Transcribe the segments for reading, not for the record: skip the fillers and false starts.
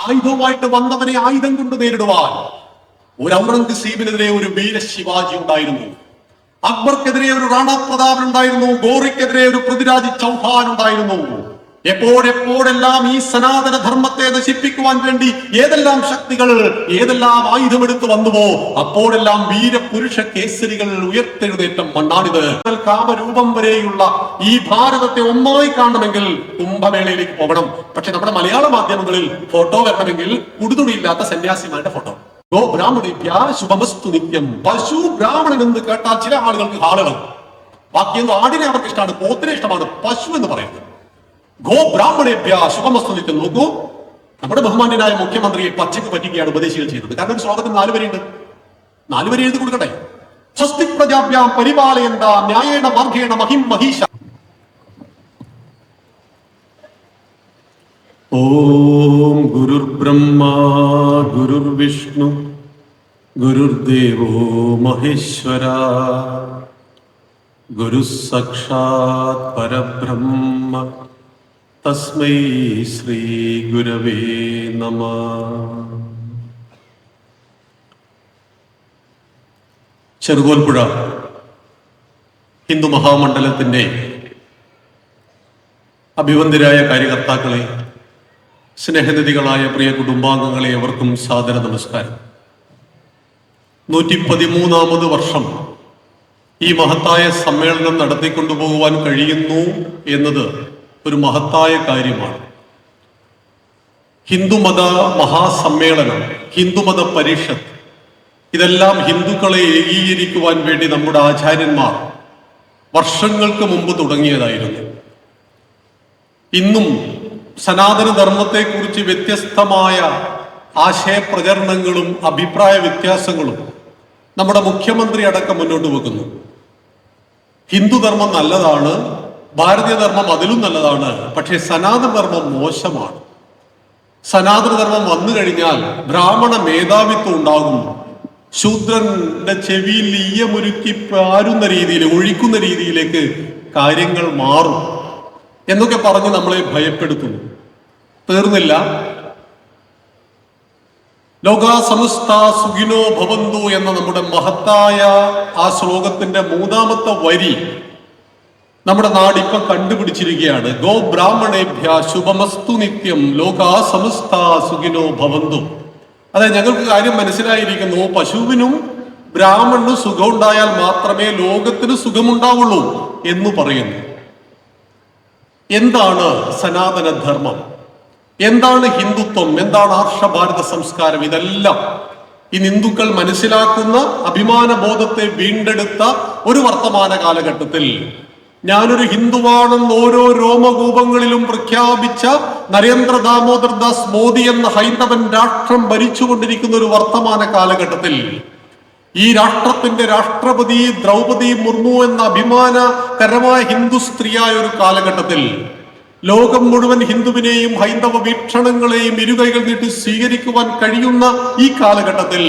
ആയുധവുമായിട്ട് വന്നവനെ ആയുധം കൊണ്ട് നേരിടുവാൻ ഒരു ഔറംഗസീബിനെതിരെ ഒരു വീര ശിവാജി ഉണ്ടായിരുന്നു. അക്ബർക്കെതിരെ ഒരു റാണാ പ്രതാപൻ ഉണ്ടായിരുന്നു. ഗോറിക്കെതിരെ ഒരു പൃഥ്വിരാജ് ചൗഹാൻ ഉണ്ടായിരുന്നു. എപ്പോഴെപ്പോഴെല്ലാം ഈ സനാതന ധർമ്മത്തെ നശിപ്പിക്കുവാൻ വേണ്ടി ഏതെല്ലാം ശക്തികൾ ഏതെല്ലാം ആയുധമെടുത്ത് വന്നുവോ അപ്പോഴെല്ലാം വീരപുരുഷ കേസരികൾ ഉയർത്തെഴുന്നേറ്റ മണ്ണാണിത്. കാമരൂപം വരെയുള്ള ഈ ഭാരതത്തെ ഒന്നായി കാണണമെങ്കിൽ കുംഭമേളയിലേക്ക് പോകണം. പക്ഷെ നമ്മുടെ മലയാള മാധ്യമങ്ങളിൽ ഫോട്ടോ വരണമെങ്കിൽ ഉടുതുണിയില്ലാത്ത സന്യാസിമാരുടെ ഫോട്ടോ. ഗോ ബ്രാഹ്മണേഭ്യ ശുഭമസ്തു നിത്യം. പശു ബ്രാഹ്മണൻ എന്ന് കേട്ടാൽ ചില ആളുകൾക്ക് ആളുകൾ ബാക്കിയൊന്നും ആടിനെ അവർക്ക് ഇഷ്ടമാണ്, പോത്തിനെ ഇഷ്ടമാണ്, പശു എന്ന് പറയുന്നത്. ഗോ ബ്രാഹ്മണേഭ്യ ശുഭമസ്തു നിത്യം. നോക്കൂ, നമ്മുടെ ബഹുമാന്യനായ മുഖ്യമന്ത്രിയെ പച്ചക്ക് പറ്റിക്കുകയാണ് ഉപദേശികൾ ചെയ്തത്. കാരണം ഒരു ശ്ലോകത്തിന് 4 വരിയുണ്ട്. 4 വരി എഴുതി കൊടുക്കട്ടെ. സ്വസ്തി പ്രജാഭ്യാം പരിപാലയന്ത ന്യായേണ മാർഗേണ മഹിം മഹീഷ. ഓം ഗുരുർ ബ്രഹ്മ ഗുരുർ വിഷ്ണു ഗുരുർദേവോ മഹേശ്വര ഗുരു സാക്ഷാത് പരബ്രഹ്മ തസ്മൈ ശ്രീ ഗുരവേ നമഃ. ചെറുകോൽപ്പുഴ ഹിന്ദു മഹാമണ്ഡലത്തിന്റെ അഭിവന്ദ്യരായ കാര്യകർത്താക്കളെ, സ്നേഹനിധികളായ പ്രിയ കുടുംബാംഗങ്ങളെ, എവർക്കും സാദര നമസ്കാരം. 113ാമത് വർഷം ഈ മഹത്തായ സമ്മേളനം നടത്തിക്കൊണ്ടുപോകുവാൻ കഴിയുന്നു എന്നത് ഒരു മഹത്തായ കാര്യമാണ്. ഹിന്ദുമത മഹാസമ്മേളനം, ഹിന്ദുമത പരിഷത്ത്, ഇതെല്ലാം ഹിന്ദുക്കളെ ഏകീകരിക്കുവാൻ വേണ്ടി നമ്മുടെ ആചാര്യന്മാർ വർഷങ്ങൾക്ക് മുമ്പ് തുടങ്ങിയതായിരുന്നു. ഇന്നും സനാതന ധർമ്മത്തെക്കുറിച്ച് വ്യത്യസ്തമായ ആശയപ്രചരണങ്ങളും അഭിപ്രായ വ്യത്യാസങ്ങളും നമ്മുടെ മുഖ്യമന്ത്രി അടക്കം മുന്നോട്ട് വെക്കുന്നു. ഹിന്ദുധർമ്മം നല്ലതാണ്, ഭാരതീയ ധർമ്മം അതിലും നല്ലതാണ്, പക്ഷേ സനാതന ധർമ്മം മോശമാണ്. സനാതന ധർമ്മം വന്നു കഴിഞ്ഞാൽ ബ്രാഹ്മണ മേധാവിത്വം ഉണ്ടാകും, ശൂദ്രന്റെ ചെവിയിൽ ഈയമൊരുക്കി പാരുന്ന രീതിയിൽ, ഒഴിക്കുന്ന രീതിയിലേക്ക് കാര്യങ്ങൾ മാറും എന്നൊക്കെ പറഞ്ഞ് നമ്മളെ ഭയപ്പെടുത്തുന്നു. തീർന്നില്ല. ലോകാ സമസ്ത സുഖിനോ ഭവന്തു എന്ന നമ്മുടെ മഹത്തായ ആ ശ്ലോകത്തിന്റെ 3ാമത്തെ വരി നമ്മുടെ നാട് ഇപ്പം കണ്ടുപിടിച്ചിരിക്കുകയാണ്. ഗോ ബ്രാഹ്മണേഭ്യ ശുഭമസ്തു നിത്യം ലോകാ സമസ്ത സുഖിനോ ഭവന്തു. അതായത് ഞങ്ങൾക്ക് കാര്യം മനസ്സിലായിരിക്കുന്നു, പശുവിനും ബ്രാഹ്മണനും സുഖം ഉണ്ടായാൽ മാത്രമേ ലോകത്തിന് സുഖമുണ്ടാവുള്ളൂ എന്ന് പറയുന്നു. എന്താണ് സനാതന ധർമ്മം? എന്താണ് ഹിന്ദുത്വം? എന്താണ് ആർഷഭാരത സംസ്കാരം? ഇതെല്ലാം ഈ ഹിന്ദുക്കൾ മനസ്സിലാക്കുന്ന അഭിമാന ബോധത്തെ വീണ്ടെടുത്ത ഒരു വർത്തമാന കാലഘട്ടത്തിൽ ഞാനൊരു ഹിന്ദുവാണെന്ന് ഓരോ രോമകൂപങ്ങളിലും പ്രഖ്യാപിച്ച നരേന്ദ്ര ദാമോദർ ദാസ് മോദി എന്ന ഹൈന്ദവൻ രാഷ്ട്രം ഭരിച്ചുകൊണ്ടിരിക്കുന്ന ഒരു വർത്തമാന കാലഘട്ടത്തിൽ ഈ രാഷ്ട്രത്തിന്റെ രാഷ്ട്രപതി ദ്രൗപദി മുർമു എന്ന അഭിമാനകരമായ ഹിന്ദു സ്ത്രീയായ ഒരു കാലഘട്ടത്തിൽ ലോകം മുഴുവൻ ഹിന്ദുവിനെയും ഹൈന്ദവ വീക്ഷണങ്ങളെയും ഇരുകൈകൾ നീട്ടി സ്വീകരിക്കുവാൻ കഴിയുന്ന ഈ കാലഘട്ടത്തിൽ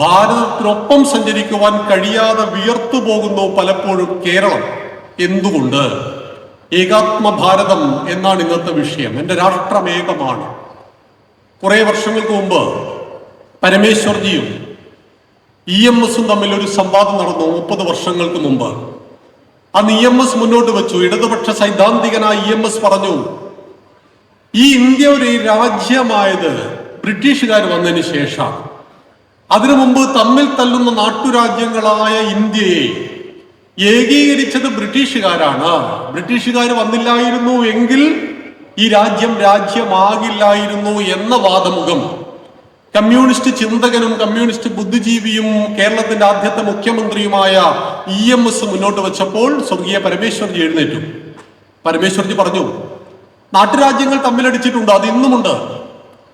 ഭാരതത്തിനൊപ്പം സഞ്ചരിക്കുവാൻ കഴിയാതെ വിയർത്തു പോകുന്നു പലപ്പോഴും കേരളം. എന്തുകൊണ്ട്? ഏകാത്മ ഭാരതം എന്നാണ് ഇന്നത്തെ വിഷയം. എൻ്റെ രാഷ്ട്രം ഏകമാണ്. കുറെ വർഷങ്ങൾക്ക് മുമ്പ് പരമേശ്വർജിയും EMSും തമ്മിൽ ഒരു സംവാദം നടന്നു. 30 വർഷങ്ങൾക്ക് മുമ്പ്. അന്ന് EMS മുന്നോട്ട് വെച്ചു, ഇടതുപക്ഷ സൈദ്ധാന്തികനായ EMS പറഞ്ഞു, ഈ ഇന്ത്യ ഒരു രാജ്യമായത് ബ്രിട്ടീഷുകാർ വന്നതിന് ശേഷം. അതിനു മുമ്പ് തമ്മിൽ തല്ലുന്ന നാട്ടുരാജ്യങ്ങളായ ഇന്ത്യയെ ഏകീകരിച്ചത് ബ്രിട്ടീഷുകാരാണ്. ബ്രിട്ടീഷുകാർ വന്നില്ലായിരുന്നു എങ്കിൽ ഈ രാജ്യം രാജ്യമാകില്ലായിരുന്നു എന്ന വാദമുഖം കമ്മ്യൂണിസ്റ്റ് ചിന്തകനും കമ്മ്യൂണിസ്റ്റ് ബുദ്ധിജീവിയും കേരളത്തിന്റെ ആദ്യത്തെ മുഖ്യമന്ത്രിയുമായ EMS മുന്നോട്ട് വെച്ചപ്പോൾ സ്വർഗീയ പരമേശ്വർജി എഴുന്നേറ്റു. പരമേശ്വർജി പറഞ്ഞു, നാട്ടുരാജ്യങ്ങൾ തമ്മിലടിച്ചിട്ടുണ്ട്, അത് ഇന്നുമുണ്ട്.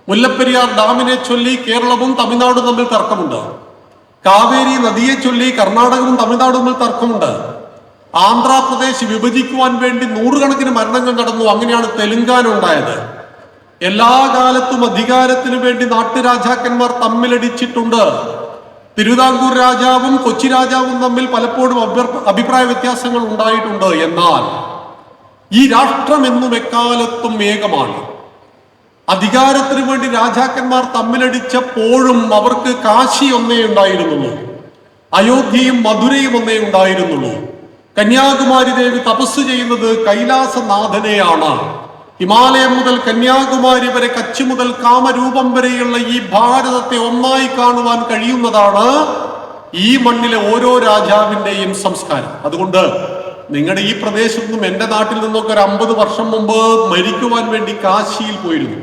മുല്ലപ്പെരിയാർ ഡാമിനെ ചൊല്ലി കേരളവും തമിഴ്നാടും തമ്മിൽ തർക്കമുണ്ട്. കാവേരി നദിയെ ചൊല്ലി കർണാടകവും തമിഴ്നാടും തമ്മിൽ തർക്കമുണ്ട്. ആന്ധ്രാപ്രദേശ് വിഭജിക്കുവാൻ വേണ്ടി 100 കണക്കിന് മരണങ്ങൾ നടന്നു. അങ്ങനെയാണ് തെലുങ്കാന ഉണ്ടായത്. എല്ലാ കാലത്തും അധികാരത്തിന് വേണ്ടി നാട്ടുരാജാക്കന്മാർ തമ്മിലടിച്ചിട്ടുണ്ട്. തിരുവിതാംകൂർ രാജാവും കൊച്ചി രാജാവും തമ്മിൽ പലപ്പോഴും അഭിപ്രായ വ്യത്യാസങ്ങൾ ഉണ്ടായിട്ടുണ്ട്. എന്നാൽ ഈ രാഷ്ട്രം എന്നും എക്കാലത്തും ഏകമാണ്. അധികാരത്തിന് വേണ്ടി രാജാക്കന്മാർ തമ്മിലടിച്ചപ്പോഴും അവർക്ക് കാശി ഒന്നേ ഉണ്ടായിരുന്നുള്ളൂ, അയോധ്യയും മധുരയും ഒന്നേ ഉണ്ടായിരുന്നുള്ളൂ. കന്യാകുമാരി ദേവി തപസ് ചെയ്യുന്നത് കൈലാസനാഥനെയാണ്. ഹിമാലയം മുതൽ കന്യാകുമാരി വരെ, കച്ച് മുതൽ കാമരൂപം വരെയുള്ള ഈ ഭാരതത്തെ ഒന്നായി കാണുവാൻ കഴിയുന്നതാണ് ഈ മണ്ണിലെ ഓരോ രാജാവിന്റെയും സംസ്കാരം. അതുകൊണ്ട് നിങ്ങളുടെ ഈ പ്രദേശത്തു നിന്നും എൻ്റെ നാട്ടിൽ നിന്നൊക്കെ ഒരു 50 വർഷം മുമ്പ് മരിക്കുവാൻ വേണ്ടി കാശിയിൽ പോയിരുന്നു.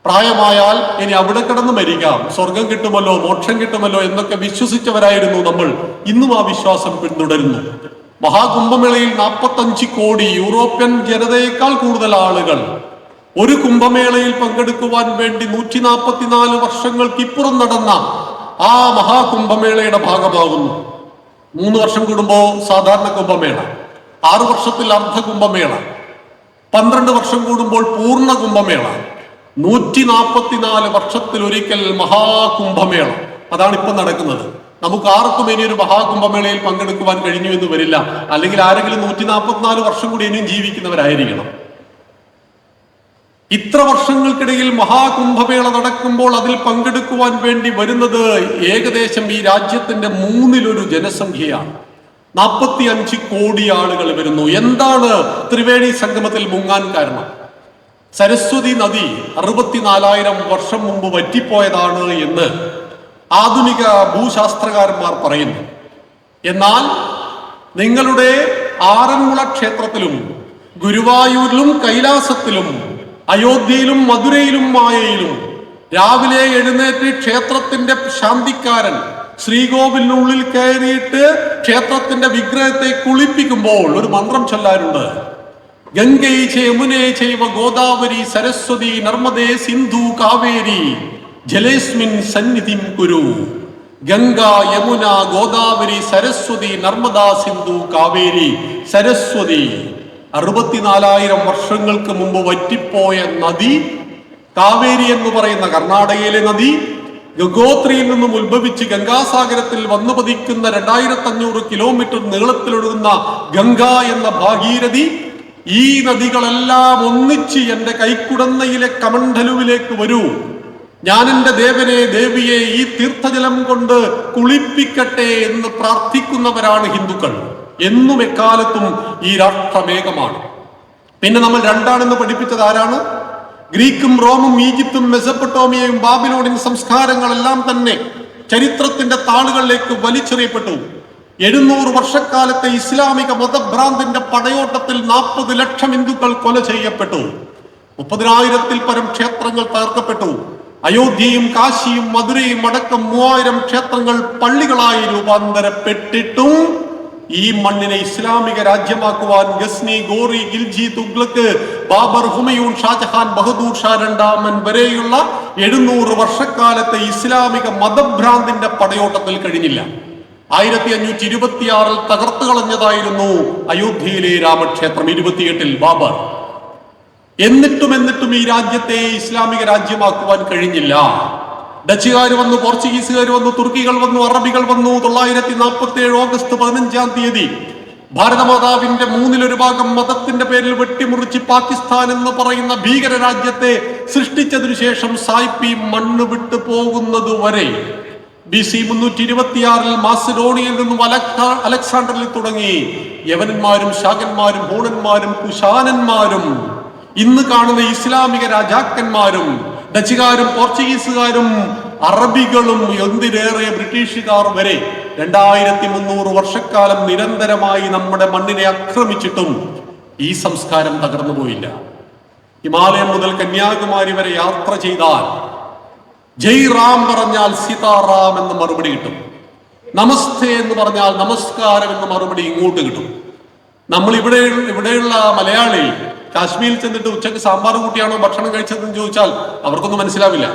പ്രായമായാൽ ഇനി അവിടെ കിടന്ന് മരിക്കാം, സ്വർഗം കിട്ടുമല്ലോ, മോക്ഷം കിട്ടുമല്ലോ എന്നൊക്കെ വിശ്വസിച്ചവരായിരുന്നു നമ്മൾ. ഇന്നും ആ വിശ്വാസം പിന്തുടരുന്നു. മഹാകുംഭമേളയിൽ 45 കോടി യൂറോപ്യൻ ജനതയേക്കാൾ കൂടുതൽ ആളുകൾ ഒരു കുംഭമേളയിൽ പങ്കെടുക്കുവാൻ വേണ്ടി 144 വർഷങ്ങൾക്കിപ്പുറം നടന്ന ആ മഹാകുംഭമേളയുടെ ഭാഗമാകുന്നു. 3 വർഷം കൂടുമ്പോൾ സാധാരണ കുംഭമേള, 6 വർഷത്തിൽ അർദ്ധ കുംഭമേള, 12 വർഷം കൂടുമ്പോൾ പൂർണ്ണ കുംഭമേള, 144 വർഷത്തിൽ ഒരിക്കൽ മഹാകുംഭമേള. അതാണ് ഇപ്പൊ നടക്കുന്നത്. നമുക്ക് ആർക്കും ഇനി ഒരു മഹാകുംഭമേളയിൽ പങ്കെടുക്കുവാൻ കഴിഞ്ഞു എന്ന് വരില്ല. അല്ലെങ്കിൽ ആരെങ്കിലും 144 വർഷം കൂടി ഇനിയും ജീവിക്കുന്നവരായിരിക്കണം. ഇത്ര വർഷങ്ങൾക്കിടയിൽ മഹാകുംഭമേള നടക്കുമ്പോൾ അതിൽ പങ്കെടുക്കുവാൻ വേണ്ടി വരുന്നത് ഏകദേശം ഈ രാജ്യത്തിന്റെ 1/3 ജനസംഖ്യയാണ്. 45 കോടി ആളുകൾ വരുന്നു. എന്താണ് ത്രിവേണി സംഗമത്തിൽ മുങ്ങാൻ കാരണം? സരസ്വതി നദി 64,000 വർഷം മുമ്പ് വറ്റിപ്പോയതാണ് എന്ന് ആധുനിക ഭൂശാസ്ത്രകാരന്മാർ പറയുന്നു. എന്നാൽ നിങ്ങളുടെ ആറന്മുള ക്ഷേത്രത്തിലും ഗുരുവായൂരിലും കൈലാസത്തിലും അയോധ്യയിലും മധുരയിലും മായയിലും രാവിലെ എഴുന്നേറ്റ് ക്ഷേത്രത്തിന്റെ ശാന്തിക്കാരൻ ശ്രീകോവിലിനുള്ളിൽ കയറിയിട്ട് ക്ഷേത്രത്തിന്റെ വിഗ്രഹത്തെ കുളിപ്പിക്കുമ്പോൾ ഒരു മന്ത്രം ചൊല്ലാറുണ്ട്. ഗംഗൈ യമുനേ ചൈവ ഗോദാവരി സരസ്വതി നർമ്മദേ സിന്ധു കാവേരി ജലേസ്മിൻ സന്നിധിം കുരു. ഗംഗ, യമുന, ഗോദാവരി, സരസ്വതി, നർമ്മദ, സിന്ധു, കാവേരി. സരസ്വതി 64,000 വർഷങ്ങൾക്ക് മുമ്പ് വറ്റിപ്പോയ നദി. കാവേരി എന്ന് പറയുന്ന കർണാടകയിലെ നദി ഗംഗോത്രിയിൽ നിന്നും ഉത്ഭവിച്ച് ഗംഗാസാഗരത്തിൽ വന്നു പതിക്കുന്ന 2500 കിലോമീറ്റർ നീളത്തിലൊഴുകുന്ന ഗംഗ എന്ന ഭാഗീരഥി. ഈ നദികളെല്ലാം ഒന്നിച്ച് എൻ്റെ കൈക്കുടന്നയിലെ കമണ്ഡലുവിലേക്ക് വരൂ, ഞാൻ എൻ്റെ ദേവനെ ദേവിയെ ഈ തീർത്ഥജലം കൊണ്ട് കുളിപ്പിക്കട്ടെ എന്ന് പ്രാർത്ഥിക്കുന്നവരാണ് ഹിന്ദുക്കൾ. എന്നും എക്കാലത്തും ഈ രാഷ്ട്രമേകമാണ്. പിന്നെ നമ്മൾ രണ്ടാണെന്ന് പഠിപ്പിച്ചത് ആരാണ്? ഗ്രീക്കും റോമും ഈജിപ്തും മെസപ്പൊട്ടോമിയയും ബാബിലോണിയൻ സംസ്കാരങ്ങളെല്ലാം തന്നെ ചരിത്രത്തിന്റെ താളുകളിലേക്ക് വലിച്ചെറിയപ്പെട്ടു. 700 വർഷക്കാലത്തെ ഇസ്ലാമിക മതഭ്രാന്തിന്റെ പടയോട്ടത്തിൽ 40 ലക്ഷം ഹിന്ദുക്കൾ കൊല ചെയ്യപ്പെട്ടു. 30,000-ൽ പരം ക്ഷേത്രങ്ങൾ തകർക്കപ്പെട്ടു. അയോധ്യയും കാശിയും മധുരയും അടക്കം 3000 ക്ഷേത്രങ്ങൾ പള്ളികളായി രൂപാന്തരപ്പെട്ടിട്ടും ഈ മണ്ണിനെ ഇസ്ലാമിക രാജ്യമാക്കുവാൻ ഗസ്നി, ഗോറി, ഗിൽജി, തുഗ്ലക്ക്, ബാബർ, ഹുമയൂൺ, ഷാജഹാൻ, ബഹദൂർ ഷാ രണ്ടാമൻ വരെയുള്ള 700 വർഷക്കാലത്തെ ഇസ്ലാമിക മതഭ്രാന്തിന്റെ പടയോട്ടത്തിൽ കഴിഞ്ഞില്ല. 1526-ൽ തകർത്തു കളഞ്ഞതായിരുന്നു അയോധ്യയിലെ രാമക്ഷേത്രം. 28-ൽ ബാബർ. എന്നിട്ടും ഈ രാജ്യത്തെ ഇസ്ലാമിക രാജ്യമാക്കുവാൻ കഴിഞ്ഞില്ല. ഡച്ചുകാർ വന്നു, പോർച്ചുഗീസുകാർ വന്നു, തുർക്കികൾ വന്നു, അറബികൾ വന്നു. 947 ഓഗസ്റ്റ് 15-ാം തീയതി ഭാരതമാതാവിന്റെ 1/3 ഭാഗം മതത്തിന്റെ പേരിൽ വെട്ടിമുറിച്ച് പാകിസ്ഥാൻ എന്ന് പറയുന്ന ഭീകര രാജ്യത്തെ സൃഷ്ടിച്ചതിനു ശേഷം സായിപ്പി മണ്ണ് വിട്ടു പോകുന്നത് വരെ BC 326-ൽ മാസിഡോണിയയിൽ നിന്നും അലക്സാണ്ടറിൽ തുടങ്ങി യവനന്മാരും ശാകന്മാരും ഹൂണന്മാരും കുശാനന്മാരും ഇന്ന് കാണുന്ന ഇസ്ലാമിക രാജാക്കന്മാരും ഡച്ചുകാരും പോർച്ചുഗീസുകാരും അറബികളും എന്തിനേറെ ബ്രിട്ടീഷുകാർ വരെ 2300 വർഷക്കാലം നിരന്തരമായി നമ്മുടെ മണ്ണിനെ ആക്രമിച്ചിട്ടും ഈ സംസ്കാരം തകർന്നു പോയില്ല. ഹിമാലയം മുതൽ കന്യാകുമാരി വരെ യാത്ര ചെയ്താൽ ജയ് റാം പറഞ്ഞാൽ സീതാറാം എന്ന് മറുപടി കിട്ടും. നമസ്തേ എന്ന് പറഞ്ഞാൽ നമസ്കാരം എന്ന് മറുപടി ഇങ്ങോട്ട് കിട്ടും. നമ്മൾ ഇവിടെയുള്ള മലയാളി കാശ്മീരിൽ ചെന്നിട്ട് ഉച്ചക്ക് സാമ്പാർ കൂട്ടിയാണോ ഭക്ഷണം കഴിച്ചതെന്ന് ചോദിച്ചാൽ അവർക്കൊന്നും മനസ്സിലാവില്ല.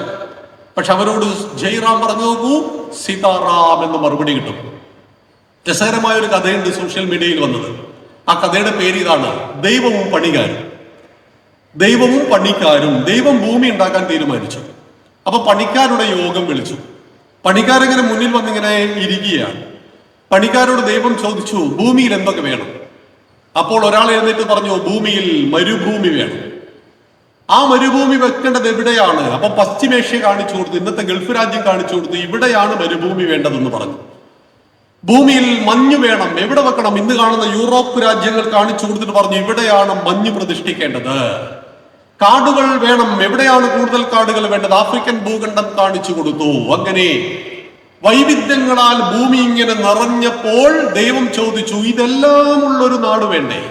പക്ഷെ അവരോട് ജയ് റാം പറഞ്ഞു നോക്കൂ, സീതാറാം എന്ന് മറുപടി കിട്ടും. രസകരമായ ഒരു കഥയുണ്ട് സോഷ്യൽ മീഡിയയിൽ വന്നത്. ആ കഥയുടെ പേര് ഇതാണ്: ദൈവവും പണിക്കാരും. ദൈവവും പണിക്കാരും. ദൈവം ഭൂമി ഉണ്ടാക്കാൻ തീരുമാനിച്ചു. അപ്പൊ പണിക്കാരുടെ യോഗം വിളിച്ചു. പണിക്കാരെങ്ങനെ മുന്നിൽ വന്നിങ്ങനെ ഇരിക്കുകയാണ്. പണിക്കാരോട് ദൈവം ചോദിച്ചു, ഭൂമിയിൽ എന്തൊക്കെ വേണം? അപ്പോൾ ഒരാൾ എഴുന്നേറ്റ് പറഞ്ഞു, ഭൂമിയിൽ മരുഭൂമി വേണം. ആ മരുഭൂമി വെക്കേണ്ടത് എവിടെയാണ്? അപ്പൊ പശ്ചിമേഷ്യ കാണിച്ചു കൊടുത്തു, ഇന്നത്തെ ഗൾഫ് രാജ്യം കാണിച്ചു കൊടുത്തു, ഇവിടെയാണ് മരുഭൂമി വേണ്ടതെന്ന് പറഞ്ഞു. ഭൂമിയിൽ മഞ്ഞ് വേണം, എവിടെ വെക്കണം? ഇന്ന് കാണുന്ന യൂറോപ്പ് രാജ്യങ്ങൾ കാണിച്ചു കൊടുത്തിട്ട് പറഞ്ഞു ഇവിടെയാണ് മഞ്ഞ് പ്രതിഷ്ഠിക്കേണ്ടത്. കാടുകൾ വേണം, എവിടെയാണ് കൂടുതൽ കാടുകൾ വേണ്ടത്? ആഫ്രിക്കൻ ഭൂഖണ്ഡം കാണിച്ചു കൊടുത്തു. അങ്ങനെ വൈവിധ്യങ്ങളാൽ ഭൂമി ഇങ്ങനെ നിറഞ്ഞപ്പോൾ ദൈവം ചോദിച്ചു, ഇതെല്ലാം ഉള്ളൊരു നാട് വേണ്ടേ?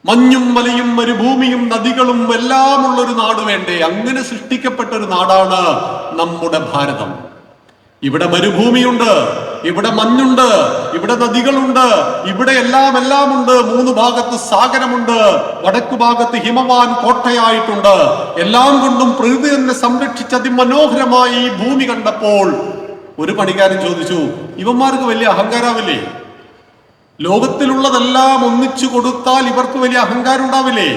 മഞ്ഞും മലയും മരുഭൂമിയും നദികളും എല്ലാം ഉള്ളൊരു നാട് വേണ്ടേ? അങ്ങനെ സൃഷ്ടിക്കപ്പെട്ട ഒരു നാടാണ് നമ്മുടെ ഭാരതം. ഇവിടെ മരുഭൂമിയുണ്ട്, ഇവിടെ മഞ്ഞുണ്ട്, ഇവിടെ നദികളുണ്ട്, ഇവിടെ എല്ലാം ഉണ്ട്. 3 ഭാഗത്ത് സാഗരമുണ്ട്, വടക്കു ഭാഗത്ത് ഹിമവാൻ കോട്ടയായിട്ടുണ്ട്. എല്ലാം കൊണ്ടും പ്രകൃതി തന്നെ സംരക്ഷിച്ച് അതിമനോഹരമായി ഈ ഭൂമി കണ്ടപ്പോൾ ഒരു പണിക്കാരൻ ചോദിച്ചു, ഇവന്മാർക്ക് വലിയ അഹങ്കാരാവില്ലേ? ലോകത്തിലുള്ളതെല്ലാം ഒന്നിച്ചു കൊടുത്താൽ ഇവർക്ക് വലിയ അഹങ്കാരം ഉണ്ടാവില്ലേ?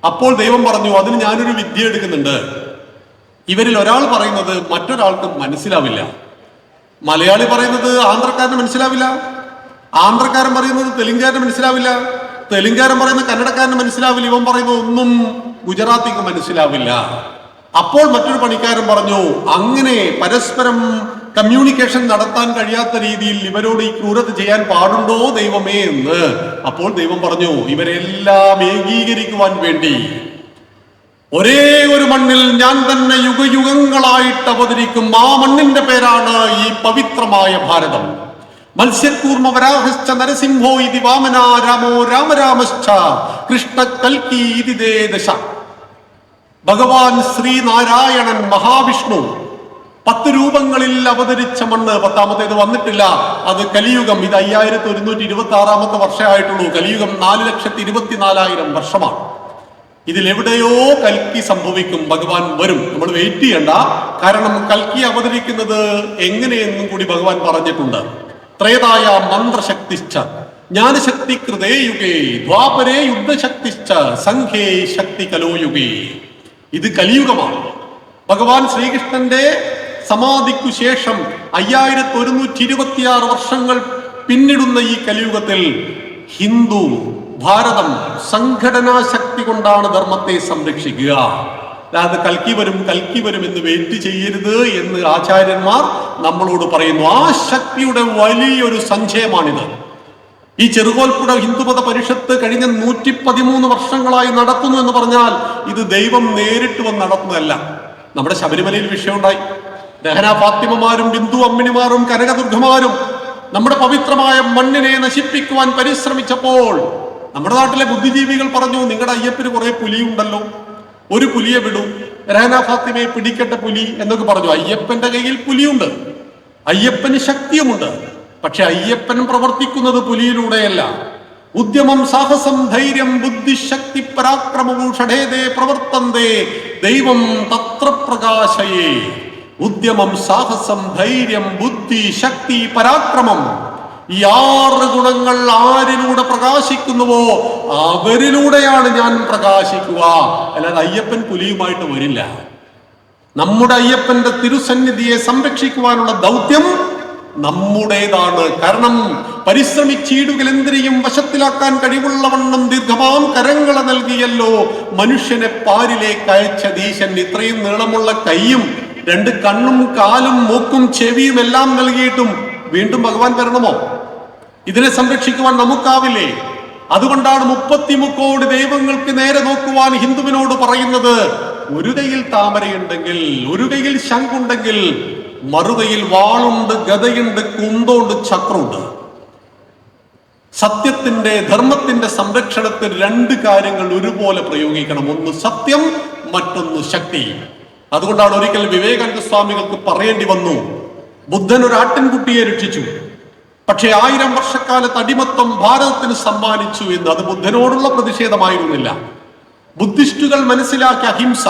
അപ്പോൾ ദൈവം പറഞ്ഞു, അതിന് ഞാനൊരു വിദ്യ എടുക്കുന്നുണ്ട്. ഇവരിൽ ഒരാൾ പറയുന്നത് മറ്റൊരാൾക്ക് മനസ്സിലാവില്ല. മലയാളി പറയുന്നത് ആന്ധ്രക്കാരന് മനസ്സിലാവില്ല, ആന്ധ്രക്കാരൻ പറയുന്നത് തെലുങ്കാരന് മനസ്സിലാവില്ല, തെലുങ്കാരൻ പറയുന്നത് കന്നഡക്കാരന് മനസ്സിലാവില്ല, ഇവൻ പറയുന്നത് ഒന്നും ഗുജറാത്തിക്ക് മനസ്സിലാവില്ല. അപ്പോൾ മറ്റൊരു പണിക്കാരൻ പറഞ്ഞു, അങ്ങനെ പരസ്പരം കമ്മ്യൂണിക്കേഷൻ നടത്താൻ കഴിയാത്ത രീതിയിൽ ഇവരോട് ഈ ക്രൂരത ചെയ്യാൻ പാടുണ്ടോ ദൈവമേ എന്ന്. അപ്പോൾ ദൈവം പറഞ്ഞു, ഇവരെല്ലാം ഏകീകരിക്കുവാൻ വേണ്ടി ഒരേ ഒരു മണ്ണിൽ ഞാൻ തന്നെ യുഗയുഗങ്ങളായിട്ട് അവതരിക്കും. ആ മണ്ണിന്റെ പേരാണ് ഈ പവിത്രമായ ഭാരതം. മത്സ്യകൂർമ്മ വരാഹശ്ച നരസിംഹോ ഇതി വാമന രാമോ രാമരാമശ്ച കൃഷ്ണ കൽക്കി ഇതി ദശ. ഭഗവാൻ ശ്രീനാരായണൻ മഹാവിഷ്ണു 10 രൂപങ്ങളിൽ അവതരിച്ച മണ്ണ്. 10ാമത്തേത് വന്നിട്ടില്ല, അത് കലിയുഗം. ഇത് 5126 വർഷമായിട്ടുള്ളൂ. കലിയുഗം 4,24,000 വർഷമാണ്. ഇതിലെവിടെയോ കൽക്കി സംഭവിക്കും, ഭഗവാൻ വരും. നമ്മൾ വെയിറ്റ് ചെയ്യണ്ട, കാരണം കൽക്കി അവതരിക്കുന്നത് എങ്ങനെയെന്നും കൂടി ഭഗവാൻ പറഞ്ഞിട്ടുണ്ട്. ത്രേതായ മന്ത്രശക്തിശ്ച ജ്ഞാനശക്തി കൃതേ യുഗേ ദ്വാപരേ യുദ്ധശക്തിശ്ച സംഘേ ശക്തി കലോ യുഗേ. ഇത് കലിയുഗമാണ്. ഭഗവാൻ ശ്രീകൃഷ്ണന്റെ സമാധിക്കു ശേഷം 5126 വർഷങ്ങൾ പിന്നിടുന്ന ഈ കലിയുഗത്തിൽ ഹിന്ദു ഭാരതം സംഘടനാ ശക്തി കൊണ്ടാണ് ധർമ്മത്തെ സംരക്ഷിക്കുക. അതായത് കൽക്കി വരും എന്ന് വെയിറ്റ് ചെയ്യരുത് എന്ന് ആചാര്യന്മാർ നമ്മളോട് പറയുന്നു. ആ ശക്തിയുടെ വലിയൊരു സഞ്ചയമാണിത്. ഈ ചെറുകോൽപ്പുഴ ഹിന്ദുമത പരിഷത്ത് കഴിഞ്ഞ 113 വർഷങ്ങളായി നടത്തുന്നു എന്ന് പറഞ്ഞാൽ ഇത് ദൈവം നേരിട്ട് വന്ന് നടത്തുന്നതല്ല. നമ്മുടെ ശബരിമലയിൽ വിഷയമുണ്ടായി. രഹന ഫാത്തിമമാരും ബിന്ദു അമ്മിണിമാരും കനകദുർഗമാരും നമ്മുടെ പവിത്രമായ മണ്ണിനെ നശിപ്പിക്കുവാൻ പരിശ്രമിച്ചപ്പോൾ നമ്മുടെ നാട്ടിലെ ബുദ്ധിജീവികൾ പറഞ്ഞു, നിങ്ങളുടെ അയ്യപ്പന് കുറെ പുലിയുണ്ടല്ലോ, ഒരു പുലിയെ വിടൂ, രഹന ഫാത്തിമയെ പിടിക്കട്ടെ പുലി എന്നൊക്കെ പറഞ്ഞു. അയ്യപ്പന്റെ കയ്യിൽ പുലിയുണ്ട്, അയ്യപ്പന് ശക്തിയുമുണ്ട്. പക്ഷെ അയ്യപ്പൻ പ്രവർത്തിക്കുന്നത് പുലിയിലൂടെയല്ല. ഉദ്യമം സാഹസം ധൈര്യം ബുദ്ധിശക്തി പരാക്രമവും ഷഡേതേ പ്രവർത്തന്തേ ദൈവം തത്ര പ്രകാശയേ. ഉദ്യമം സാഹസം ധൈര്യം ബുദ്ധി ശക്തി പരാക്രമം, ഈ 6 ഗുണങ്ങൾ ആരിലൂടെ പ്രകാശിക്കുന്നുവോ അവരിലൂടെയാണ് ഞാൻ പ്രകാശിക്കുക. അല്ലാതെ അയ്യപ്പൻ പുലിയുമായിട്ട് വരില്ല. നമ്മുടെ അയ്യപ്പന്റെ തിരുസന്നിധിയെ സംരക്ഷിക്കുവാനുള്ള ദൗത്യം നമ്മുടേതാണ്. കാരണം പരിശ്രമിച്ചീടുകളെന്തിനെയും വശത്തിലാക്കാൻ കഴിവുള്ളവണ്ണം ദീർഘമാം കരങ്ങളെ നൽകിയല്ലോ മനുഷ്യനെ പാരിലേക്ക് അയച്ച ദീശൻ. ഇത്രയും നീളമുള്ള കൈയും 2 കണ്ണും കാലും മൂക്കും ചെവിയും എല്ലാം നൽകിയിട്ടും വീണ്ടും ഭഗവാൻ വരണമോ? ഇതിനെ സംരക്ഷിക്കുവാൻ നമുക്കാവില്ലേ? അതുകൊണ്ടാണ് 33 കോടി ദൈവങ്ങൾക്ക് നേരെ നോക്കുവാൻ ഹിന്ദുവിനോട് പറയുന്നത്, ഒരു കൈയിൽ താമരയുണ്ടെങ്കിൽ, ഒരു കൈയിൽ ശംഖുണ്ടെങ്കിൽ മറുകൈയിൽ വാളുണ്ട്, ഗദയുണ്ട്, കുന്തമുണ്ട്, ചക്രമുണ്ട്. സത്യത്തിന്റെ ധർമ്മത്തിന്റെ സംരക്ഷണത്തിൽ 2 കാര്യങ്ങൾ ഒരുപോലെ പ്രയോഗിക്കണം. ഒന്ന് സത്യം, മറ്റൊന്ന് ശക്തി. അതുകൊണ്ടാണ് ഒരിക്കൽ വിവേകാനന്ദ സ്വാമികൾക്ക് പറയേണ്ടി വന്നു, ബുദ്ധൻ ഒരു ആട്ടിൻകുട്ടിയെ രക്ഷിച്ചു, പക്ഷെ 1000 വർഷക്കാലത്ത് അടിമത്വം ഭാരതത്തിന് സമ്മാനിച്ചു എന്ന്. അത് ബുദ്ധനോടുള്ള പ്രതിഷേധമായിരുന്നില്ല. ബുദ്ധിസ്റ്റുകൾ മനസ്സിലാക്കിയ അഹിംസ.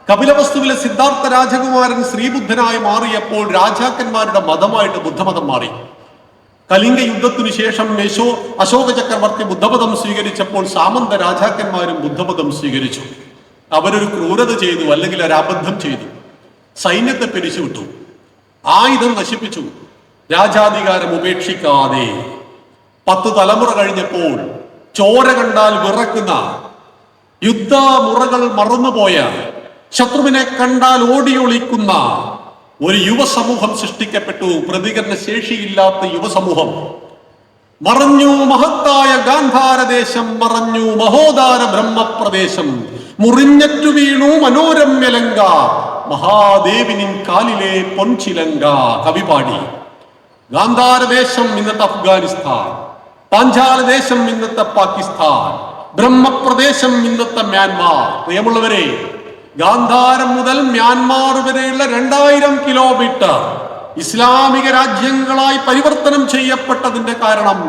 കപിലവസ്തുവിലെ സിദ്ധാർത്ഥ രാജകുമാരൻ ശ്രീബുദ്ധനായി മാറിയപ്പോൾ രാജാക്കന്മാരുടെ മതമായിട്ട് ബുദ്ധമതം മാറി. കലിംഗ യുദ്ധത്തിനു ശേഷം അശോക ചക്രവർത്തി ബുദ്ധമതം സ്വീകരിച്ചപ്പോൾ സാമന്ത രാജാക്കന്മാരും ബുദ്ധമതം സ്വീകരിച്ചു. അവരൊരു ക്രൂരത ചെയ്തു, അല്ലെങ്കിൽ ഒരു അബദ്ധം ചെയ്തു. സൈന്യത്തെ പിരിച്ചുവിട്ടു, ആയുധം നശിപ്പിച്ചു, രാജാധികാരം ഉപേക്ഷിക്കാതെ 10 തലമുറ കഴിഞ്ഞപ്പോൾ ചോര കണ്ടാൽ വിറക്കുന്ന യുദ്ധമുറകൾ മറന്നുപോയ, ശത്രുവിനെ കണ്ടാൽ ഓടിയൊളിക്കുന്ന ഒരു യുവസമൂഹം സൃഷ്ടിക്കപ്പെട്ടു. പ്രതികരണ ശേഷിയില്ലാത്ത യുവസമൂഹം. മറഞ്ഞു മഹത്തായ ഗാന്ധാരദേശം, മറഞ്ഞു മഹോദാര ബ്രഹ്മപ്രദേശം, മുറിഞ്ഞറ്റു വീണു മനോരമ്യലങ്ക, മഹാദേവിനിൻ കാലിലെ പൊൻചിലങ്ക. കവി പാടി. ഗാന്ധാരദേശം ഇന്നത്തെ അഫ്ഗാനിസ്ഥാൻ, പാഞ്ചാലദേശം ഇന്നത്തെ പാകിസ്ഥാൻ, ബ്രഹ്മപ്രദേശം ഇന്നത്തെ മ്യാൻമാർ. പ്രിയമുള്ളവരെ, ഗാന്ധാരം മുതൽ മ്യാൻമാർ വരെയുള്ള 2000 കിലോമീറ്റർ ഇസ്ലാമിക രാജ്യങ്ങളായി പരിവർത്തനം ചെയ്യപ്പെട്ടതിന്റെ കാരണം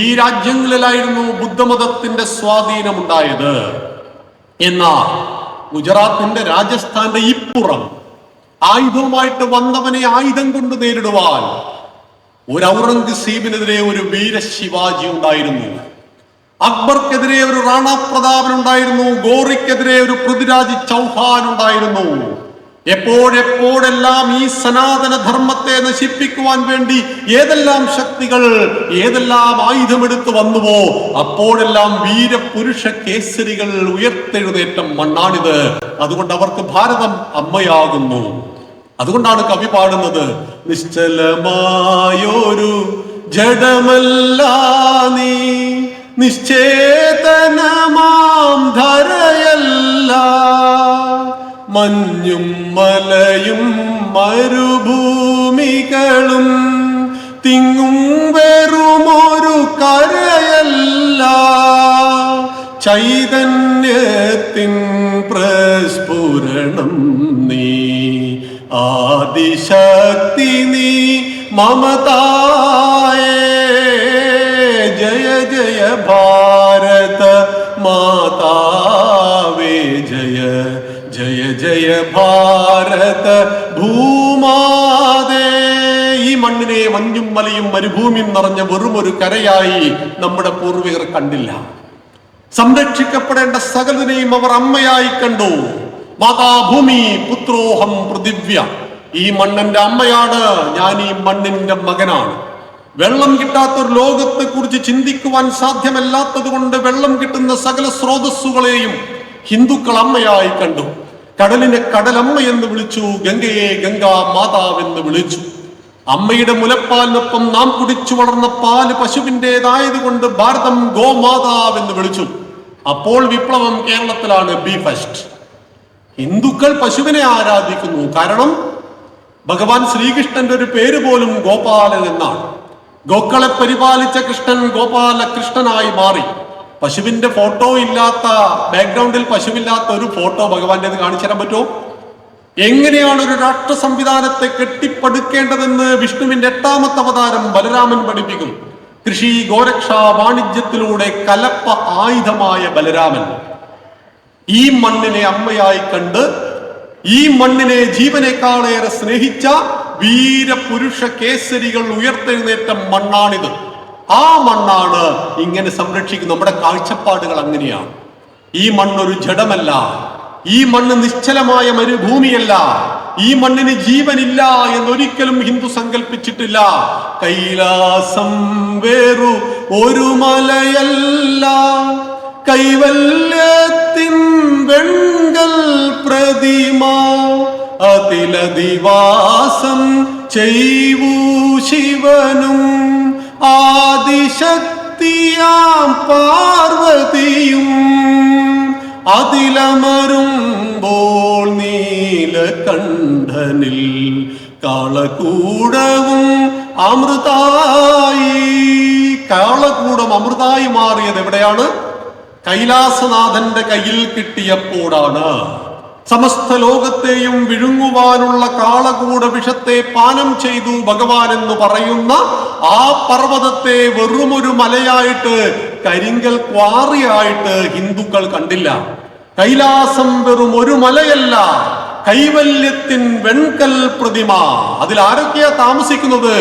ഈ രാജ്യങ്ങളിലായിരുന്നു ബുദ്ധമതത്തിന്റെ സ്വാധീനമുണ്ടായത്. എന്നാൽ ഗുജറാത്തിന്റെ, രാജസ്ഥാന്റെ ഇപ്പുറം ആയുധവുമായിട്ട് വന്നവനെ ആയുധം കൊണ്ട് നേരിടുവാൻ ഒരു ഔറംഗസീബിനെതിരെ ഒരു വീര ശിവാജി ഉണ്ടായിരുന്നു. അക്ബർക്കെതിരെ ഒരു റാണ പ്രതാപൻ ഉണ്ടായിരുന്നു. ഗോറിക്കെതിരെ ഒരു പൃഥ്വിരാജ് ചൗഹാൻ ഉണ്ടായിരുന്നു. എപ്പോഴെപ്പോഴെല്ലാം ഈ സനാതന ധർമ്മത്തെ നശിപ്പിക്കുവാൻ വേണ്ടി ഏതെല്ലാം ശക്തികൾ, ഏതെല്ലാം ആയുധമെടുത്ത് വന്നുവോ അപ്പോഴെല്ലാം വീരപുരുഷ കേസരികൾ ഉയർത്തെഴുന്നേറ്റ മണ്ണാണിത്. അതുകൊണ്ട് അവർക്ക് ഭാരതം അമ്മയാകുന്നു. അതുകൊണ്ടാണ് കവി പാടുന്നത്, നിശ്ചലമായൊരു ജഡമല്ല നീ, നിശ്ചേതനമാം ധരയല്ല, മഞ്ഞും മലയും മരുഭൂമികളും തിങ്ങും വെറുമൊരു കരയല്ല, ചൈതന്യത്തിൻ പ്രസ്ഫുരണം നീ, ആദിശക്തി നീ മമതായേ, ജയ ജയ ഭാരത മാതാവേ, ജയ ജയ ജയ ഭാരത ഭൂമാതേ. ഈ മണ്ണിനെ മഞ്ഞും മലയും മരുഭൂമിയും നിറഞ്ഞ വെറുമൊരു കരയായി നമ്മുടെ പൂർവികർ കണ്ടില്ല. സംരക്ഷിക്കപ്പെടേണ്ട സകലതിനെയും അവർ അമ്മയായി കണ്ടു. മാതാഭൂമി പുത്രോഹം പൃഥിവ്യ. ഈ മണ്ണിന്റെ അമ്മയാണ് ഞാൻ, ഈ മണ്ണിന്റെ മകനാണ്. വെള്ളം കിട്ടാത്തൊരു ലോകത്തെ കുറിച്ച് ചിന്തിക്കുവാൻ സാധ്യമല്ലാത്തത് കൊണ്ട് വെള്ളം കിട്ടുന്ന സകല സ്രോതസ്സുകളെയും ഹിന്ദുക്കൾ അമ്മയായി കണ്ടു. കടലിനെ കടലമ്മ എന്ന് വിളിച്ചു, ഗംഗയെ ഗംഗാ മാതാവെന്ന് വിളിച്ചു. അമ്മയുടെ മുലപ്പാലിനൊപ്പം നാം കുടിച്ചു വളർന്ന പാല് പശുവിൻ്റെതായത് കൊണ്ട് ഭാരതം ഗോമാതാവെന്ന് വിളിച്ചു. അപ്പോൾ വിപ്ലവം കേരളത്തിലാണ്, ബി ഫസ്റ്റ്. ഹിന്ദുക്കൾ പശുവിനെ ആരാധിക്കുന്നു. കാരണം ഭഗവാൻ ശ്രീകൃഷ്ണന്റെ ഒരു പേര് പോലും ഗോപാലൻ എന്നാണ്. ഗോക്കളെ പരിപാലിച്ച കൃഷ്ണൻ ഗോപാല കൃഷ്ണനായി മാറി. പശുവിന്റെ ഫോട്ടോ ഇല്ലാത്ത, ബാക്ക്ഗ്രൗണ്ടിൽ പശുവില്ലാത്ത ഒരു ഫോട്ടോ ഭഗവാന്റേത് കാണിച്ചു തരാൻ പറ്റുമോ? എങ്ങനെയാണ് ഒരു രാഷ്ട്ര സംവിധാനത്തെ കെട്ടിപ്പടുക്കേണ്ടതെന്ന് വിഷ്ണുവിന്റെ 8ാമത്തെ അവതാരം ബലരാമൻ പഠിപ്പിക്കും. കൃഷി, ഗോരക്ഷ, വാണിജ്യത്തിലൂടെ കലപ്പ ആയുധമായ ബലരാമൻ ഈ മണ്ണിനെ അമ്മയായി കണ്ട്, ഈ മണ്ണിനെ ജീവനേക്കാളേറെ സ്നേഹിച്ച വീരപുരുഷ കേസരികൾ ഉയർത്തെഴുന്നേറ്റ മണ്ണാണിത്. ആ മണ്ണാണ് ഇങ്ങനെ സംരക്ഷിക്കുന്നത്. നമ്മുടെ കാഴ്ചപ്പാടുകൾ അങ്ങനെയാണ്. ഈ മണ്ണൊരു ജഡമല്ല, ഈ മണ്ണ് നിശ്ചലമായ മരുഭൂമിയല്ല, ഈ മണ്ണിന് ജീവനില്ല എന്നൊരിക്കലും ഹിന്ദു സങ്കല്പിച്ചിട്ടില്ല. കൈലാസം വേറു ഒരു മലയല്ല, കൈവല്യത്തിൻ വെൺകൽ പ്രതിമ, അതിലധിവാസം ചെയ്വൂ ശിവനും, ആദിശക്തിയാം പാർവതിയും, അതിലമരുമ്പോൾ നീലകണ്ഠനിൽ കാളകൂടവും അമൃതായി. കാളകൂടം അമൃതായി മാറിയത് എവിടെയാണ്? കൈലാസനാഥന്റെ കയ്യിൽ കിട്ടിയപ്പോഴാണ്. സമസ്ത ലോകത്തെയും വിഴുങ്ങുവാനുള്ള കാളകൂട വിഷത്തെ പാനം ചെയ്തു ഭഗവാൻ എന്ന് പറയുന്ന ആ പർവ്വതത്തെ വെറുമൊരു മലയായിട്ട്, കരിങ്കൽ ക്വാറിയായിട്ട് ഹിന്ദുക്കൾ കണ്ടില്ല. കൈലാസം വെറും ഒരു മലയല്ല, കൈവല്യത്തിൻ വെൺകൽ പ്രതിമ. അതിൽ ആരൊക്കെയാ താമസിക്കുന്നത്?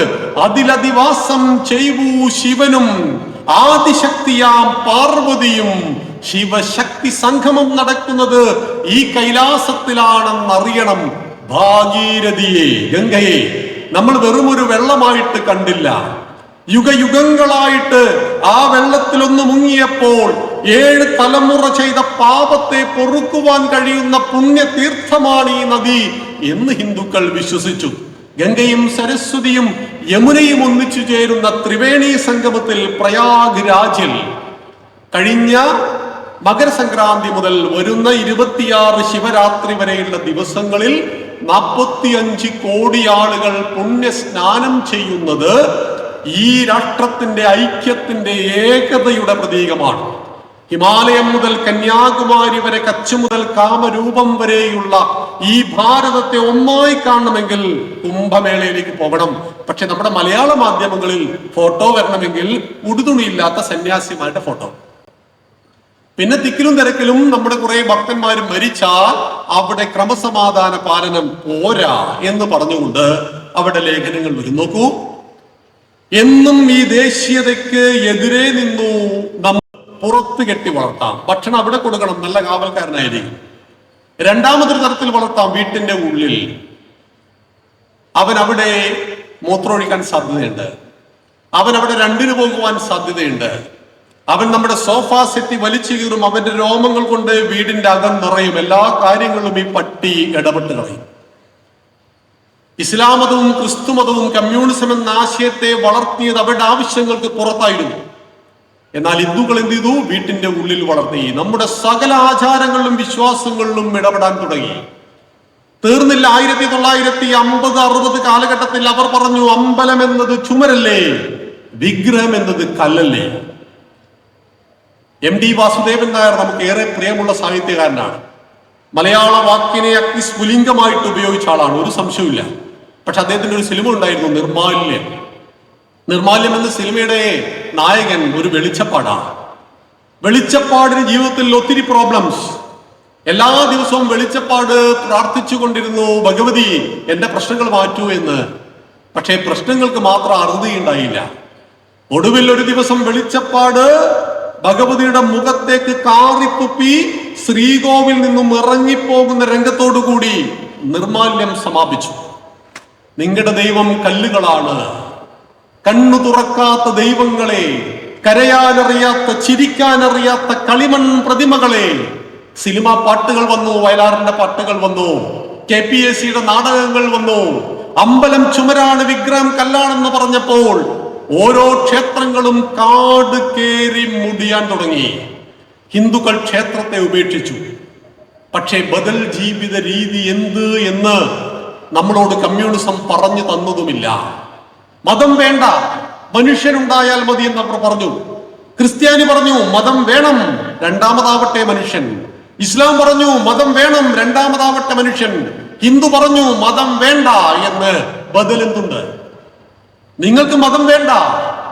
അതിലധിവാസം ചെയ്വൂ ശിവനും, ആദിശക്തിയാം പാർവതിയും. ശിവശക്തി സംഗമം നടക്കുന്നത് ഈ കൈലാസത്തിലാണെന്നറിയണം. ഭാഗീരഥിയെ, ഗംഗയെ നമ്മൾ വെറുമൊരു വെള്ളമായിട്ട് കണ്ടില്ല. യുഗയുഗങ്ങളായിട്ട് ആ വെള്ളത്തിലൊന്ന് മുങ്ങിയപ്പോൾ 7 തലമുറ ചെയ്ത പാപത്തെ പൊറുക്കുവാൻ കഴിയുന്ന പുണ്യതീർത്ഥമാണ് ഈ നദി എന്ന് ഹിന്ദുക്കൾ വിശ്വസിച്ചു. ഗംഗയും സരസ്വതിയും യമുനയും ഒന്നിച്ചു ചേരുന്ന ത്രിവേണി സംഗമത്തിൽ പ്രയാഗ് രാജിൽ കഴിഞ്ഞ മകരസംക്രാന്തി മുതൽ വരുന്ന 26 ശിവരാത്രി വരെയുള്ള ദിവസങ്ങളിൽ 45 കോടി ആളുകൾ പുണ്യ സ്നാനം ചെയ്യുന്നത് ഈ രാഷ്ട്രത്തിന്റെ ഐക്യത്തിന്റെ ഏകതയുടെ പ്രതീകമാണ്. ഹിമാലയം മുതൽ കന്യാകുമാരി വരെ, കച്ച് മുതൽ കാമരൂപം വരെയുള്ള ഈ ഭാരതത്തെ ഒന്നായി കാണണമെങ്കിൽ കുംഭമേളയിലേക്ക് പോകണം. പക്ഷെ നമ്മുടെ മലയാള മാധ്യമങ്ങളിൽ ഫോട്ടോ വരണമെങ്കിൽ ഉടുതുണിയില്ലാത്ത സന്യാസിമാരുടെ ഫോട്ടോ. പിന്നെ തിക്കിലും തിരക്കിലും നമ്മുടെ കുറെ ഭക്തന്മാർ മരിച്ചാൽ അവിടെ ക്രമസമാധാന പാലനം പോരാ എന്ന് പറഞ്ഞുകൊണ്ട് അവിടെ ലേഖനങ്ങൾ വരും. നോക്കൂ, എന്നും ഈ ദേശീയതയ്ക്ക് എതിരെ നിന്നു നമ്മൾ പുറത്ത് കെട്ടി വളർത്താം. ഭക്ഷണം അവിടെ കൊടുക്കണം, നല്ല കാവൽക്കാരനായിരിക്കും. രണ്ടാമതൊരു തരത്തിൽ വളർത്താം, വീട്ടിന്റെ ഉള്ളിൽ. അവൻ അവിടെ മൂത്രമൊഴിക്കാൻ സാധ്യതയുണ്ട്, അവൻ അവിടെ 2 പോകുവാൻ സാധ്യതയുണ്ട്, അവൻ നമ്മുടെ സോഫ സെറ്റി വലിച്ചു കീറും, അവന്റെ രോമങ്ങൾ കൊണ്ട് വീടിന്റെ അകം നിറയും. എല്ലാ കാര്യങ്ങളിലും ഈ പട്ടി ഇടപെട്ട് കളയും. ഇസ്ലാം മതവും ക്രിസ്തു മതവും കമ്മ്യൂണിസം എന്ന ആശയത്തെ വളർത്തിയത് അവരുടെ ആവശ്യങ്ങൾക്ക് പുറത്തായിരുന്നു. എന്നാൽ ഹിന്ദുക്കൾ എന്ത് ചെയ്തു? വീട്ടിന്റെ ഉള്ളിൽ വളർത്തി. നമ്മുടെ സകല ആചാരങ്ങളിലും വിശ്വാസങ്ങളിലും ഇടപെടാൻ തുടങ്ങി. തീർന്നില്ല. 1950-60 കാലഘട്ടത്തിൽ അവർ പറഞ്ഞു, അമ്പലം എന്നത് ചുമരല്ലേ, വിഗ്രഹം എന്നത് കല്ലല്ലേ. MD വാസുദേവൻ നായർ നമുക്ക് ഏറെ പ്രിയമുള്ള സാഹിത്യകാരനാണ്. മലയാള വാക്കിനെ അഗ്നിസ്ഫുലിംഗമായിട്ട് ഉപയോഗിച്ച ആളാണ്, ഒരു സംശയമില്ല. പക്ഷെ അദ്ദേഹത്തിന്റെ ഒരു സിനിമ ഉണ്ടായിരുന്നു, നിർമാല്യം. നിർമാല്യം എന്ന സിനിമയുടെ നായകൻ ഒരു വെളിച്ചപ്പാടാണ്. വെളിച്ചപ്പാടിന് ജീവിതത്തിൽ ഒത്തിരി പ്രോബ്ലംസ്. എല്ലാ ദിവസവും വെളിച്ചപ്പാട് പ്രാർത്ഥിച്ചു കൊണ്ടിരുന്നു, ഭഗവതി എന്റെ പ്രശ്നങ്ങൾ മാറ്റൂ എന്ന്. പക്ഷേ പ്രശ്നങ്ങൾക്ക് മാത്രം അറുതിയുണ്ടായില്ല. ഒടുവിൽ ഒരു ദിവസം വെളിച്ചപ്പാട് ഭഗവതിയുടെ മുഖത്തേക്ക് കാറിത്തുപ്പി ശ്രീകോവിൽ നിന്നും ഇറങ്ങിപ്പോകുന്ന രംഗത്തോടുകൂടി നിർമാല്യം സമാപിച്ചു. നിങ്ങളുടെ ദൈവം കല്ലുകളാണ്, കണ്ണു തുറക്കാത്ത ദൈവങ്ങളെ, കരയാനറിയാത്ത ചിരിക്കാനറിയാത്ത കളിമൺ പ്രതിമകളെ. സിനിമാ പാട്ടുകൾ വന്നു, വയലാറിന്റെ പാട്ടുകൾ വന്നു, KPAC നാടകങ്ങൾ വന്നു. അമ്പലം ചുമരാണ്, വിഗ്രഹം കല്ലാണെന്ന് പറഞ്ഞപ്പോൾ ഓരോ ക്ഷേത്രങ്ങളും കാട് കേറി മുടിയാൻ തുടങ്ങി. ഹിന്ദുക്കൾ ക്ഷേത്രത്തെ ഉപേക്ഷിച്ചു. പക്ഷേ ബദൽ ജീവിത രീതി എന്ത് എന്ന് നമ്മളോട് കമ്മ്യൂണിസം പറഞ്ഞു തന്നതുമില്ല. മതം വേണ്ട, മനുഷ്യനുണ്ടായാൽ മതി എന്ന് അവർ പറഞ്ഞു. ക്രിസ്ത്യാനി പറഞ്ഞു മതം വേണം, രണ്ടാമതാവട്ടെ മനുഷ്യൻ. ഇസ്ലാം പറഞ്ഞു മതം വേണം, രണ്ടാമതാവട്ടെ മനുഷ്യൻ. ഹിന്ദു പറഞ്ഞു മതം വേണ്ട എന്ന്. ബദൽ എന്തുണ്ട്? നിങ്ങൾക്ക് മതം വേണ്ട,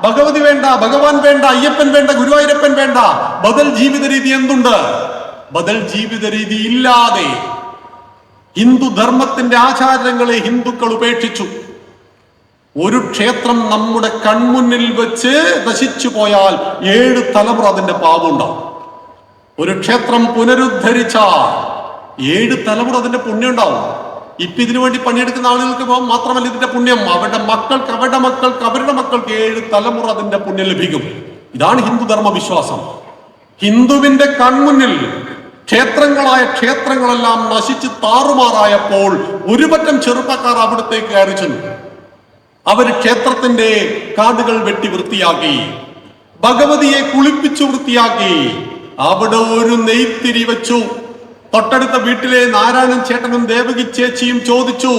ഭഗവതി വേണ്ട, ഭഗവാൻ വേണ്ട, അയ്യപ്പൻ വേണ്ട, ഗുരുവായൂരപ്പൻ വേണ്ട. ബദൽ ജീവിത രീതി എന്തുണ്ട്? ബദൽ ജീവിത രീതി ഇല്ലാതെ ഹിന്ദു ധർമ്മത്തിന്റെ ആചാരങ്ങളെ ഹിന്ദുക്കൾ ഉപേക്ഷിച്ചു. ഒരു ക്ഷേത്രം നമ്മുടെ കൺമുന്നിൽ വെച്ച് നശിച്ചു പോയാൽ 7 തലമുറ അതിന്റെ പാപമുണ്ടാവും. ഒരു ക്ഷേത്രം പുനരുദ്ധരിച്ചാൽ 7 തലമുറ അതിന്റെ പുണ്യം ഉണ്ടാവും. ഇപ്പൊ ഇതിനു വേണ്ടി പണിയെടുക്കുന്ന ആളുകൾക്ക് മാത്രമല്ല ഇതിന്റെ പുണ്യം, അവരുടെ മക്കൾക്ക്, അവരുടെ മക്കൾക്ക്, അവരുടെ മക്കൾക്ക് 7 തലമുറ അതിന്റെ പുണ്യം ലഭിക്കും. ഇതാണ് ഹിന്ദുധർമ്മ വിശ്വാസം. ഹിന്ദുവിന്റെ കൺമുന്നിൽ ക്ഷേത്രങ്ങളെല്ലാം നശിച്ച് താറുമാറായപ്പോൾ ഒരുപറ്റം ചെറുപ്പക്കാർ അവിടത്തേക്ക് കയറി ചെന്നു. അവര് ക്ഷേത്രത്തിന്റെ കാടുകൾ വെട്ടി വൃത്തിയാക്കി, ഭഗവതിയെ കുളിപ്പിച്ചു വൃത്തിയാക്കി. അവിടെ ഒരു നെയ്ത്തിരി വെച്ചു. തൊട്ടടുത്ത വീട്ടിലെ നാരായണൻ ചേട്ടനും ദേവകി ചേച്ചിയും ചോദിച്ചു,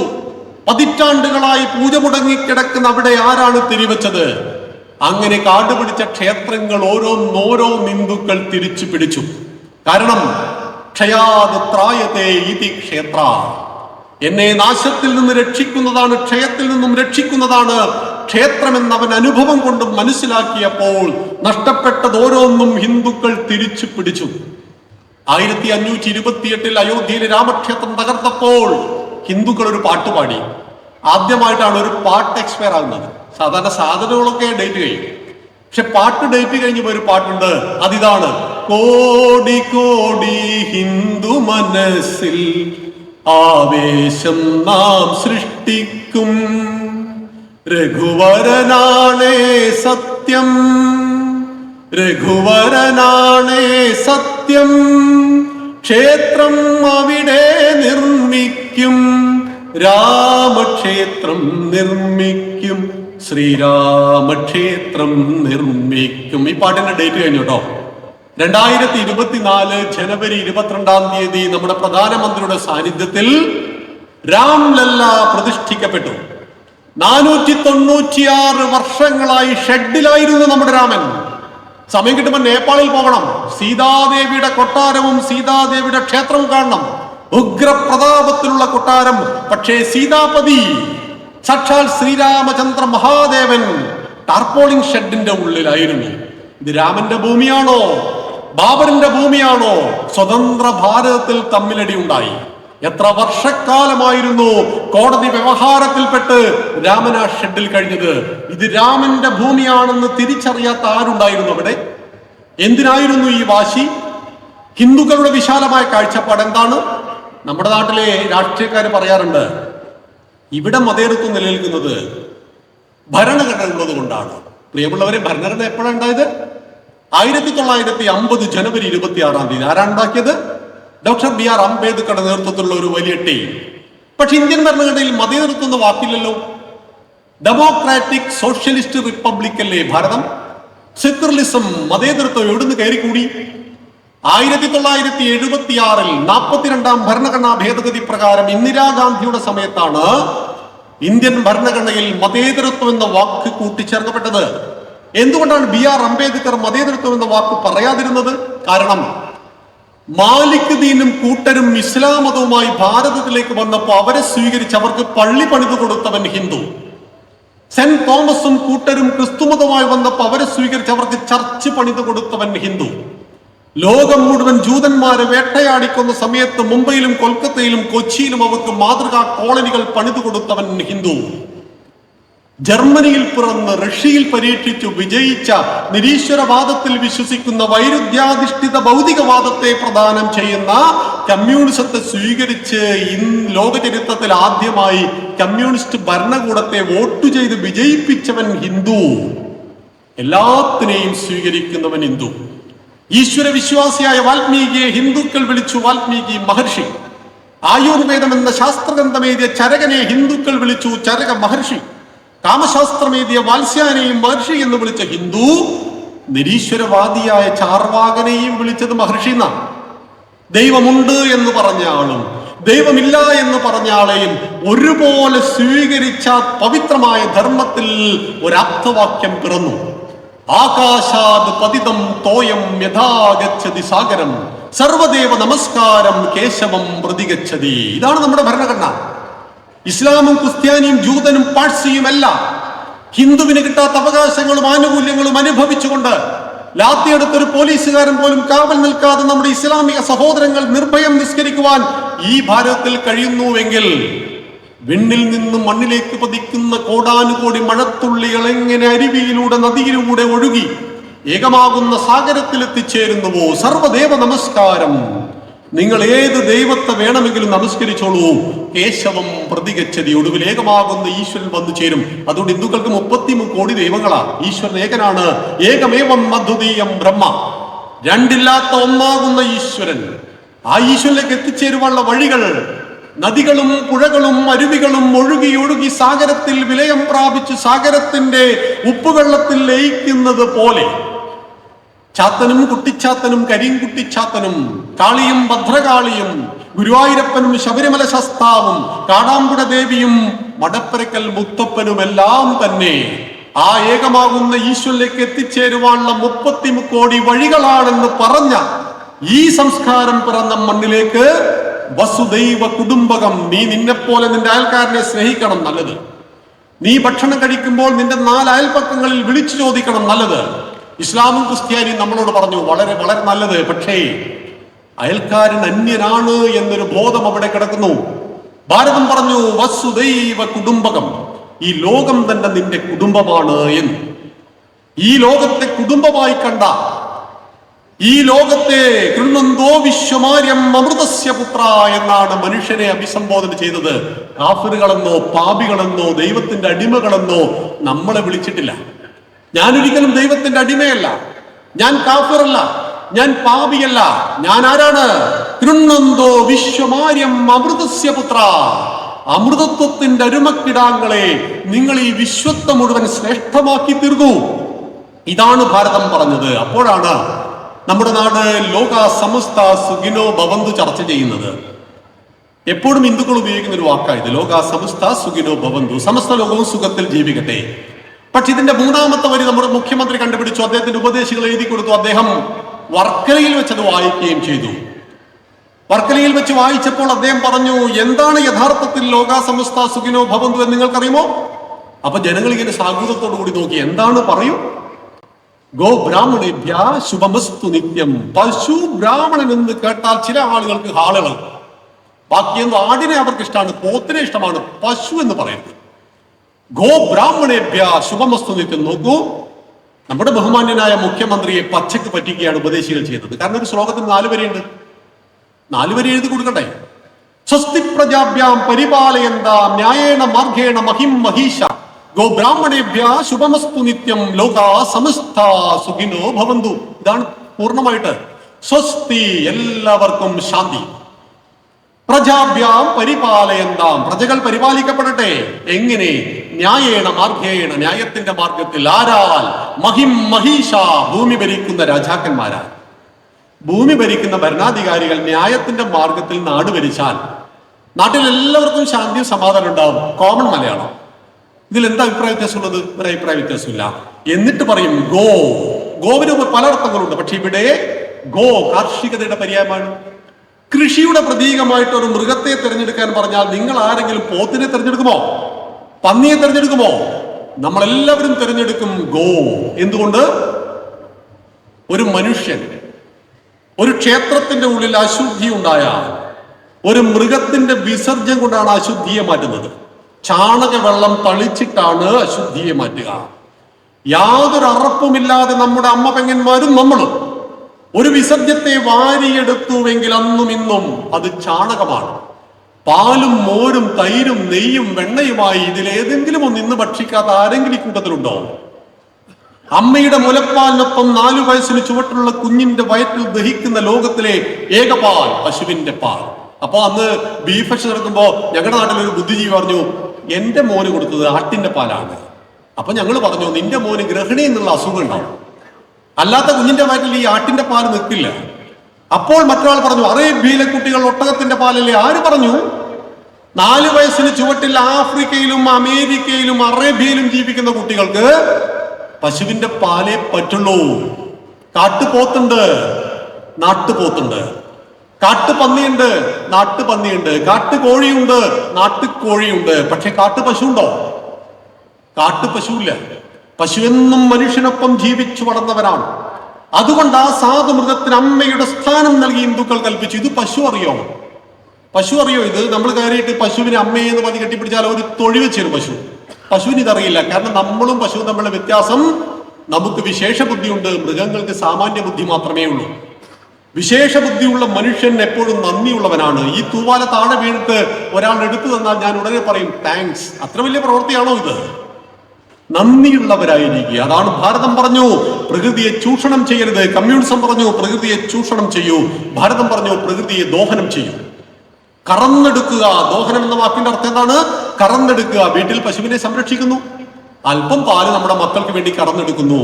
പതിറ്റാണ്ടുകളായി പൂജ മുടങ്ങിക്കിടക്കുന്ന അവിടെ ആരാണ് തിരിവെച്ചത്? അങ്ങനെ കാടുപിടിച്ച ക്ഷേത്രങ്ങൾ ഓരോന്നോരോ ഹിന്ദുക്കൾ തിരിച്ചു പിടിച്ചു. കാരണം ക്ഷയാത് ത്രായതേ ഇതി ക്ഷേത്ര, എന്നെ നാശത്തിൽ നിന്ന് രക്ഷിക്കുന്നതാണ്, ക്ഷയത്തിൽ നിന്നും രക്ഷിക്കുന്നതാണ് ക്ഷേത്രമെന്ന് അവൻ അനുഭവം കൊണ്ട് മനസ്സിലാക്കിയപ്പോൾ നഷ്ടപ്പെട്ടത് ഓരോന്നും ഹിന്ദുക്കൾ തിരിച്ചു പിടിച്ചു. 1528 അയോധ്യയിലെ രാമക്ഷേത്രം തകർത്തപ്പോൾ ഹിന്ദുക്കൾ ഒരു പാട്ടുപാടി. ആദ്യമായിട്ടാണ് ഒരു പാട്ട് എക്സ്പയർ ആകുന്നത്. സാധാരണ സാധനങ്ങളൊക്കെ ഡേറ്റ് കഴിയും, പക്ഷെ പാട്ട് ഡേറ്റ് കഴിഞ്ഞ ഒരു പാട്ടുണ്ട്, അതിതാണ്: കോടി കോടി ഹിന്ദു മനസ്സിൽ ആവേശം നാം സൃഷ്ടിക്കും, രഘുവരനാണേ സത്യം, രഘുവരനാണേ സത്യം, ക്ഷേത്രം അവിടെ നിർമ്മിക്കും, രാമക്ഷേത്രം നിർമ്മിക്കും, ശ്രീരാമക്ഷേത്രം നിർമ്മിക്കും. ഈ പാട്ടിന്റെ ഡേറ്റ് കഴിഞ്ഞു കേട്ടോ. 2024 ജനുവരി 22 നമ്മുടെ പ്രധാനമന്ത്രിയുടെ സാന്നിധ്യത്തിൽ രാംലല്ല പ്രതിഷ്ഠിക്കപ്പെട്ടു. 496 വർഷങ്ങളായി ഷെഡിലായിരുന്നു നമ്മുടെ രാമൻ. സമയം കിട്ടുമ്പോൾ നേപ്പാളിൽ പോകണം, സീതാദേവിയുടെ കൊട്ടാരവും സീതാദേവിയുടെ ക്ഷേത്രവും കാണണം. ഉഗ്രപ്രതാപത്തിലുള്ള കൊട്ടാരം. പക്ഷേ സീതാപതി സാക്ഷാൽ ശ്രീരാമചന്ദ്ര മഹാദേവൻ ടാർപോളിംഗ് ഷെഡിന്റെ ഉള്ളിലായിരുന്നു. ഇത് രാമന്റെ ഭൂമിയാണോ ബാബറിന്റെ ഭൂമിയാണോ? സ്വതന്ത്ര ഭാരതത്തിൽ തമ്മിലടി ഉണ്ടായി. എത്ര വർഷക്കാലമായിരുന്നു കോടതി വ്യവഹാരത്തിൽപ്പെട്ട് രാമൻ ആ ഷെഡിൽ കഴിഞ്ഞത്? ഇത് രാമന്റെ ഭൂമിയാണെന്ന് തിരിച്ചറിയാത്ത ആരുണ്ടായിരുന്നു അവിടെ? എന്തിനായിരുന്നു ഈ വാശി? ഹിന്ദുക്കളുടെ വിശാലമായ കാഴ്ചപ്പാട് എന്താണ്? നമ്മുടെ നാട്ടിലെ രാഷ്ട്രീയക്കാർ പറയാറുണ്ട്, ഇവിടെ മതേതരത്വം നിലനിൽക്കുന്നത് ഭരണഘടന ഉള്ളത് കൊണ്ടാണ്. പ്രിയമുള്ളവരെ, ഭരണഘടന എപ്പോഴാണ് ഉണ്ടായത്? 1950 ജനുവരി 26 ആരാണ് ഉണ്ടാക്കിയത്? ഡോക്ടർ BR അംബേദ്കറുടെ നേതൃത്വത്തിലുള്ള ഒരു വലിയ ടീം. പക്ഷെ ഇന്ത്യൻ ഭരണഘടനയിൽ മതേതരത്വം എന്ന വാക്കില്ലല്ലോ. ഡെമോക്രാറ്റിക് സോഷ്യലിസ്റ്റ് റിപ്പബ്ലിക് അല്ലേ ഭാരതം? സെക്യുലറിസം, മതേതരത്വം എവിടുന്ന് കയറിക്കൂടി? 1976 42ാം ഭരണഘടനാ ഭേദഗതി പ്രകാരം ഇന്ദിരാഗാന്ധിയുടെ സമയത്താണ് ഇന്ത്യൻ ഭരണഘടനയിൽ മതേതരത്വം എന്ന വാക്ക് കൂട്ടിച്ചേർക്കപ്പെട്ടത്. എന്തുകൊണ്ടാണ് BR അംബേദ്കർ മതേതരത്വം എന്ന വാക്ക് പറയാതിരുന്നത്? കാരണം മാലിക് ദീനും കൂട്ടരും ഇസ്ലാം മതവുമായി ഭാരതത്തിലേക്ക് വന്നപ്പോൾ അവരെ സ്വീകരിച്ച് അവർക്ക് പള്ളി പണിതു കൊടുത്തവൻ ഹിന്ദു. സെന്റ് തോമസും കൂട്ടരും ക്രിസ്തുമതവുമായി വന്നപ്പോൾ അവരെ സ്വീകരിച്ച് അവർക്ക് ചർച്ച് പണിതു കൊടുത്തവൻ ഹിന്ദു. ലോകം മുഴുവൻ ജൂതന്മാരെ വേട്ടയാടിക്കുന്ന സമയത്ത് മുംബൈയിലും കൊൽക്കത്തയിലും കൊച്ചിയിലും അവർക്ക് മാതൃകാ കോളനികൾ പണിതു കൊടുത്തവൻ ഹിന്ദു. ജർമ്മനിയിൽ പിറന്ന് റഷ്യയിൽ പരീക്ഷിച്ചു വിജയിച്ച നിരീശ്വരവാദത്തിൽ വിശ്വസിക്കുന്ന വൈരുദ്ധ്യാധിഷ്ഠിത ഭൗതികവാദത്തെ പ്രദാനം ചെയ്യുന്ന കമ്മ്യൂണിസത്തെ സ്വീകരിച്ച് ലോക ചരിത്രത്തിൽ ആദ്യമായി കമ്മ്യൂണിസ്റ്റ് ഭരണകൂടത്തെ വോട്ട് ചെയ്ത് വിജയിപ്പിച്ചവൻ ഹിന്ദു. എല്ലാത്തിനെയും സ്വീകരിക്കുന്നവൻ ഹിന്ദു. ഈശ്വര വിശ്വാസിയായ വാൽമീകിയെ ഹിന്ദുക്കൾ വിളിച്ചു വാൽമീകി മഹർഷി. ആയുർവേദം എന്ന ശാസ്ത്രഗ്രന്ഥമേതിയ ചരകനെ ഹിന്ദുക്കൾ വിളിച്ചു ചരക മഹർഷി. കാമശാസ്ത്രമേതിയ വാത്സ്യാനെയും മഹർഷി എന്ന് വിളിച്ച ഹിന്ദു നിരീശ്വരവാദിയായ ചാർവാകനെയും വിളിച്ചത് മഹർഷി എന്നാണ്. ദൈവമുണ്ട് എന്ന് പറഞ്ഞ ആളും ദൈവമില്ല എന്ന് പറഞ്ഞ ആളെയും ഒരുപോലെ സ്വീകരിച്ച പവിത്രമായ ധർമ്മത്തിൽ ഒരാപ്തവാക്യം പിറന്നു. ആകാശാത് പതിതം തോയം യഥാ ഗച്ഛതി സാഗരം സർവദേവ നമസ്കാരം കേശവം പ്രതിഗച്ഛതി. ഇതാണ് നമ്മുടെ ഭരണഘടന. ഇസ്ലാമും ക്രിസ്ത്യാനിയും ജൂതനും പാഴ്സിയും എല്ലാം ഹിന്ദുവിന് കിട്ടാത്ത അവകാശങ്ങളും ആനുകൂല്യങ്ങളും അനുഭവിച്ചുകൊണ്ട് ലാത്തിയെടുത്തൊരു പോലീസുകാരൻ പോലും കാവൽ നിൽക്കാതെ നമ്മുടെ ഇസ്ലാമിക സഹോദരങ്ങൾ നിർഭയം നിസ്കരിക്കുവാൻ ഈ ഭാരതത്തിൽ കഴിയുന്നുവെങ്കിൽ വിണ്ണിൽ നിന്നും മണ്ണിലേക്ക് പതിക്കുന്ന കോടാനുകോടി മഴത്തുള്ളികൾ എങ്ങനെ അരുവിയിലൂടെ നദിയിലൂടെ ഒഴുകി ഏകമാകുന്ന സാഗരത്തിൽ എത്തിച്ചേരുന്നുവോ? സർവദേവ നമസ്കാരം. നിങ്ങൾ ഏത് ദൈവത്തെ വേണമെങ്കിലും നമസ്കരിച്ചോളൂ. കേശവം പ്രതിഗച്ഛതി. ഒടുവിൽ ഏകമാകുന്ന ഈശ്വരൻ വന്നു ചേരും. അതുകൊണ്ട് ഹിന്ദുക്കൾക്ക് 33 കോടി ദൈവങ്ങളാ. ഈശ്വരൻ ഏകനാണ്. ഏകമേവം അദ്വിതീയം ബ്രഹ്മ. രണ്ടില്ലാത്ത ഒന്നാകുന്ന ഈശ്വരൻ. ആ ഈശ്വരനിലേക്ക് എത്തിച്ചേരുവാനുള്ള വഴികൾ നദികളും പുഴകളും അരുവികളും ഒഴുകി ഒഴുകി സാഗരത്തിൽ വിലയം പ്രാപിച്ച് സാഗരത്തിന്റെ ഉപ്പുവെള്ളത്തിൽ ലയിക്കുന്നത് പോലെ ചാത്തനും കുട്ടിച്ചാത്തനും കരിങ്കുട്ടിച്ചാത്തനും കാളിയും ഭദ്രകാളിയും ഗുരുവായൂരപ്പനും ശബരിമല ശാസ്താവും കാടാമ്പുഴ ദേവിയും മടപ്പരക്കൽ മുത്തപ്പനുമെല്ലാം തന്നെ ആ ഏകമാകുന്ന ഈശ്വരനിലേക്ക് എത്തിച്ചേരുവാനുള്ള 33 കോടി വഴികളാണെന്ന് പറഞ്ഞ ഈ സംസ്കാരം പിറന്ന മണ്ണിലേക്ക് വസുദൈവ കുടുംബകം. നീ നിന്നെപ്പോലെ നിന്റെ അയൽക്കാരനെ സ്നേഹിക്കണം, നല്ലത്. നീ ഭക്ഷണം കഴിക്കുമ്പോൾ നിന്റെ 4 അയൽപക്കങ്ങളിൽ വിളിച്ചു ചോദിക്കണം, നല്ലത്. ഇസ്ലാമും ക്രിസ്ത്യാനിയും നമ്മളോട് പറഞ്ഞു വളരെ വളരെ നല്ലത്. പക്ഷേ അയൽക്കാരൻ അന്യനാണ് എന്നൊരു ബോധം അവിടെ കിടക്കുന്നു. ഭാരതം പറഞ്ഞു വസുദൈവ കുടുംബകം. ഈ ലോകം തന്നെ നിന്റെ കുടുംബമാണ് എന്ന്. ഈ ലോകത്തെ കുടുംബമായി കണ്ട, ഈ ലോകത്തെ കൃണ്വന്തോ വിശ്വമാര്യം അമൃതസ്യ പുത്ര എന്നാണ് മനുഷ്യനെ അഭിസംബോധന ചെയ്തത്. കാഫിറുകളെന്നോ പാപികളെന്നോ ദൈവത്തിന്റെ അടിമകളെന്നോ നമ്മളെ വിളിച്ചിട്ടില്ല. ഞാനൊരിക്കലും ദൈവത്തിന്റെ അടിമയല്ല. ഞാൻ കാഫിറല്ല, ഞാൻ പാപിയല്ല. ഞാൻ ആരാണ്? കൃണ്ണന്തോ വിശ്വമാര്യം അമൃതസ്യ പുത്ര. അമൃതത്വത്തിന്റെ അരുമക്കിടാങ്ങളെ, നിങ്ങൾ ഈ വിശ്വത്തെ മുഴുവൻ ശ്രേഷ്ഠമാക്കി തീർന്നു. ഇതാണ് ഭാരതം പറഞ്ഞത്. അപ്പോഴാണ് നമ്മുടെ നാട് ലോക സമസ്ത സുഖിനോ ഭവന്തു ചർച്ച ചെയ്യുന്നത്. എപ്പോഴും ഹിന്ദുക്കൾ ഉപയോഗിക്കുന്ന ഒരു വാക്കായത് ലോക സമസ്ത സുഖിനോ ഭവന്തു, സമസ്ത ലോകവും സുഖത്തിൽ ജീവിക്കട്ടെ. പക്ഷെ ഇതിന്റെ മൂന്നാമത്തെ വരി നമ്മുടെ മുഖ്യമന്ത്രി കണ്ടുപിടിച്ചു, അദ്ദേഹത്തിന്റെ ഉപദേശികൾ എഴുതി കൊടുത്തു. അദ്ദേഹം വർക്കലയിൽ വെച്ചത് വായിക്കുകയും ചെയ്തു. വർക്കലയിൽ വെച്ച് വായിച്ചപ്പോൾ അദ്ദേഹം പറഞ്ഞു, എന്താണ് യഥാർത്ഥത്തിൽ ലോക സമസ്ത സുഖിനോ ഭവന്തു എന്ന് നിങ്ങൾക്കറിയുമോ? അപ്പൊ ജനങ്ങൾ ഇങ്ങനെ സാഹൃദത്തോടു കൂടി നോക്കി, എന്താണ് പറയൂ? ഗോ ബ്രാഹ്മണേഭ്യ ശുഭമസ്തു നിത്യം. പശു ബ്രാഹ്മണൻ എന്ന് കേട്ടാൽ ചില ആളുകൾക്ക് ഹാളുകൾ, ബാക്കിയെന്തോ ആടിനെ അവർക്ക് ഇഷ്ടമാണ്, പോത്തിനെ ഇഷ്ടമാണ്, പശു എന്ന് പറയുന്നത്. ഗോ ബ്രാഹ്മണേഭ്യ ശുഭമസ്തു നിത്യം. നോക്കൂ, നമ്മുടെ ബഹുമാന്യനായ മുഖ്യമന്ത്രിയെ പച്ചക്ക് പറ്റിക്കുകയാണ് ഉപദേശികൾ ചെയ്തത്. കാരണം ഒരു ശ്ലോകത്തിന് 4 വരിയുണ്ട്, 4 വരി എഴുതി കൊടുക്കട്ടെ. സ്വസ്തി പ്രജാഭ്യാം പരിപാലയന്താം ന്യായേണ മാർഗേണ മഹിം മഹീഷ ഗോ ബ്രാഹ്മണേഭ്യ ശുഭമസ്തു നിത്യം ലോകാ സമസ്ത സുഖിനോ ഭവന്തു. ഇതാണ് പൂർണ്ണമായിട്ട്. സ്വസ്തി, എല്ലാവർക്കും ശാന്തി. പ്രജാഭ്യാം പരിപാലയന്താം, പ്രജകൾ പരിപാലിക്കപ്പെടട്ടെ. എങ്ങനെ? ന്യായേണ മാർഗേണ, ന്യായത്തിന്റെ മാർഗത്തിൽ. ആരാൽ? മഹിം മഹീഷ, ഭൂമി ഭരിക്കുന്ന രാജാക്കന്മാരാൽ. ഭൂമി ഭരിക്കുന്ന ഭരണാധികാരികൾ ന്യായത്തിന്റെ മാർഗത്തിൽ നാട് ഭരിച്ചാൽ നാട്ടിൽ എല്ലാവർക്കും ശാന്തിയും സമാധാനം ഉണ്ടാവും. കോമൺ മലയാളം. ഇതിൽ എന്താ അഭിപ്രായ വ്യത്യാസമുള്ളത്? ഒരു അഭിപ്രായ വ്യത്യാസമില്ല. എന്നിട്ട് പറയും ഗോ. ഗോവിന് പല അർത്ഥങ്ങളുണ്ട്, പക്ഷെ ഇവിടെ ഗോ കാർഷികതയുടെ പര്യായമാണ്. കൃഷിയുടെ പ്രതീകമായിട്ട് ഒരു മൃഗത്തെ തിരഞ്ഞെടുക്കാൻ പറഞ്ഞാൽ നിങ്ങൾ ആരെങ്കിലും പോത്തിനെ തിരഞ്ഞെടുക്കുമോ? പന്നിയെ തിരഞ്ഞെടുക്കുമോ? നമ്മളെല്ലാവരും തിരഞ്ഞെടുക്കും ഗോ. എന്തുകൊണ്ട്? ഒരു മനുഷ്യൻ ഒരു ക്ഷേത്രത്തിന്റെ ഉള്ളിൽ അശുദ്ധി ഉണ്ടായാൽ ഒരു മൃഗത്തിന്റെ വിസർജ്യം കൊണ്ടാണ് അശുദ്ധിയെ മാറ്റുന്നത്. ചാണക വെള്ളം തളിച്ചിട്ടാണ് അശുദ്ധിയെ മാറ്റുക. യാതൊരു അറപ്പുമില്ലാതെ നമ്മുടെ അമ്മ പെങ്ങന്മാരും നമ്മളും ഒരു വിസർജ്യത്തെ വാരിയെടുത്തുവെങ്കിൽ അന്നും ഇന്നും അത് ചാണകമാണ്. പാലും മോരും തൈരും നെയ്യും വെണ്ണയുമായി ഇതിലേതെങ്കിലും ഒന്ന് ഇന്ന് ഭക്ഷിക്കാത്ത ആരെങ്കിലും ഈ കൂട്ടത്തിലുണ്ടോ? അമ്മയുടെ മുലപ്പാലിനൊപ്പം 4 വയസ്സിന് ചുവട്ടിലുള്ള കുഞ്ഞിന്റെ വയറ്റിൽ ദഹിക്കുന്ന ലോകത്തിലെ ഏകപാൽ പശുവിന്റെ പാൽ. അപ്പൊ അന്ന് ബീഫ് ഭക്ഷണം നടക്കുമ്പോ ഞങ്ങളുടെ നാട്ടിലൊരു ബുദ്ധിജീവി പറഞ്ഞു, എന്റെ മോന് കൊടുത്തത് ആട്ടിന്റെ പാലാണ്. അപ്പൊ ഞങ്ങൾ പറഞ്ഞു, നിന്റെ മോന് ഗ്രഹിണി എന്നുള്ള അസുഖം ഉണ്ടാവും, അല്ലാത്ത കുഞ്ഞിന്റെ വയറ്റിൽ ഈ ആട്ടിന്റെ പാല് നിൽക്കില്ല. അപ്പോൾ മറ്റൊരാൾ പറഞ്ഞു, അറേബ്യയിലെ കുട്ടികൾ ഒട്ടകത്തിന്റെ പാലല്ലേ? ആര് പറഞ്ഞു? 4 വയസ്സിന് ചുവട്ടിൽ ആഫ്രിക്കയിലും അമേരിക്കയിലും അറേബ്യയിലും ജീവിക്കുന്ന കുട്ടികൾക്ക് പശുവിന്റെ പാലേ പറ്റുള്ളൂ. കാട്ടുപോത്തുണ്ട്, നാട്ടുപോത്തുണ്ട്. കാട്ടുപന്നിയുണ്ട്, നാട്ടുപന്നിയുണ്ട്. കാട്ടുകോഴിയുണ്ട്, നാട്ടുകോഴിയുണ്ട്. പക്ഷെ കാട്ടുപശു ഉണ്ടോ? കാട്ടുപശുവില്ല. പശുവെന്നും മനുഷ്യനൊപ്പം ജീവിച്ചു വളർന്നവരാണ്. അതുകൊണ്ട് ആ സാധുമൃഗത്തിന് അമ്മയുടെ സ്ഥാനം നൽകി ഹിന്ദുക്കൾ കൽപ്പിച്ചു. ഇത് പശു അറിയോ? പശു അറിയോ? ഇത് നമ്മൾ കയറിയിട്ട് പശുവിനെ അമ്മയെന്ന് പറഞ്ഞ് കെട്ടിപ്പിടിച്ചാൽ ഒരു തൊഴി വെച്ചൊരു പശു. പശുവിന് ഇതറിയില്ല. കാരണം നമ്മളും പശുവും തമ്മിലുള്ള വ്യത്യാസം, നമുക്ക് വിശേഷ ബുദ്ധിയുണ്ട്, മൃഗങ്ങൾക്ക് സാമാന്യ ബുദ്ധി മാത്രമേ ഉള്ളൂ. വിശേഷ ബുദ്ധിയുള്ള മനുഷ്യൻ എപ്പോഴും നന്ദിയുള്ളവനാണ്. ഈ തൂവാല താഴെ വീണിട്ട് ഒരാൾ എടുത്തു തന്നാൽ ഞാൻ ഉടനെ പറയും താങ്ക്സ്. അത്ര വലിയ പ്രവൃത്തിയാണോ ഇത്? നന്ദിയുള്ളവരായിരിക്കുക. അതാണ് ഭാരതം പറഞ്ഞു, പ്രകൃതിയെ ചൂഷണം ചെയ്യരുത്. കമ്മ്യൂണിസം പറഞ്ഞു, പ്രകൃതിയെ ചൂഷണം ചെയ്യൂ. ഭാരതം പറഞ്ഞു, പ്രകൃതിയെ ദോഹനം ചെയ്യൂ. കറന്നെടുക്കുക. ദോഹനം എന്ന വാക്കിന്റെ അർത്ഥം എന്താണ്? കറന്നെടുക്കുക. വീട്ടിൽ പശുവിനെ സംരക്ഷിക്കുന്നു, അല്പം പാല് നമ്മുടെ മക്കൾക്ക് വേണ്ടി കറന്നെടുക്കുന്നു.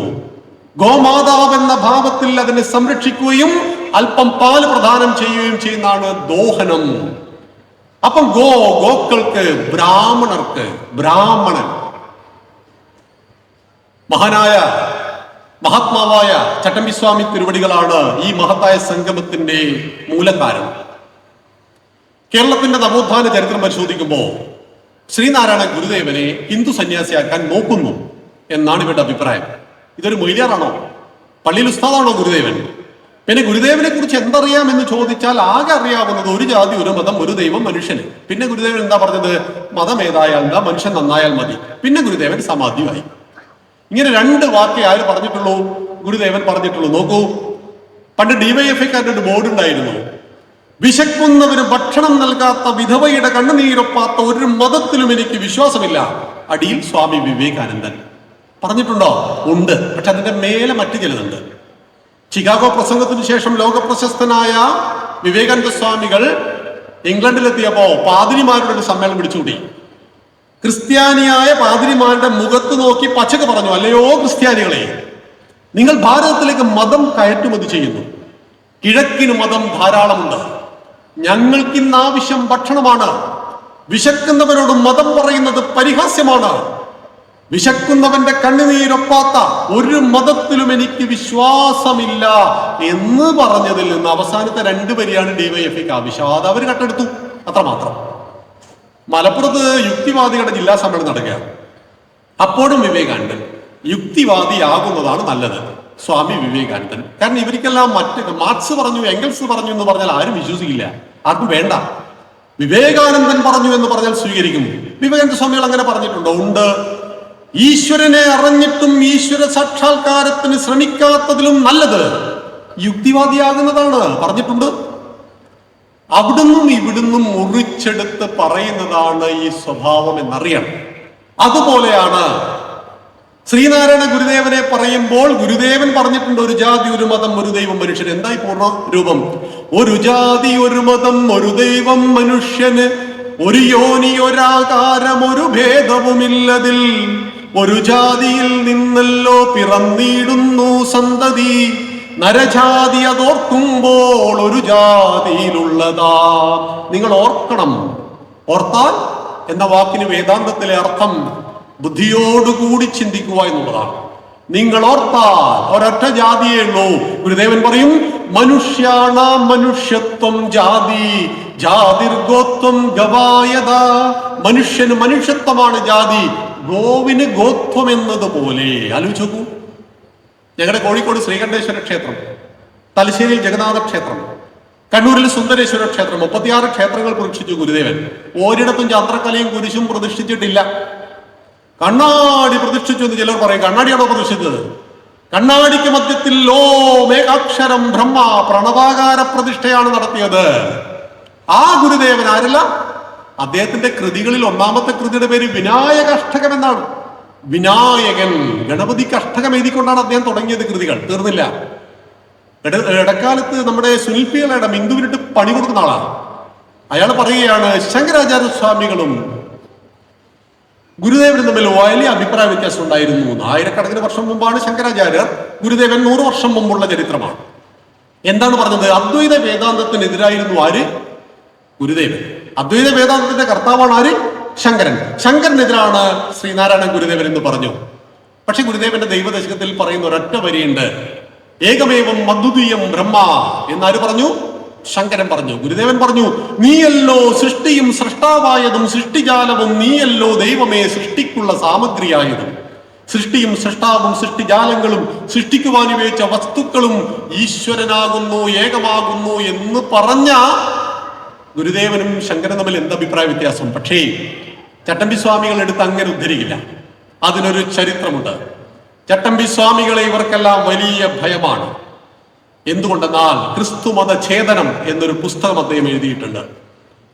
ഗോമാതാവ് എന്ന ഭാവത്തിൽ അതിനെ സംരക്ഷിക്കുകയും അല്പം പാല് പ്രദാനം ചെയ്യുകയും ചെയ്യുന്നതാണ് ദോഹനം. അപ്പം ഗോക്കൾക്ക്, ബ്രാഹ്മണർക്ക്, ബ്രാഹ്മണൻ. മഹാനായ മഹാത്മാവായ ചട്ടമ്പിസ്വാമി തിരുവടികളാണ് ഈ മഹത്തായ സംഗമത്തിന്റെ മൂലകാരണം. കേരളത്തിന്റെ നവോത്ഥാന ചരിത്രം പരിശോധിക്കുമ്പോൾ ശ്രീനാരായണ ഗുരുദേവനെ ഹിന്ദു സന്യാസിയാക്കാൻ നോക്കുന്നു എന്നാണ് ഇവരുടെ അഭിപ്രായം. ഇതൊരു മൊയ്ലിയാറാണോ? പള്ളിയിൽ ഉസ്താദാണോ ഗുരുദേവൻ? പിന്നെ ഗുരുദേവനെ കുറിച്ച് എന്തറിയാം എന്ന് ചോദിച്ചാൽ ആകെ അറിയാവുന്നത് ഒരു ജാതി, ഒരു മതം, ഒരു ദൈവം, മനുഷ്യന്. പിന്നെ ഗുരുദേവൻ എന്താ പറഞ്ഞത്? മതം ഏതായാൽ എന്താ, മനുഷ്യൻ നന്നായാൽ മതി. പിന്നെ ഗുരുദേവൻ സമാധിയായി. ഇങ്ങനെ 2 വാക്കേ ആര് പറഞ്ഞിട്ടുള്ളൂ? ഗുരുദേവൻ പറഞ്ഞിട്ടുള്ളൂ. നോക്കൂ, പണ്ട് ഡിവൈഎഫ്ഐക്കാരുടെ ഒരു ബോർഡ് ഉണ്ടായിരുന്നു. വിശക്കുന്നവന് ഭക്ഷണം നൽകാത്ത, വിധവയുടെ കണ്ണുനീരൊപ്പാത്ത ഒരു മതത്തിലും എനിക്ക് വിശ്വാസമില്ല. അടിയിൽ സ്വാമി വിവേകാനന്ദൻ പറഞ്ഞിട്ടുണ്ടോ? ഉണ്ട്. പക്ഷെ അതിന്റെ മേലെ മറ്റു ചിലതുണ്ട്. ചിക്കാഗോ പ്രസംഗത്തിന് ശേഷം ലോകപ്രശസ്തനായ വിവേകാനന്ദ സ്വാമികൾ ഇംഗ്ലണ്ടിലെത്തിയപ്പോ പാതിരിമാരുടെ ഒരു സമ്മേളനം വിളിച്ചുകൂടി. ക്രിസ്ത്യാനിയായ പാതിരിമാരുടെ മുഖത്ത് നോക്കി പച്ചക്ക് പറഞ്ഞു, അല്ലയോ ക്രിസ്ത്യാനികളെ, നിങ്ങൾ ഭാരതത്തിലേക്ക് മതം കയറ്റുമതി ചെയ്യുന്നു. കിഴക്കിന് മതം ധാരാളമുണ്ട്. ഞങ്ങൾക്കിന്ന് ആവശ്യം ഭക്ഷണമാണ്. വിശക്കുന്നവരോട് മതം പറയുന്നത് പരിഹാസ്യമാണ്. വിശക്കുന്നവന്റെ കണ്ണുനീരൊപ്പാത്ത ഒരു മതത്തിലും എനിക്ക് വിശ്വാസമില്ല എന്ന് പറഞ്ഞതിൽ നിന്ന് അവസാനത്തെ 2 വരിയാണ് ഡിവൈഎഫ്ഐക്ക് ആവശ്യം. അത് അവർ കട്ടെടുത്തു, അത്രമാത്രം. മലപ്പുറത്ത് യുക്തിവാദികളുടെ ജില്ലാ സമ്മേളനം നടക്കുകയാണ്. അപ്പോഴും വിവേകാനന്ദൻ യുക്തിവാദിയാകുന്നതാണ് നല്ലത്. സ്വാമി വിവേകാനന്ദൻ. കാരണം ഇവർക്കെല്ലാം മാർക്സ് പറഞ്ഞു, എംഗൽസ് പറഞ്ഞു എന്ന് പറഞ്ഞാൽ ആരും വിശ്വസിക്കില്ല, ആർക്കും വേണ്ട. വിവേകാനന്ദൻ പറഞ്ഞു എന്ന് പറഞ്ഞാൽ സ്വീകരിക്കും. വിവേകാനന്ദ സ്വാമികൾ അങ്ങനെ പറഞ്ഞിട്ടുണ്ടോ? ഉണ്ട്. ഈശ്വരനെ അറിഞ്ഞിട്ടും ഈശ്വര സാക്ഷാത്കാരത്തിന് ശ്രമിക്കാത്തതിലും നല്ലത് യുക്തിവാദിയാകുന്നതാണ് പറഞ്ഞിട്ടുണ്ട്. അവിടുന്നും ഇവിടുന്നും മുറിച്ചെടുത്ത് പറയുന്നതാണ് ഈ സ്വഭാവം എന്നറിയണം. അതുപോലെയാണ് ശ്രീനാരായണ ഗുരുദേവനെ പറയുമ്പോൾ ഗുരുദേവൻ പറഞ്ഞിട്ടുണ്ട്, ഒരു ജാതി ഒരു മതം ഒരു ദൈവം മനുഷ്യൻ. എന്തായി പൂർണ്ണ രൂപം? ഒരു ജാതി ഒരു മതം ഒരു ദൈവം മനുഷ്യന്, ഒരു യോനി ഒരാകാരം ഒരു ഭേദവുമില്ലതിൽ, ഒരു ജാതിയിൽ നിന്നല്ലോ പിറന്നിടുന്നു സന്തതി, നരജാതി അതോർക്കുമ്പോൾ ഒരു ജാതിയിലുള്ളതാ. നിങ്ങൾ ഓർക്കണം. ഓർത്താൽ എന്ന വാക്കിന് വേദാന്തത്തിലെ അർത്ഥം ബുദ്ധിയോടുകൂടി ചിന്തിക്കുക എന്നുള്ളതാണ്. നിങ്ങൾ ഓർത്താൽ ഒരൊറ്റ ജാതിയേ ഉള്ളൂ. ഗുരുദേവൻ പറയും, മനുഷ്യാണ മനുഷ്യത്വം ജാതി ജാതിർഗോത്വം ഗവായത. മനുഷ്യന് മനുഷ്യത്വമാണ് ജാതി, ഗോവിന് ഗോത്വം എന്നതുപോലെ. ആലോചിച്ചു. ഞങ്ങളുടെ കോഴിക്കോട് ശ്രീകണ്ഠേശ്വര ക്ഷേത്രം, തലശ്ശേരിയിൽ ജഗന്നാഥ ക്ഷേത്രം, കണ്ണൂരിൽ സുന്ദരേശ്വര ക്ഷേത്രം, 36 ക്ഷേത്രങ്ങൾ പ്രതിഷ്ഠിച്ചു ഗുരുദേവൻ. ഒരിടത്തും ചന്ദ്രക്കലയും കുരിശും പ്രതിഷ്ഠിച്ചിട്ടില്ല. കണ്ണാടി പ്രതിഷ്ഠിച്ചു എന്ന് ചിലർ പറയും. കണ്ണാടിയാണോ പ്രതിഷ്ഠിച്ചത്? കണ്ണാടിക്ക് മധ്യത്തിൽ ഏകാക്ഷരം ബ്രഹ്മ പ്രണവാകാര പ്രതിഷ്ഠയാണ് നടത്തിയത്. ആ ഗുരുദേവൻ ആരല്ല? അദ്ദേഹത്തിന്റെ കൃതികളിൽ ഒന്നാമത്തെ കൃതിയുടെ പേര് വിനായകാഷ്ടകം എന്നാണ്. വിനായകൻ, ഗണപതിക്ക് അഷ്ടകം എഴുതിക്കൊണ്ടാണ് അദ്ദേഹം തുടങ്ങിയത്. കൃതികൾ തീർന്നില്ല. ഇടക്കാലത്ത് നമ്മുടെ സുനിൽപിയുടെ ബിന്ദുവിനിട്ട് പണി കൊടുക്കുന്ന ആളാണ്. അയാൾ പറയുകയാണ്, ശങ്കരാചാര്യ സ്വാമികളും ഗുരുദേവനും തമ്മിൽ വലിയ അഭിപ്രായ വ്യത്യാസം ഉണ്ടായിരുന്നു. 1000കണക്കിന് വർഷം മുമ്പാണ് ശങ്കരാചാര്യർ, ഗുരുദേവൻ 100 വർഷം മുമ്പുള്ള ചരിത്രമാണ്. എന്താണ് പറഞ്ഞത്? അദ്വൈത വേദാന്തത്തിനെതിരായിരുന്നു ആര്? ഗുരുദേവൻ. അദ്വൈത വേദാന്തത്തിന്റെ കർത്താവാണ് ആര്? ശങ്കരൻ. ശങ്കരനെതിരാണ് ശ്രീനാരായണ ഗുരുദേവൻ എന്ന് പറഞ്ഞു. പക്ഷെ ഗുരുദേവന്റെ ദൈവദശകത്തിൽ പറയുന്ന ഒരൊറ്റ വരിയുണ്ട്, ഏകമേവം അദ്വിതീയം ബ്രഹ്മ എന്നാര് പറഞ്ഞു? ശങ്കരൻ പറഞ്ഞു. ഗുരുദേവൻ പറഞ്ഞു, നീയല്ലോ സൃഷ്ടിയും സൃഷ്ടാവായതും സൃഷ്ടിജാലവും, നീയല്ലോ ദൈവമേ സൃഷ്ടിക്കുള്ള സാമഗ്രിയായതും. സൃഷ്ടിയും സൃഷ്ടാവും സൃഷ്ടിജാലങ്ങളും സൃഷ്ടിക്കുവാൻ ഉപയോഗിച്ച വസ്തുക്കളും ഈശ്വരനാകുന്നു, ഏകമാകുന്നു എന്ന് പറഞ്ഞ ഗുരുദേവനും ശങ്കരനും തമ്മിൽ എന്ത് അഭിപ്രായ വ്യത്യാസം? പക്ഷേ ചട്ടമ്പി സ്വാമികൾ എടുത്ത് അങ്ങനെ ഉദ്ധരിക്കില്ല. അതിനൊരു ചരിത്രമുണ്ട്. ചട്ടമ്പി സ്വാമികളെ ഇവർക്കെല്ലാം വലിയ ഭയമാണ്. എന്തുകൊണ്ടെന്നാൽ ക്രിസ്തുമത ഛേദനം എന്നൊരു പുസ്തകം അദ്ദേഹം എഴുതിയിട്ടുണ്ട്.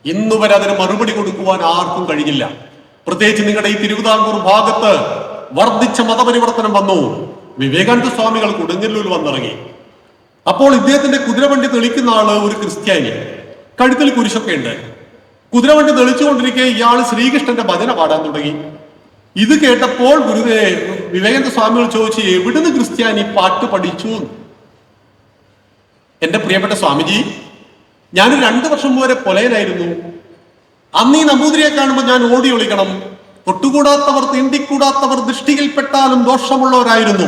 ഇന്നുവരെ അതിന് മറുപടി കൊടുക്കുവാൻ ആർക്കും കഴിഞ്ഞില്ല. പ്രത്യേകിച്ച് നിങ്ങളുടെ ഈ തിരുവിതാംകൂർ ഭാഗത്ത് വർദ്ധിച്ച മതപരിവർത്തനം വന്നു. വിവേകാനന്ദ സ്വാമികൾ കൊടുങ്ങല്ലൂർ വന്നിറങ്ങി. അപ്പോൾ ഇദ്ദേഹത്തിന്റെ കുതിരവണ്ടി തെളിക്കുന്ന ആള് ഒരു ക്രിസ്ത്യാനി, കഴുത്തിൽ കുരിശൊക്കെ ഉണ്ട്. കുതിരവണ്ടി തെളിച്ചുകൊണ്ടിരിക്കെ ഇയാൾ ശ്രീകൃഷ്ണന്റെ ഭജന പാടാൻ തുടങ്ങി. ഇത് കേട്ടപ്പോൾ വിവേകാനന്ദ സ്വാമികൾ ചോദിച്ചു, എവിടുന്ന് ക്രിസ്ത്യാനി പാട്ട് പഠിച്ചു? എന്റെ പ്രിയപ്പെട്ട സ്വാമിജി, ഞാനൊരു 2 വർഷം വരെ പൊലയനായിരുന്നു. അന്ന് ഈ നമ്പൂതിരിയെ കാണുമ്പോൾ ഞാൻ ഓടി ഒളിക്കണം. തൊട്ടുകൂടാത്തവർ തീണ്ടിക്കൂടാത്തവർ ദൃഷ്ടിയിൽപ്പെട്ടാലും ദോഷമുള്ളവരായിരുന്നു.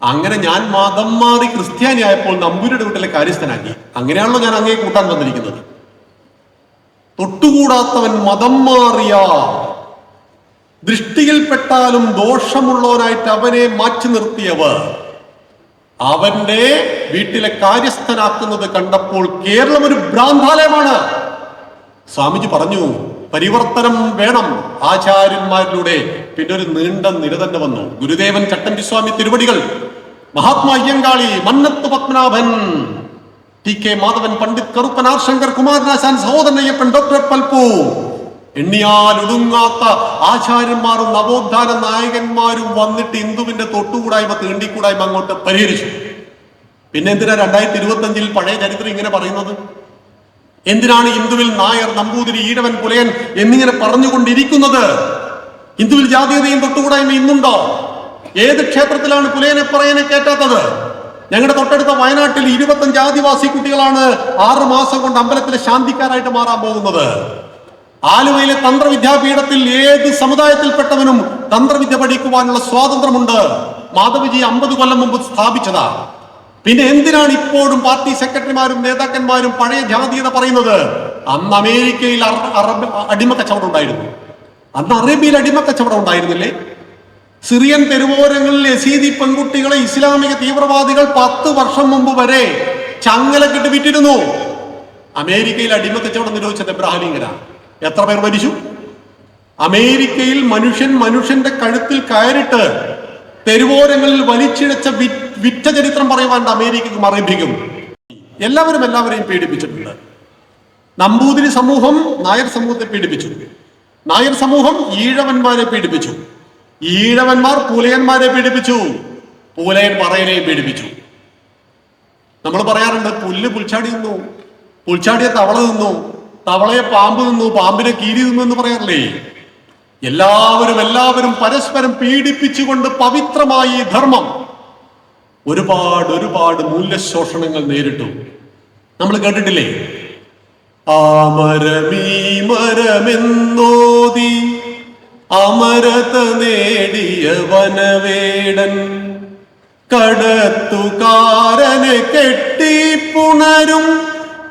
അങ്ങനെ ഞാൻ മതം മാറി ക്രിസ്ത്യാനി ആയപ്പോൾ നമ്പൂരിയുടെ വീട്ടിലെ കാര്യസ്ഥനാക്കി. അങ്ങനെയാണല്ലോ ഞാൻ അങ്ങേ കൂട്ടാൻ വന്നിരിക്കുന്നത്. തൊട്ടുകൂടാത്തവൻ മതം മാറിയ ദൃഷ്ടിയിൽപ്പെട്ടാലും ദോഷമുള്ളവനായിട്ട് അവനെ മാറ്റി നിർത്തിയവർ അവന്റെ വീട്ടിലെ കാര്യസ്ഥനാക്കുന്നത് കണ്ടപ്പോൾ കേരളം ഒരു ഭ്രാന്താലയമാണ്. സ്വാമിജി പറഞ്ഞു, പരിവർത്തനം വേണം ആചാര്യന്മാരിലൂടെ. പിന്നെ ഒരു നീണ്ട നിര തന്നെ വന്നു. Gurudevan, Chattampi Swami Thiruvadikal, Mahatma Ayyankali, Mannath Padmanabhan, T K Madhavan, Pandit Karuppan, R Shankar, Kumaranasan, Sahodaran Ayyappan, doctor Palpu, എണ്ണിയാൽ ഒടുങ്ങാത്ത ആചാര്യന്മാരും നവോത്ഥാന നായകന്മാരും വന്നിട്ട് ഹിന്ദുവിന്റെ തൊട്ടുകൂടായ്മ തീണ്ടിക്കൂടായ്മ അങ്ങോട്ട് പരിഹരിച്ചു. പിന്നെ എന്തിനാ 2025 പഴയ ചരിത്രം ഇങ്ങനെ പറയുന്നത്? എന്തിനാണ് ഹിന്ദുവിൽ നായർ, നമ്പൂതിരി, ഈഴവൻ, പുലയൻ എന്നിങ്ങനെ പറഞ്ഞുകൊണ്ടിരിക്കുന്നത്? ഹിന്ദുവിൽ ജാതീയതയും തൊട്ടുകൂടായ്മ ഇന്നുണ്ടോ? ഏത് ക്ഷേത്രത്തിലാണ് പുലയനെ പറയനെ കയറ്റാത്തത്? ഞങ്ങളുടെ തൊട്ടടുത്ത വയനാട്ടിൽ 25 ആദിവാസി കുട്ടികളാണ് 6 മാസം കൊണ്ട് അമ്പലത്തിലെ ശാന്തിക്കാരായിട്ട് മാറാൻ പോകുന്നത്. ആലുവയിലെ തന്ത്രവിദ്യാപീഠത്തിൽ ഏത് സമുദായത്തിൽപ്പെട്ടവനും തന്ത്രവിദ്യ പഠിക്കുവാനുള്ള സ്വാതന്ത്ര്യമുണ്ട്. മാധവജി 50 കൊല്ലം മുമ്പ് സ്ഥാപിച്ചതാ. പിന്നെ എന്തിനാണ് ഇപ്പോഴും പാർട്ടി സെക്രട്ടറിമാരും നേതാക്കന്മാരും പഴയ ജാതീയത പറയുന്നത്? അന്ന് അമേരിക്കയിൽ അടിമ കച്ചവടം ഉണ്ടായിരുന്നു, അന്ന് അറേബ്യയിൽ അടിമ കച്ചവടം ഉണ്ടായിരുന്നില്ലേ? സിറിയൻ തെരുവോരങ്ങളിൽ യസീദി പെൺകുട്ടികളെ ഇസ്ലാമിക തീവ്രവാദികൾ 10 വർഷം മുമ്പ് വരെ ചങ്ങലക്കിട്ട് വിറ്റിരുന്നു. അമേരിക്കയിൽ അടിമ കച്ചവടം നിരോധിച്ചത് എബ്രഹാം ലിങ്കനാണ്. എത്ര പേർ മരിച്ചു? അമേരിക്കയിൽ മനുഷ്യന്റെ കഴുത്തിൽ കയറിട്ട് തെരുവോരങ്ങളിൽ വലിച്ചിഴച്ച വിറ്റ ചരിത്രം പറയുവാൻ അമേരിക്കക്കും അറേബ്യക്കും. എല്ലാവരെയും പീഡിപ്പിച്ചിട്ടുണ്ട്. നമ്പൂതിരി സമൂഹം നായർ സമൂഹത്തെ പീഡിപ്പിച്ചു, നായർ സമൂഹം ഈഴവന്മാരെ പീഡിപ്പിച്ചു, ഈഴവന്മാർ പുലയന്മാരെ പീഡിപ്പിച്ചു, പുലയൻ പറയനെയും പീഡിപ്പിച്ചു. നമ്മൾ പറയാറുണ്ട്, പുല്ല് പുൽച്ചാടി നിന്നു, പുൽച്ചാടിയെ തവള നിന്നു, തവളയെ പാമ്പ് നിന്നു, പാമ്പിനെ കീരി നിന്നു എന്ന് പറയാറില്ലേ? എല്ലാവരും പരസ്പരം പീഡിപ്പിച്ചുകൊണ്ട് പവിത്രമായി ഈ ധർമ്മം ഒരുപാട് മൂല്യശോഷണങ്ങൾ നേരിട്ടു. നമ്മൾ കേട്ടിട്ടില്ലേ? ആമരമീ മരമെന്നോതി അമരത നേടിയ വനവേടൻ കടത്തുകാരനെ കെട്ടിപ്പുണരും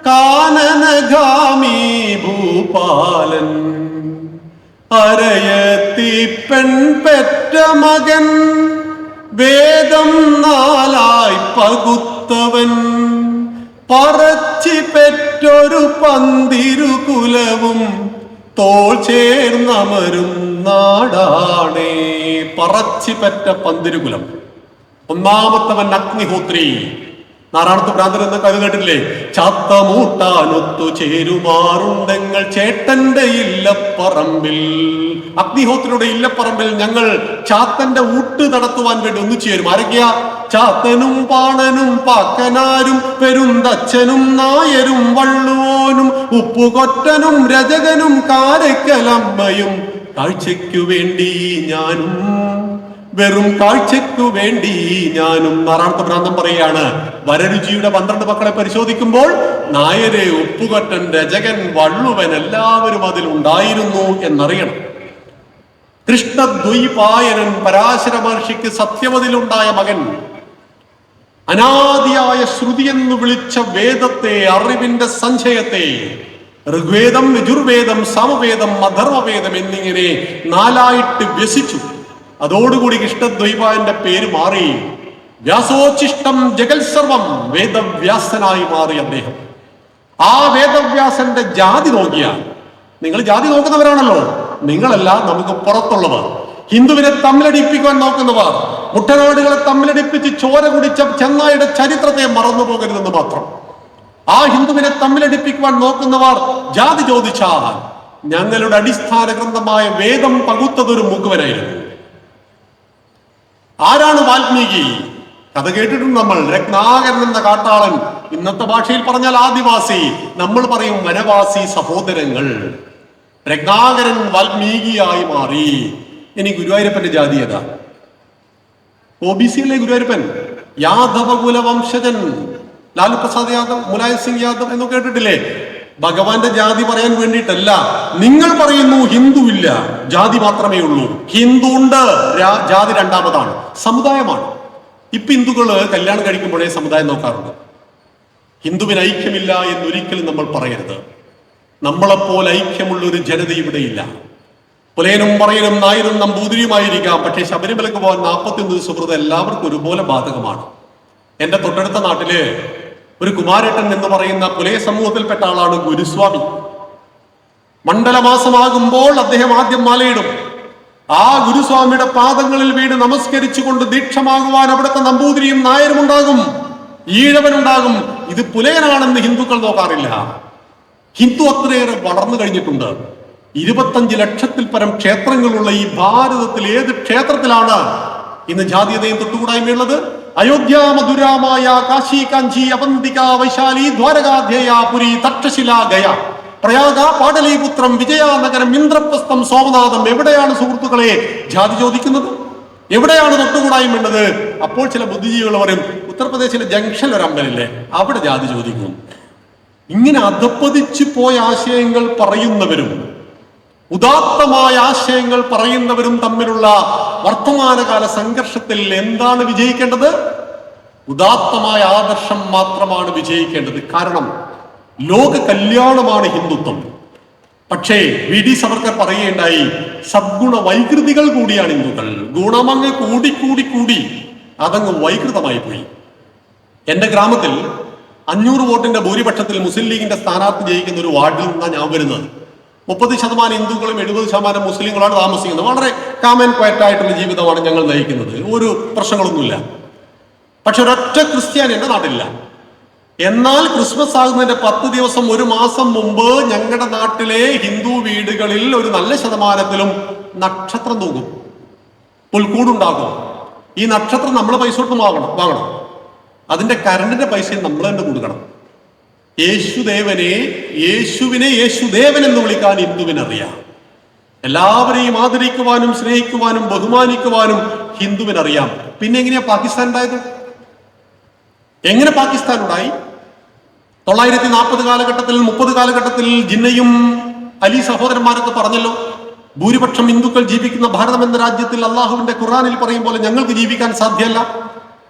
കാനനഗാമി ഭൂപാലൻ അരയത്തി പെൺ പെറ്റ മകൻ വേദം 4 പകുത്തവൻ പറച്ചി പെറ്റൊരു പന്തിരുകുലവും തോൾ ചേർന്നമരും നാടാണേ. പറച്ചി പെറ്റ പന്തിരുകുലം. ഒന്നാമത്തവൻ അഗ്നിഹോത്രി. നാരായണത്ത് ഭ്രാന്തൻ എന്ന കഥ കേട്ടില്ലേ? ചാത്തമൂട്ടാനൊത്തു ചേരുമാറുണ്ടെങ്ങൾ ചേട്ടന്റെ ഇല്ലപ്പറമ്പിൽ. അഗ്നിഹോത്രിയുടെ ഇല്ലപ്പറമ്പിൽ ഞങ്ങൾ ചാത്തന്റെ ഊട്ട് നടത്തുവാൻ വേണ്ടി ഒന്നു ചേരും. ആരൊക്കെയാ? ചാത്തനും പാണനും പാക്കനാരും പെരുന്തച്ഛനും നായരും വള്ളുവോനും ഉപ്പുകൊറ്റനും രജകനും കാരക്കലമ്മയും കാഴ്ചയ്ക്കു വേണ്ടി ഞാനും, വെറും കാഴ്ചയ്ക്കു വേണ്ടി ഞാനും. നാരായണ ഭ്രാന്തം പറയുകയാണ്, വരരുചിയുടെ 12 മക്കളെ പരിശോധിക്കുമ്പോൾ നായര്, ഉപ്പുകൊറ്റൻ, രജകൻ, വള്ളുവൻ എല്ലാവരും അതിൽ ഉണ്ടായിരുന്നു എന്നറിയണം. കൃഷ്ണദ്വൈപായനൻ പരാശര മഹർഷിക്ക് സത്യവതിലുണ്ടായ മകൻ. അനാദിയായ ശ്രുതി എന്ന് വിളിച്ച വേദത്തെ, അറിവിന്റെ സഞ്ചയത്തെ, ഋഗ്വേദം, യജുർവേദം, സാമവേദം, അഥർവവേദം എന്നിങ്ങനെ 4ആയിട്ട് വ്യസിച്ചു. അതോടുകൂടി കൃഷ്ണദ്വൈപായന്റെ പേര് മാറി. വ്യാസോച്ഛിഷ്ടം ജഗൽ സർവം, വേദവ്യാസനായി മാറി അദ്ദേഹം. ആ വേദവ്യാസന്റെ ജാതി നോക്കിയാൽ, നിങ്ങൾ ജാതി നോക്കുന്നവരാണല്ലോ, നിങ്ങളല്ല, നമുക്ക് പുറത്തുള്ളവർ, ഹിന്ദുവിനെ തമ്മിലടിപ്പിക്കാൻ നോക്കുന്നവർ, മുട്ടനാടുകളെ തമ്മിലടിപ്പിച്ച് ചോര കുടിച്ച ചെന്നായുടെ ചരിത്രത്തെ മറന്നു പോകരുതെന്ന് മാത്രം. ആ ഹിന്ദുവിനെ തമ്മിലടിപ്പിക്കുവാൻ നോക്കുന്നവർ ജാതി ചോദിച്ചാൽ ഞങ്ങളുടെ അടിസ്ഥാന ഗ്രന്ഥമായ വേദം പകുത്തതൊരു മുക്കുവനായിരുന്നു. ആരാണ് വാൽമീകി? കഥ കേട്ടിട്ടുണ്ട് നമ്മൾ. രത്നാകരൻ എന്ന കാട്ടാളൻ, ഇന്നത്തെ ഭാഷയിൽ പറഞ്ഞാൽ ആദിവാസി, നമ്മൾ പറയും വനവാസി സഹോദരങ്ങൾ. രത്നാകരൻ വാൽമീകിയായി മാറി. ഇനി ഗുരുവായൂരപ്പന്റെ ജാതി ഏതാ? OBC അല്ലേ ഗുരുവായൂരപ്പൻ? യാദവ കുലവംശജൻ. ലാലു പ്രസാദ് യാദവ്, മുലായം സിംഗ് യാദവ് എന്നൊക്കെ കേട്ടിട്ടില്ലേ? ഭഗവാന്റെ ജാതി പറയാൻ വേണ്ടിയിട്ടല്ല. നിങ്ങൾ പറയുന്നു ഹിന്ദു ഇല്ല, ജാതി മാത്രമേ ഉള്ളൂ. ഹിന്ദു ഉണ്ട്, ജാതി രണ്ടാമതാണ്, സമുദായമാണ്. ഇപ്പൊ ഹിന്ദുക്കള് കല്യാണം കഴിക്കുമ്പോഴേ സമുദായം നോക്കാറുണ്ട്. ഹിന്ദുവിന് ഐക്യമില്ല എന്നൊരിക്കലും നമ്മൾ പറയരുത്. നമ്മളെപ്പോലെ ഐക്യമുള്ള ഒരു ജനത ഇവിടെയില്ല. പുലയനും പറയനും നായരും നമ്പൂതിരിയുമായിരിക്കാം, പക്ഷേ ശബരിമലക്ക് പോകാൻ 41 ദിവസം വ്രതം എല്ലാവർക്കും ഒരുപോലെ ബാധകമാണ്. എന്റെ തൊട്ടടുത്ത നാട്ടില് ഒരു കുമാരേട്ടൻ എന്ന് പറയുന്ന പുലയ സമൂഹത്തിൽപ്പെട്ട ആളാണ് ഗുരുസ്വാമി. മണ്ഡലമാസമാകുമ്പോൾ അദ്ദേഹം ആദ്യം മാലയിടും. ആ ഗുരുസ്വാമിയുടെ പാദങ്ങളിൽ വീട് നമസ്കരിച്ചുകൊണ്ട് ദീക്ഷമാകുവാൻ അവിടുത്തെ നമ്പൂതിരിയും നായരും ഉണ്ടാകും, ഈഴവനുണ്ടാകും. ഇത് പുലയനാണെന്ന് ഹിന്ദുക്കൾ നോക്കാറില്ല. ഹിന്ദു അത്രയേറെ വളർന്നു കഴിഞ്ഞിട്ടുണ്ട്. 25 ലക്ഷത്തിൽ പരം ക്ഷേത്രങ്ങളുള്ള ഈ ഭാരതത്തിൽ ഏത് ക്ഷേത്രത്തിലാണ് ഇന്ന് ജാതീയതയും തൊട്ടുകൂടായ്മയുള്ളത്? അയോധ്യ മധുരാമായ കാശി കാഞ്ചി അവന്തിക വൈശാലി ദ്വാരകാധ്യേയ പുരി തക്ഷശില ഗയ പ്രയാഗ പാടലീപുത്രം വിജയാനഗരം ഇന്ദ്രപ്രസ്ഥം സോമനാഥം. എവിടെയാണ് സുഹൃത്തുക്കളെ ജാതി ചോദിക്കുന്നത്? എവിടെയാണ് തൊട്ടുകൂടായ്മ വേണ്ടത്? അപ്പോൾ ചില ബുദ്ധിജീവികൾ പറയും, ഉത്തർപ്രദേശിലെ ജംഗ്ഷനിൽ ഒരു അമ്പലമില്ലേ, അവിടെ ജാതി ചോദിക്കും. ഇങ്ങനെ അധപ്പതിച്ചു പോയ ആശയങ്ങൾ പറയുന്നവരും ഉദാത്തമായ ആശയങ്ങൾ പറയുന്നവരും തമ്മിലുള്ള വർത്തമാനകാല സംഘർഷത്തിൽ എന്താണ് വിജയിക്കേണ്ടത്? ഉദാത്തമായ ആദർശം മാത്രമാണ് വിജയിക്കേണ്ടത്. കാരണം ലോക കല്യാണമാണ് ഹിന്ദുത്വം. പക്ഷേ വി ഡി സവർക്കർ പറയുകയുണ്ടായി, സദ്ഗുണ വൈകൃതികൾ കൂടിയാണ് ഹിന്ദുക്കൾ. ഗുണമങ്ങ് കൂടി കൂടി കൂടി അതങ്ങ് വൈകൃതമായി പോയി. എന്റെ ഗ്രാമത്തിൽ 500 വോട്ടിന്റെ ഭൂരിപക്ഷത്തിൽ മുസ്ലിം ലീഗിന്റെ സ്ഥാനാർത്ഥി ജയിക്കുന്ന ഒരു വാർഡിൽ നിന്നാണ് ഞാൻ വരുന്നത്. 30% ഹിന്ദുക്കളും 70% മുസ്ലിങ്ങളാണ് താമസിക്കുന്നത്. വളരെ കാമൻ ക്വയറ്റായിട്ടുള്ള ജീവിതമാണ് ഞങ്ങൾ നയിക്കുന്നത്. ഒരു പ്രശ്നങ്ങളൊന്നുമില്ല. പക്ഷെ ഒരൊറ്റ ക്രിസ്ത്യാനി എന്റെ നാട്ടിലില്ല. എന്നാൽ ക്രിസ്മസ് ആകുന്നതിന്റെ 10 ദിവസം, ഒരു മാസം മുമ്പ് ഞങ്ങളുടെ നാട്ടിലെ ഹിന്ദു വീടുകളിൽ ഒരു നല്ല ശതമാനത്തിലും നക്ഷത്രം തൂക്കും, പുൽക്കൂടുണ്ടാക്കും. ഈ നക്ഷത്രം നമ്മൾ പൈസ കൊടുത്ത് വാങ്ങണം. അതിന്റെ കരണ്ടിന്റെ പൈസയും നമ്മൾ തന്നെ കൊടുക്കണം. യേശുവിനെ യേശുദേവൻ എന്ന് വിളിക്കാൻ ഹിന്ദുവിനറിയാം. എല്ലാവരെയും ആദരിക്കുവാനും സ്നേഹിക്കുവാനും ബഹുമാനിക്കുവാനും ഹിന്ദുവിനറിയാം. പിന്നെ എങ്ങനെയാ പാകിസ്ഥാൻ ഉണ്ടായത്? എങ്ങനെ പാകിസ്ഥാൻ ഉണ്ടായി? 940 കാലഘട്ടത്തിൽ 30 കാലഘട്ടത്തിൽ ജിന്നയും അലി സഹോദരന്മാരൊക്കെ പറഞ്ഞല്ലോ, ഭൂരിപക്ഷം ഹിന്ദുക്കൾ ജീവിക്കുന്ന ഭാരതം എന്ന രാജ്യത്തിൽ അള്ളാഹുവിന്റെ ഖുർആനിൽ പറയും പോലെ ഞങ്ങൾക്ക് ജീവിക്കാൻ സാധ്യമല്ല.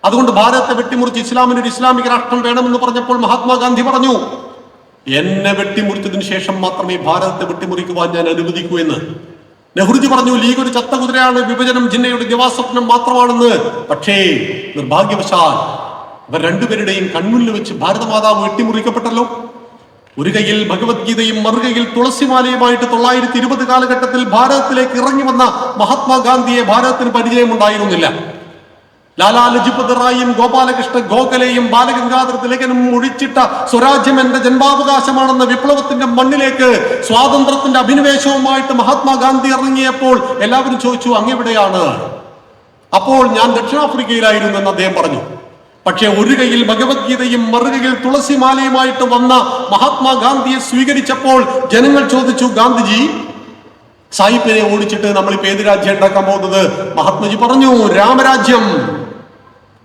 അതുകൊണ്ട് ഭാരതത്തെ വെട്ടിമുറിച്ച് ഇസ്ലാമിന് ഒരു ഇസ്ലാമിക രാഷ്ട്രം വേണമെന്ന് പറഞ്ഞപ്പോൾ മഹാത്മാഗാന്ധി പറഞ്ഞു, എന്നെ വെട്ടിമുറിച്ചതിന് ശേഷം മാത്രമേ ഭാരതത്തെ വെട്ടിമുറിക്കുവാൻ ഞാൻ അനുവദിക്കൂ എന്ന്. നെഹ്റുജി പറഞ്ഞു, ലീഗ് ഒരു ചത്ത കുതിരയാണ്, വിഭജനം ജിന്നയുടെ ദിവാസ്വപ്നം മാത്രമാണെന്ന്. പക്ഷേ നിർഭാഗ്യവശാൽ ഇവർ രണ്ടുപേരുടെയും കൺമുന്നിൽ വെച്ച് ഭാരതമാതാവ് വെട്ടിമുറിക്കപ്പെട്ടല്ലോ. ഒരു കയ്യിൽ ഭഗവത്ഗീതയും മറുകയിൽ തുളസിമാലയുമായിട്ട് 920 കാലഘട്ടത്തിൽ ഭാരതത്തിലേക്ക് ഇറങ്ങി വന്ന മഹാത്മാഗാന്ധിയെ ഭാരതത്തിന് പരിചയമുണ്ടായിരുന്നില്ല. ലാലാ ലജ്പത് റായിയും ഗോപാലകൃഷ്ണ ഗോഖലെയും ബാലഗംഗാധര തിലകനും ഒഴിച്ചിട്ട സ്വരാജ്യം എന്റെ ജന്മാവകാശമാണെന്ന വിപ്ലവത്തിന്റെ മണ്ണിലേക്ക് സ്വാതന്ത്ര്യത്തിന്റെ അഭിനിവേശവുമായിട്ട് മഹാത്മാഗാന്ധി ഇറങ്ങിയപ്പോൾ എല്ലാവരും ചോദിച്ചു, അങ്ങെവിടെയാണ്? അപ്പോൾ ഞാൻ ദക്ഷിണാഫ്രിക്കയിലായിരുന്നു എന്ന് അദ്ദേഹം പറഞ്ഞു. പക്ഷെ ഒരു കയ്യിൽ ഭഗവത്ഗീതയും മറുകയിൽ തുളസിമാലയുമായിട്ട് വന്ന മഹാത്മാഗാന്ധിയെ സ്വീകരിച്ചപ്പോൾ ജനങ്ങൾ ചോദിച്ചു, ഗാന്ധിജി, സായിപ്പിനെ ഓടിച്ചിട്ട് നമ്മളിപ്പോ ഏത് രാജ്യം ഉണ്ടാക്കാൻ പോകുന്നത്? മഹാത്മജി പറഞ്ഞു, രാമരാജ്യം.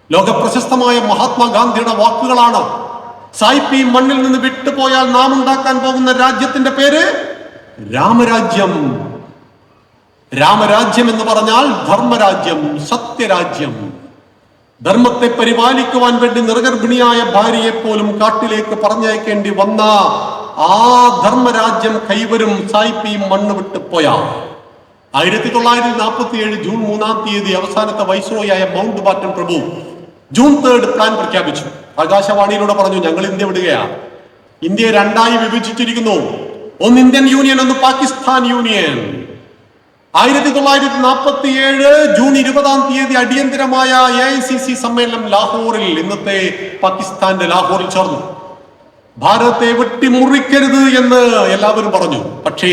ലോകപ്രശസ്തമായ മഹാത്മാഗാന്ധിയുടെ വാക്കുകളാണ്. സായിപ്പ് ഈ മണ്ണിൽ നിന്ന് വിട്ടുപോയാൽ നാം ഉണ്ടാക്കാൻ പോകുന്ന രാജ്യത്തിന്റെ പേര് രാമരാജ്യം. രാമരാജ്യം എന്ന് പറഞ്ഞാൽ ധർമ്മരാജ്യം, സത്യരാജ്യം. ധർമ്മത്തെ പരിപാലിക്കുവാൻ വേണ്ടി നിർഗർഭിണിയായ ഭാര്യയെ പോലും കാട്ടിലേക്ക് പറഞ്ഞയക്കേണ്ടി വന്ന ആ ധർമ്മരാജ്യം കൈവരും സായിപ്പ് ഈ മണ്ണ് വിട്ട് പോയാൽ. 1947 ജൂൺ 3 അവസാനത്തെ വൈസ്രോയായ മൗണ്ട് ബാറ്റൻ പ്രഭു ജൂൺ 3 പ്ലാൻ പ്രഖ്യാപിച്ചു. ആകാശവാണിയിലൂടെ പറഞ്ഞു, ഞങ്ങൾ ഇന്ത്യ വിടുകയാണ്. ഇന്ത്യയെ രണ്ടായി വിഭജിച്ചിരിക്കുന്നു. ഒന്ന് ഇന്ത്യൻ യൂണിയൻ, ഒന്ന് പാകിസ്ഥാൻ യൂണിയൻ. 1947 ജൂൺ 20 അടിയന്തരമായ AICC സമ്മേളനം ലാഹോറിൽ, ഇന്നത്തെ പാകിസ്ഥാന്റെ ലാഹോറിൽ ചേർന്നു. ഭാരതത്തെ വെട്ടിമുറിക്കരുത് എന്ന് എല്ലാവരും പറഞ്ഞു. പക്ഷേ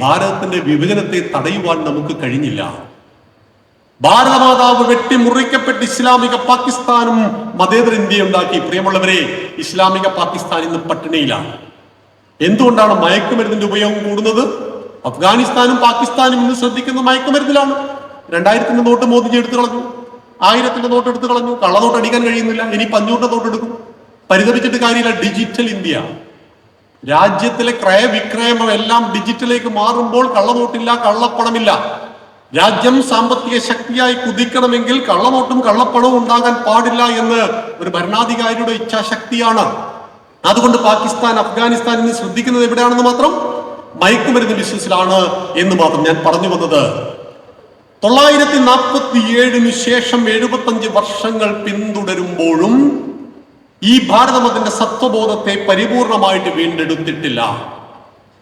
ഭാരതത്തിന്റെ വിഭജനത്തെ തടയുവാൻ നമുക്ക് കഴിഞ്ഞില്ല. ഭാരതമാതാവ് വെട്ടിമുറിക്കപ്പെട്ട് ഇസ്ലാമിക പാകിസ്ഥാനും മതേതര ഇന്ത്യ ഉണ്ടാക്കി. പ്രിയമുള്ളവരെ, ഇസ്ലാമിക പാകിസ്ഥാൻ ഇന്ന് പട്ടിണിയിലാണ്. എന്തുകൊണ്ടാണ് മയക്കുമരുന്നിന്റെ ഉപയോഗം കൂടുന്നത്? അഫ്ഗാനിസ്ഥാനും പാകിസ്ഥാനും ഇന്ന് ശ്രദ്ധിക്കുന്ന മയക്കുമരുന്നിലാണ്. 2000 നോട്ട് മോദിജി എടുത്തു കളഞ്ഞു, 1000 നോട്ട് എടുത്തു കളഞ്ഞു. കള്ളനോട്ട് അടിക്കാൻ കഴിയുന്നില്ല. ഇനി 500 നോട്ട് എടുക്കും. പരിതപിച്ചിട്ട് കാര്യമില്ല. ഡിജിറ്റൽ ഇന്ത്യ, രാജ്യത്തിലെ ക്രയവിക്രയം എല്ലാം ഡിജിറ്റലിലേക്ക് മാറുമ്പോൾ കള്ളനോട്ടില്ല, കള്ളപ്പണമില്ല. രാജ്യം സാമ്പത്തിക ശക്തിയായി കുതിക്കണമെങ്കിൽ കള്ളനോട്ടും കള്ളപ്പണവും ഉണ്ടാകാൻ പാടില്ല എന്ന് ഒരു ഭരണാധികാരിയുടെ ഇച്ഛാശക്തിയാണ്. അതുകൊണ്ട് പാകിസ്ഥാൻ, അഫ്ഗാനിസ്ഥാൻ ഇന്ന് ശ്രദ്ധിക്കുന്നത് എവിടെയാണെന്ന് മാത്രം, മയക്കുമരുന്ന് ബിസിനസ്സിലാണ് എന്ന് മാത്രം. ഞാൻ പറഞ്ഞു വന്നത്, 947 ശേഷം 75 വർഷങ്ങൾ പിന്തുടരുമ്പോഴും ഈ ഭാരതം അതിന്റെ സത്വബോധത്തെ പരിപൂർണമായിട്ട് വീണ്ടെടുത്തിട്ടില്ല.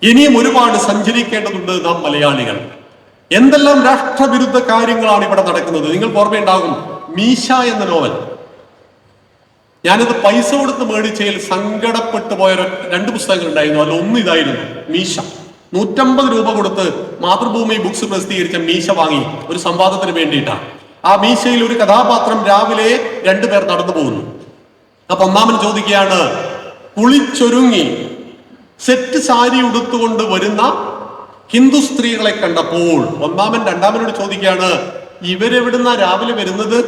ഇനിയും ഒരുപാട് സഞ്ചരിക്കേണ്ടതുണ്ട് നാം മലയാളികൾ. എന്തെല്ലാം രാഷ്ട്രവിരുദ്ധ കാര്യങ്ങളാണ് ഇവിടെ നടക്കുന്നത്. നിങ്ങൾക്ക് ഓർമ്മയുണ്ടാകും മീശ എന്ന നോവൽ. ഞാനിത് പൈസ കൊടുത്ത് മേടിച്ചതിൽ സങ്കടപ്പെട്ടു പോയ 2 പുസ്തകങ്ങൾ ഉണ്ടായിരുന്നു. അതിൽ ഒന്ന് ഇതായിരുന്നു, മീശ. 150 രൂപ കൊടുത്ത് മാതൃഭൂമി ബുക്സ് പ്രസിദ്ധീകരിച്ച മീശ വാങ്ങി ഒരു സംവാദത്തിന് വേണ്ടിയിട്ടാണ്. ആ മീശയിൽ ഒരു കഥാപാത്രം രാവിലെ രണ്ടുപേർ നടന്നു പോകുന്നു. അപ്പൊ ഒന്നാമൻ ചോദിക്കുകയാണ്, കുളിച്ചൊരുങ്ങി സെറ്റ് സാരി ഉടുത്തുകൊണ്ട് വരുന്ന ഹിന്ദു സ്ത്രീകളെ കണ്ടപ്പോൾ ഒന്നാമൻ രണ്ടാമനോട് ചോദിക്കുകയാണ്, ഇവരെവിടുന്ന രാവിലെ വരുന്നത്?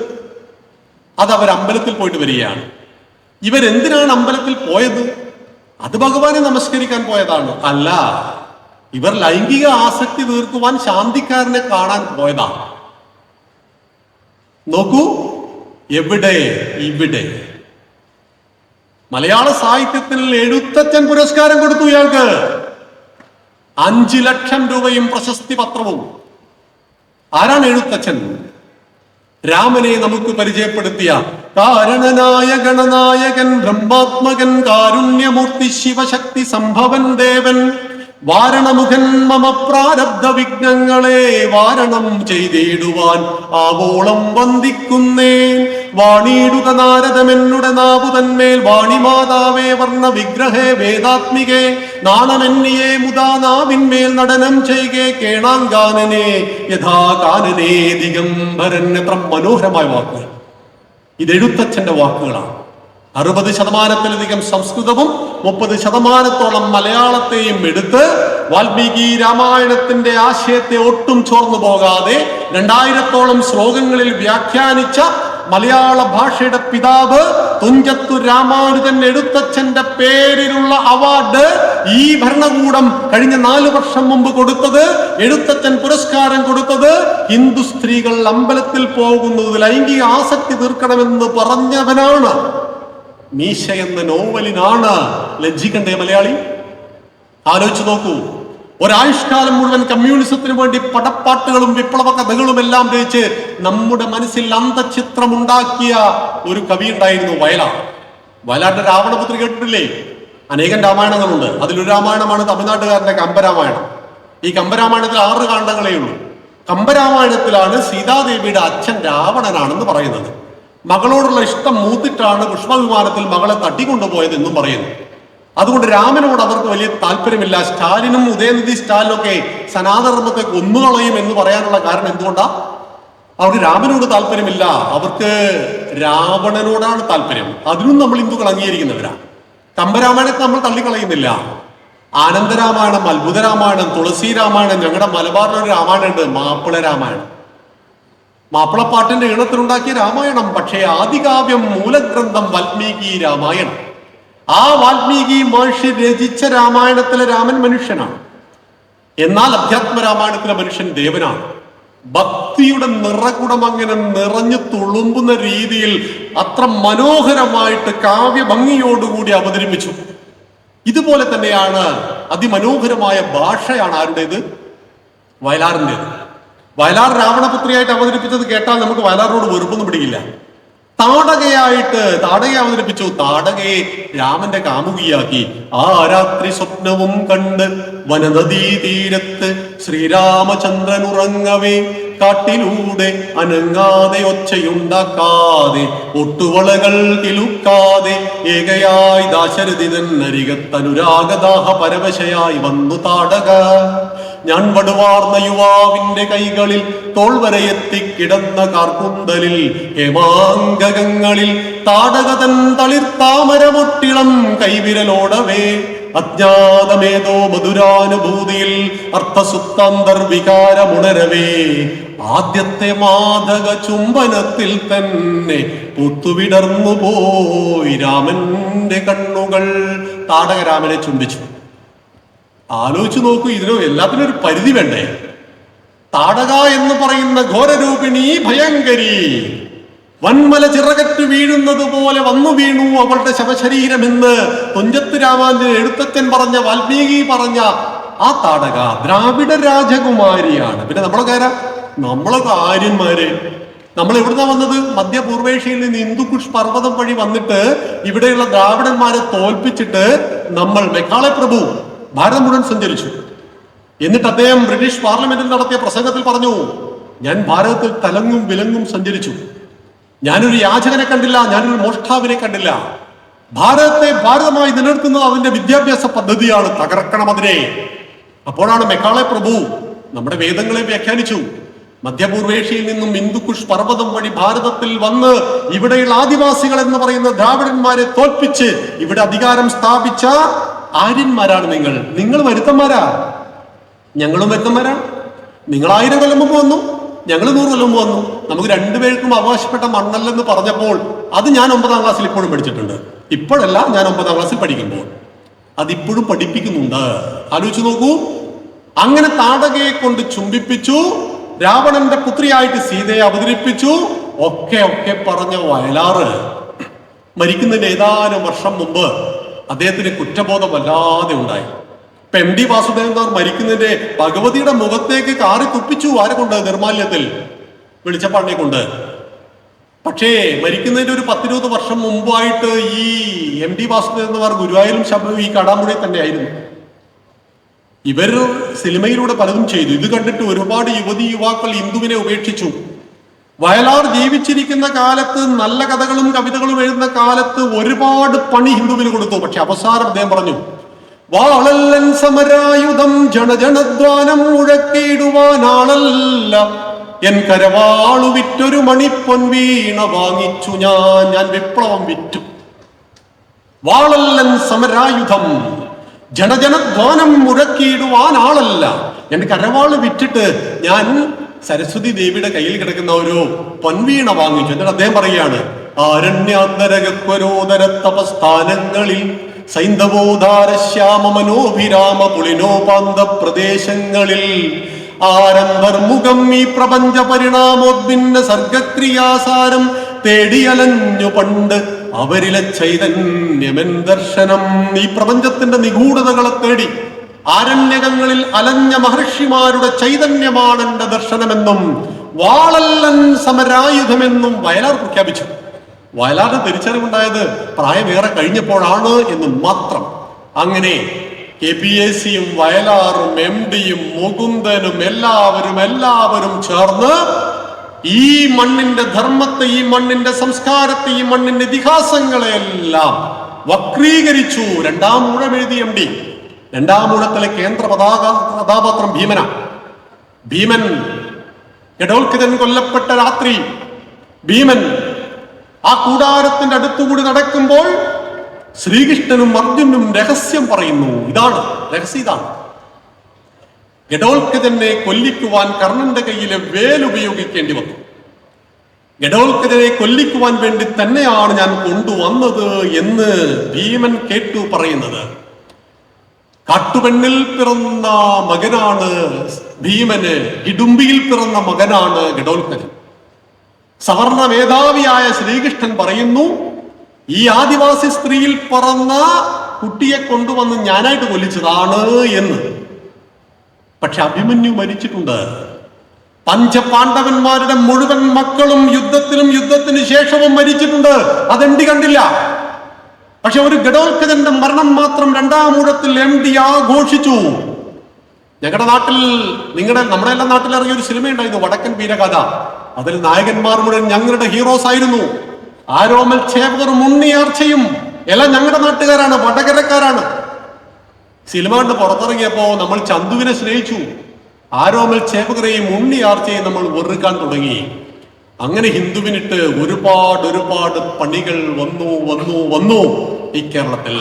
അത് അവർ അമ്പലത്തിൽ പോയിട്ട് വരികയാണ്. ഇവരെന്തിനാണ് അമ്പലത്തിൽ പോയത്? അത് ഭഗവാനെ നമസ്കരിക്കാൻ പോയതാണ്. അല്ല, ഇവർ ലൈംഗിക ആസക്തി തീർക്കുവാൻ ശാന്തിക്കാരനെ കാണാൻ പോയതാണ്. നോക്കൂ, എവിടെ? ഇവിടെ. മലയാള സാഹിത്യത്തിൽ എഴുത്തച്ഛൻ പുരസ്കാരം കൊടുത്തു ഇയാൾക്ക്. 5 ലക്ഷം രൂപയും പ്രശസ്തി പത്രവും. ആരാണ് എഴുത്തച്ഛൻ? രാമനെ നമുക്ക് പരിചയപ്പെടുത്തിയ കാരണനായ ഗണനായകൻ, ബ്രഹ്മാത്മകൻ, കാരുണ്യമൂർത്തി, ശിവശക്തി സംഭവൻ ദേവൻ, വാരണമുഖൻ, മമ പ്രാരബ്ധ വിഘ്നങ്ങളെ വാരണം ചെയ്തിടുവാൻ ആവോളം വന്ദിക്കുന്നേൻ. വാണിയിടുക നാരദമെന്നുടെ നാവു തന്മേൽ, വാണിമാതാവേ വർണ്ണ വിഗ്രഹേ വേദാത്മികേ, നാണമെന്നിയെ മുതാ നാവിന്മേൽ നടനം ചെയ്കെ, കേണാങ്കാനനെ യഥാ കാനനേ ദിഗംബരൻ. എത്ര മനോഹരമായ വാക്കുകൾ! ഇത് എഴുത്തച്ഛന്റെ വാക്കുകളാണ്. 60% സംസ്കൃതവും 30% മലയാളത്തെയും എടുത്ത് വാൽമീകി രാമായണത്തിന്റെ ആശയത്തെ ഒട്ടും ചോർന്നു പോകാതെ 2000-ഓളം ശ്ലോകങ്ങളിൽ വ്യാഖ്യാനിച്ച മലയാള ഭാഷയുടെ പിതാവ് തുഞ്ചത്തു രാമാനുജൻ എഴുത്തച്ഛന്റെ പേരിലുള്ള അവാർഡ് ഈ ഭരണകൂടം കഴിഞ്ഞ 4 വർഷം മുമ്പ് കൊടുത്തത്, എഴുത്തച്ഛൻ പുരസ്കാരം കൊടുത്തത് ഹിന്ദു സ്ത്രീകൾ അമ്പലത്തിൽ പോകുന്നത് ലൈംഗിക ആസക്തി തീർക്കണമെന്ന് പറഞ്ഞവനാണ്. മീശ എന്ന നോവലിനാണ്. ലജ്ജിക്കണ്ടേ മലയാളി? ആലോചിച്ചു നോക്കൂ. ഒരായുഷ്കാലം മുഴുവൻ കമ്മ്യൂണിസത്തിന് വേണ്ടി പടപ്പാട്ടുകളും വിപ്ലവ കഥകളും എല്ലാം രചിച്ച് നമ്മുടെ മനസ്സിൽ അന്തചിത്രം ഉണ്ടാക്കിയ ഒരു കവി ഉണ്ടായിരുന്നു, വയലാർ. വയലാറിന്റെ രാവണപുത്രി കേട്ടിട്ടില്ലേ? അനേകം രാമായണങ്ങളുണ്ട്. അതിലൊരു രാമായണമാണ് തമിഴ്നാട്ടുകാരന്റെ കമ്പരാമായണം. ഈ കമ്പരാമായണത്തിൽ 6 കാണ്ഡങ്ങളേ ഉള്ളൂ. കമ്പരാമായണത്തിലാണ് സീതാദേവിയുടെ അച്ഛൻ രാവണനാണെന്ന് പറയുന്നത്. മകളോടുള്ള ഇഷ്ടം മൂത്തിട്ടാണ് പുഷ്പവിമാനത്തിൽ മകളെ തട്ടിക്കൊണ്ടുപോയത് എന്നും പറയുന്നു. അതുകൊണ്ട് രാമനോട് അവർക്ക് വലിയ താല്പര്യമില്ല. സ്റ്റാലിനും ഉദയനിധി സ്റ്റാലിനൊക്കെ സനാതനധർമ്മത്തെ കൊന്നുകളയും എന്ന് പറയാനുള്ള കാരണം എന്തുകൊണ്ടാ? അവർക്ക് രാമനോട് താല്പര്യമില്ല, അവർക്ക് രാവണനോടാണ് താല്പര്യം. അതിനും നമ്മൾ ഹിന്ദുക്കൾ അംഗീകരിക്കുന്നവരാണ്. കമ്പരാമായണത്തെ നമ്മൾ തള്ളിക്കളയുന്നില്ല. ആനന്ദരാമായണം, അത്ഭുത രാമായണം, തുളസി രാമായണം, ഞങ്ങളുടെ മലബാറിലൊരു രാമായണം ഉണ്ട്, മാപ്പിള രാമായണം. മാപ്പിളപ്പാട്ടിന്റെ ഈണത്തിലുണ്ടാക്കിയ രാമായണം. പക്ഷേ ആദികാവ്യം, മൂലഗ്രന്ഥം വാൽമീകി രാമായണം. ആ വാൽമീകി മഹർഷി രചിച്ച രാമായണത്തിലെ രാമൻ മനുഷ്യനാണ്. എന്നാൽ അധ്യാത്മ രാമായണത്തിലെ മനുഷ്യൻ ദേവനാണ്. ഭക്തിയുടെ നിറകുടം അങ്ങനെ നിറഞ്ഞു തുളുമ്പുന്ന രീതിയിൽ അത്ര മനോഹരമായിട്ട് കാവ്യഭംഗിയോടുകൂടി അവതരിപ്പിച്ചു. ഇതുപോലെ തന്നെയാണ് അതിമനോഹരമായ ഭാഷയാണ് ആരുടേത്? വയലാറിൻ്റെത്. വയലാർ രാവണപുത്രിയായിട്ട് അവതരിപ്പിച്ചത് കേട്ടാൽ നമുക്ക് വയലാറിനോട് വെറുപ്പൊന്നും പിടിക്കില്ല. താടകയെ അവതരിപ്പിച്ചു. താടകയെ രാമന്റെ കാമുകിയാക്കി. ആ രാത്രി സ്വപ്നവും കണ്ട് വനനദീ തീരത്ത് ശ്രീരാമചന്ദ്രൻ ഉറങ്ങവേ, കാട്ടിലൂടെ അനങ്ങാതെ ഒച്ചയുണ്ടാക്കാതെ ഒട്ടുവളകൾ കിലുക്കാതെ ഏകയായി ദാശരഥിതൻ അരികത്തനുരാഗദാഹ പരവശയായി വന്നു താടക. ഞാൻ വടുവാർന്ന യുവാവിന്റെ കൈകളിൽ തോൾവരയെത്തി കിടന്ന കാർക്കുന്തലിൽ ഹേമാംഗങ്ങളിൽ താടകതൻ തളിർത്താമരമൊട്ടിളം കൈവിരലോടവേ അജ്ഞാതമേതോ മധുരാനുഭൂതിയിൽ അർത്ഥസുത്താന്തർവികാരമുണരവേ ആദ്യത്തെ മാദക ചുംബനത്തിൽ തന്നെ പൂത്തുവിടർന്നു പോയി രാമന്റെ കണ്ണുകൾ. താടക രാമനെ ചുംബിച്ചു. ആലോചിച്ചു നോക്കൂ, ഇതിനോ എല്ലാത്തിനും ഒരു പരിധി വേണ്ടേ? താടക എന്ന് പറയുന്ന ഘോരരൂപിണി ഭയങ്കരി വൻമല ചിറകറ്റ് വീഴുന്നത് പോലെ വന്നു വീണു അവളുടെ ശവശരീരമെന്ന് തുഞ്ചത്ത് രാമാനുജൻ എഴുത്തച്ഛൻ പറഞ്ഞ, വാൽമീകി പറഞ്ഞ ആ താടക ദ്രാവിഡ രാജകുമാരിയാണ്. പിന്നെ നമ്മളൊക്കെ ആര്യന്മാര്. നമ്മൾ എവിടുന്നാ വന്നത്? മധ്യപൂർവേഷ്യയിൽ നിന്ന് ഹിന്ദുക്കുഷ് പർവ്വതം വഴി വന്നിട്ട് ഇവിടെയുള്ള ദ്രാവിഡന്മാരെ തോൽപ്പിച്ചിട്ട് നമ്മൾ മെക്കാളെ പ്രഭു ഭാരതം മുഴുവൻ സഞ്ചരിച്ചു. എന്നിട്ട് അദ്ദേഹം ബ്രിട്ടീഷ് പാർലമെന്റിൽ നടത്തിയ പ്രസംഗത്തിൽ പറഞ്ഞു, ഞാൻ ഭാരതത്തിൽ തലങ്ങും വിലങ്ങും സഞ്ചരിച്ചു. ഞാനൊരു യാചകനെ കണ്ടില്ല, ഞാനൊരു മോഷ്ടാവിനെ കണ്ടില്ല. ഭാരതത്തെ ഭാരതമായി നിലനിർത്തുന്നത് അതിന്റെ വിദ്യാഭ്യാസ പദ്ധതിയാണ്, തകർക്കണം അതിനെ. അപ്പോഴാണ് മെക്കാളെ പ്രഭു നമ്മുടെ വേദങ്ങളെ വ്യാഖ്യാനിച്ചു. മധ്യപൂർവേഷ്യയിൽ നിന്നും ഹിന്ദുക്കുഷ് പർവ്വതം വഴി ഭാരതത്തിൽ വന്ന് ഇവിടെയുള്ള ആദിവാസികൾ എന്ന് പറയുന്ന ദ്രാവിഡന്മാരെ തോൽപ്പിച്ച് ഇവിടെ അധികാരം സ്ഥാപിച്ച ആര്യന്മാരാണ് നിങ്ങൾ. നിങ്ങൾ വരുത്തന്മാരാ, ഞങ്ങളും വരുത്തന്മാരാണ്. നിങ്ങൾ 1000 കൊല്ലം മുമ്പ് വന്നു, ഞങ്ങൾ 100 കൊല്ലം മുമ്പ് വന്നു. നമുക്ക് രണ്ടുപേർക്കും അവകാശപ്പെട്ട മണ്ണല്ലെന്ന് പറഞ്ഞപ്പോൾ അത് ഞാൻ 9ാം ക്ലാസ്സിൽ ഇപ്പോഴും പഠിച്ചിട്ടുണ്ട്. ഇപ്പോഴല്ല, ഞാൻ 9ാം ക്ലാസ്സിൽ പഠിക്കുമ്പോൾ അതിപ്പോഴും പഠിപ്പിക്കുന്നുണ്ട്. ആലോചിച്ച് നോക്കൂ. അങ്ങനെ താടകയെ കൊണ്ട് ചുംബിപ്പിച്ചു, രാവണന്റെ പുത്രിയായിട്ട് സീതയെ അവതരിപ്പിച്ചു, ഒക്കെ പറഞ്ഞ വയലാറ് മരിക്കുന്നതിന് ഏതാനും വർഷം മുമ്പ് അദ്ദേഹത്തിന് കുറ്റബോധം വല്ലാതെ ഉണ്ടായി. ഇപ്പൊ MD വാസുദേവൻ നായർ മരിക്കുന്നതിന്റെ ഭഗവതിയുടെ മുഖത്തേക്ക് കാറി തുപ്പിച്ചു. ആരെ കൊണ്ട്? നിർമാല്യത്തിൽ, വെളിച്ചപ്പാടിനെ കൊണ്ട്. പക്ഷേ മരിക്കുന്നതിന്റെ ഒരു 10-20 വർഷം മുമ്പായിട്ട് ഈ MD വാസുദേവൻ നായർ ഗുരുവായൂരും ശബരിമലയും ഈ കടാമുടി തന്നെയായിരുന്നു. ഇവർ സിനിമയിലൂടെ പലതും ചെയ്തു. ഇത് കണ്ടിട്ട് ഒരുപാട് യുവാക്കൾ ഹിന്ദുവിനെ ഉപേക്ഷിച്ചു. വയലാർ ജീവിച്ചിരിക്കുന്ന കാലത്ത്, നല്ല കഥകളും കവിതകളും എഴുതുന്ന കാലത്ത് ഒരുപാട് പണി ഹിന്ദുവിന് കൊടുത്തു. പക്ഷെ അവസാനം അദ്ദേഹം പറഞ്ഞു, വാളല്ലൻ സമരായുധം ജനജനദ്വാനം മുഴക്കിയിടുവാനാളല്ല, എൻ കരവാളു വിറ്റൊരു മണിപ്പൊൻ വീണ വാങ്ങിച്ചു ഞാൻ വിപ്ലവം വിറ്റു. വാളല്ലൻ സമരായുധം ജനജനദ്വാനം മുഴക്കിയിടുവാൻ ആളല്ല, എന്റെ കരവാള് വിറ്റിട്ട് ഞാൻ സരസ്വതി ദേവിയുടെ കയ്യിൽ കിടക്കുന്ന ഒരു പൊൻവീണ വാങ്ങിച്ചു. എന്നിട്ട് അദ്ദേഹം പറയുകയാണ്, ആരണ്യാന്തരകരോദര തപസ്ഥാനങ്ങളിൽ സൈന്ധവോധാര ശ്യാമ മനോഭിരാമ പുളിനോപാന്ത പ്രദേശങ്ങളിൽ ആരന്തർമുഖം ഈ പ്രപഞ്ച പരിണാമോദ്ഭിന്ന സർഗക്രിയാസാരം തേടിയലഞ്ഞു പണ്ട് അവരിലെ ചൈതന്യമെൻ ദർശനം. ഈ പ്രപഞ്ചത്തിന്റെ നിഗൂഢതകളെ തേടി ആരണ്യകങ്ങളിൽ അലഞ്ഞ മഹർഷിമാരുടെ ചൈതന്യമാണ് എന്റെ ദർശനമെന്നും വാളല്ലൻ സമരായുധമെന്നും വയലാർ പ്രഖ്യാപിച്ചു. വയലാറിന് തിരിച്ചറിവുണ്ടായത് പ്രായമേറെ കഴിഞ്ഞപ്പോഴാണ് എന്ന് മാത്രം. അങ്ങനെ KPACയും വയലാറും MDയും മുകുന്ദനും എല്ലാവരും ചേർന്ന് ഈ മണ്ണിന്റെ ധർമ്മത്തെ, ഈ മണ്ണിന്റെ സംസ്കാരത്തെ, ഈ മണ്ണിന്റെ ഇതിഹാസങ്ങളെല്ലാം വക്രീകരിച്ചു. 2ാം ഊഴം എഴുതി MD. 2ാം ഊഴത്തിലെ കേന്ദ്ര കഥാപാത്രം ഭീമന. ഭീമൻ ഗഡോൽക്കഥൻ കൊല്ലപ്പെട്ട രാത്രി ഭീമൻ ആ കൂടാരത്തിന്റെ അടുത്തുകൂടി നടക്കുമ്പോൾ ശ്രീകൃഷ്ണനും അർജുനും രഹസ്യം പറയുന്നു. ഇതാണ് രഹസ്യം. ഇതാണ് ഗഡോൽക്കഥനെ കൊല്ലിക്കുവാൻ കർണന്റെ കയ്യിലെ വേലുപയോഗിക്കേണ്ടി വന്നു. ഗഡോൽക്കഥനെ കൊല്ലിക്കുവാൻ വേണ്ടി തന്നെയാണ് ഞാൻ കൊണ്ടുവന്നത് എന്ന് ഭീമൻ കേട്ടു പറയുന്നത്. കാട്ടുപെണ്ണിൽ പിറന്ന മകനാണ് ഭീമന്, ഇടുമ്പിയിൽ പിറന്ന മകനാണ് ഗഡോൽക്കഥൻ. സവർണ മേധാവിയായ ശ്രീകൃഷ്ണൻ പറയുന്നു, ഈ ആദിവാസി സ്ത്രീയിൽ പിറന്ന കുട്ടിയെ കൊണ്ടുവന്ന് ഞാനായിട്ട് കൊല്ലിച്ചതാണ് എന്ന്. പക്ഷെ അഭിമന്യു മരിച്ചിട്ടുണ്ട്. പഞ്ചപാണ്ഡവന്മാരുടെ മുഴുവൻ മക്കളും യുദ്ധത്തിന് ശേഷവും മരിച്ചിട്ടുണ്ട്. അതെന്തി കണ്ടില്ല. പക്ഷെ ഒരു ഗഡോൽക്കഥന്റെ മരണം മാത്രം 2ാം ഊഴത്തിൽ MD ആഘോഷിച്ചു. ഞങ്ങളുടെ നാട്ടിൽ, നമ്മുടെ എല്ലാം നാട്ടിൽ ഇറങ്ങിയ ഒരു സിനിമ ഉണ്ടായിരുന്നു, വടക്കൻ വീരകഥ. അതിൽ നായകന്മാർ മുഴുവൻ ഞങ്ങളുടെ ഹീറോസ് ആയിരുന്നു. ആരോമൽ ചേവകറും ഉണ്ണിയാർച്ചയും എല്ലാം ഞങ്ങളുടെ നാട്ടുകാരാണ്, വടകരക്കാരാണ്. സിനിമ കണ്ട് പുറത്തിറങ്ങിയപ്പോ നമ്മൾ ചന്തുവിനെ സ്നേഹിച്ചു. ആരോമൽ ചേവകരെയും ഉണ്ണിയാർച്ചയും നമ്മൾ വെറുക്കാൻ തുടങ്ങി. അങ്ങനെ ഹിന്ദുവിനിട്ട് ഒരുപാട് പണികൾ വന്നു ഈ കേരളത്തിൽ.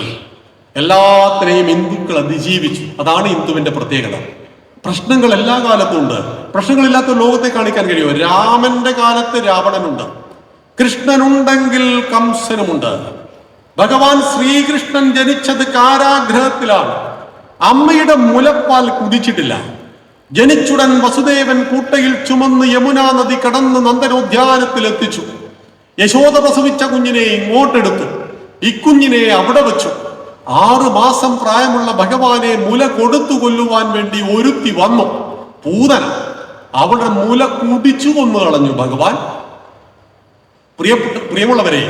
എല്ലാത്തിനെയും ഹിന്ദുക്കൾ അതിജീവിച്ചു. അതാണ് ഹിന്ദുവിന്റെ പ്രത്യേകത. പ്രശ്നങ്ങൾ എല്ലാ കാലത്തും ഉണ്ട്. പ്രശ്നങ്ങളില്ലാത്ത ലോകത്തെ കാണിക്കാൻ കഴിയുമോ? രാമന്റെ കാലത്ത് രാവണനുണ്ട്, കൃഷ്ണനുണ്ടെങ്കിൽ കംസനുമുണ്ട്. ഭഗവാൻ ശ്രീകൃഷ്ണൻ ജനിച്ചത് കാരാഗ്രഹത്തിലാണ്. അമ്മയുടെ മുലപ്പാൽ കുടിച്ചിട്ടില്ല. ജനിച്ചുടൻ വസുദേവൻ കൂട്ടയിൽ ചുമന്ന് യമുനാ നദി കടന്ന് നന്ദനോദ്യാനത്തിൽ എത്തിച്ചു. യശോദ പ്രസവിച്ച കുഞ്ഞിനെ ഇങ്ങോട്ടെടുത്തു, ഇക്കുഞ്ഞിനെ അവിടെ വെച്ചു. 6 മാസം പ്രായമുള്ള ഭഗവാനെ മുല കൊടുത്തു കൊല്ലുവാൻ വേണ്ടി ഒരുത്തി വന്നു, പൂതന. അവളുടെ മുല കുടിച്ചു കൊന്നു കളഞ്ഞു ഭഗവാൻ. പ്രിയമുള്ളവരെ,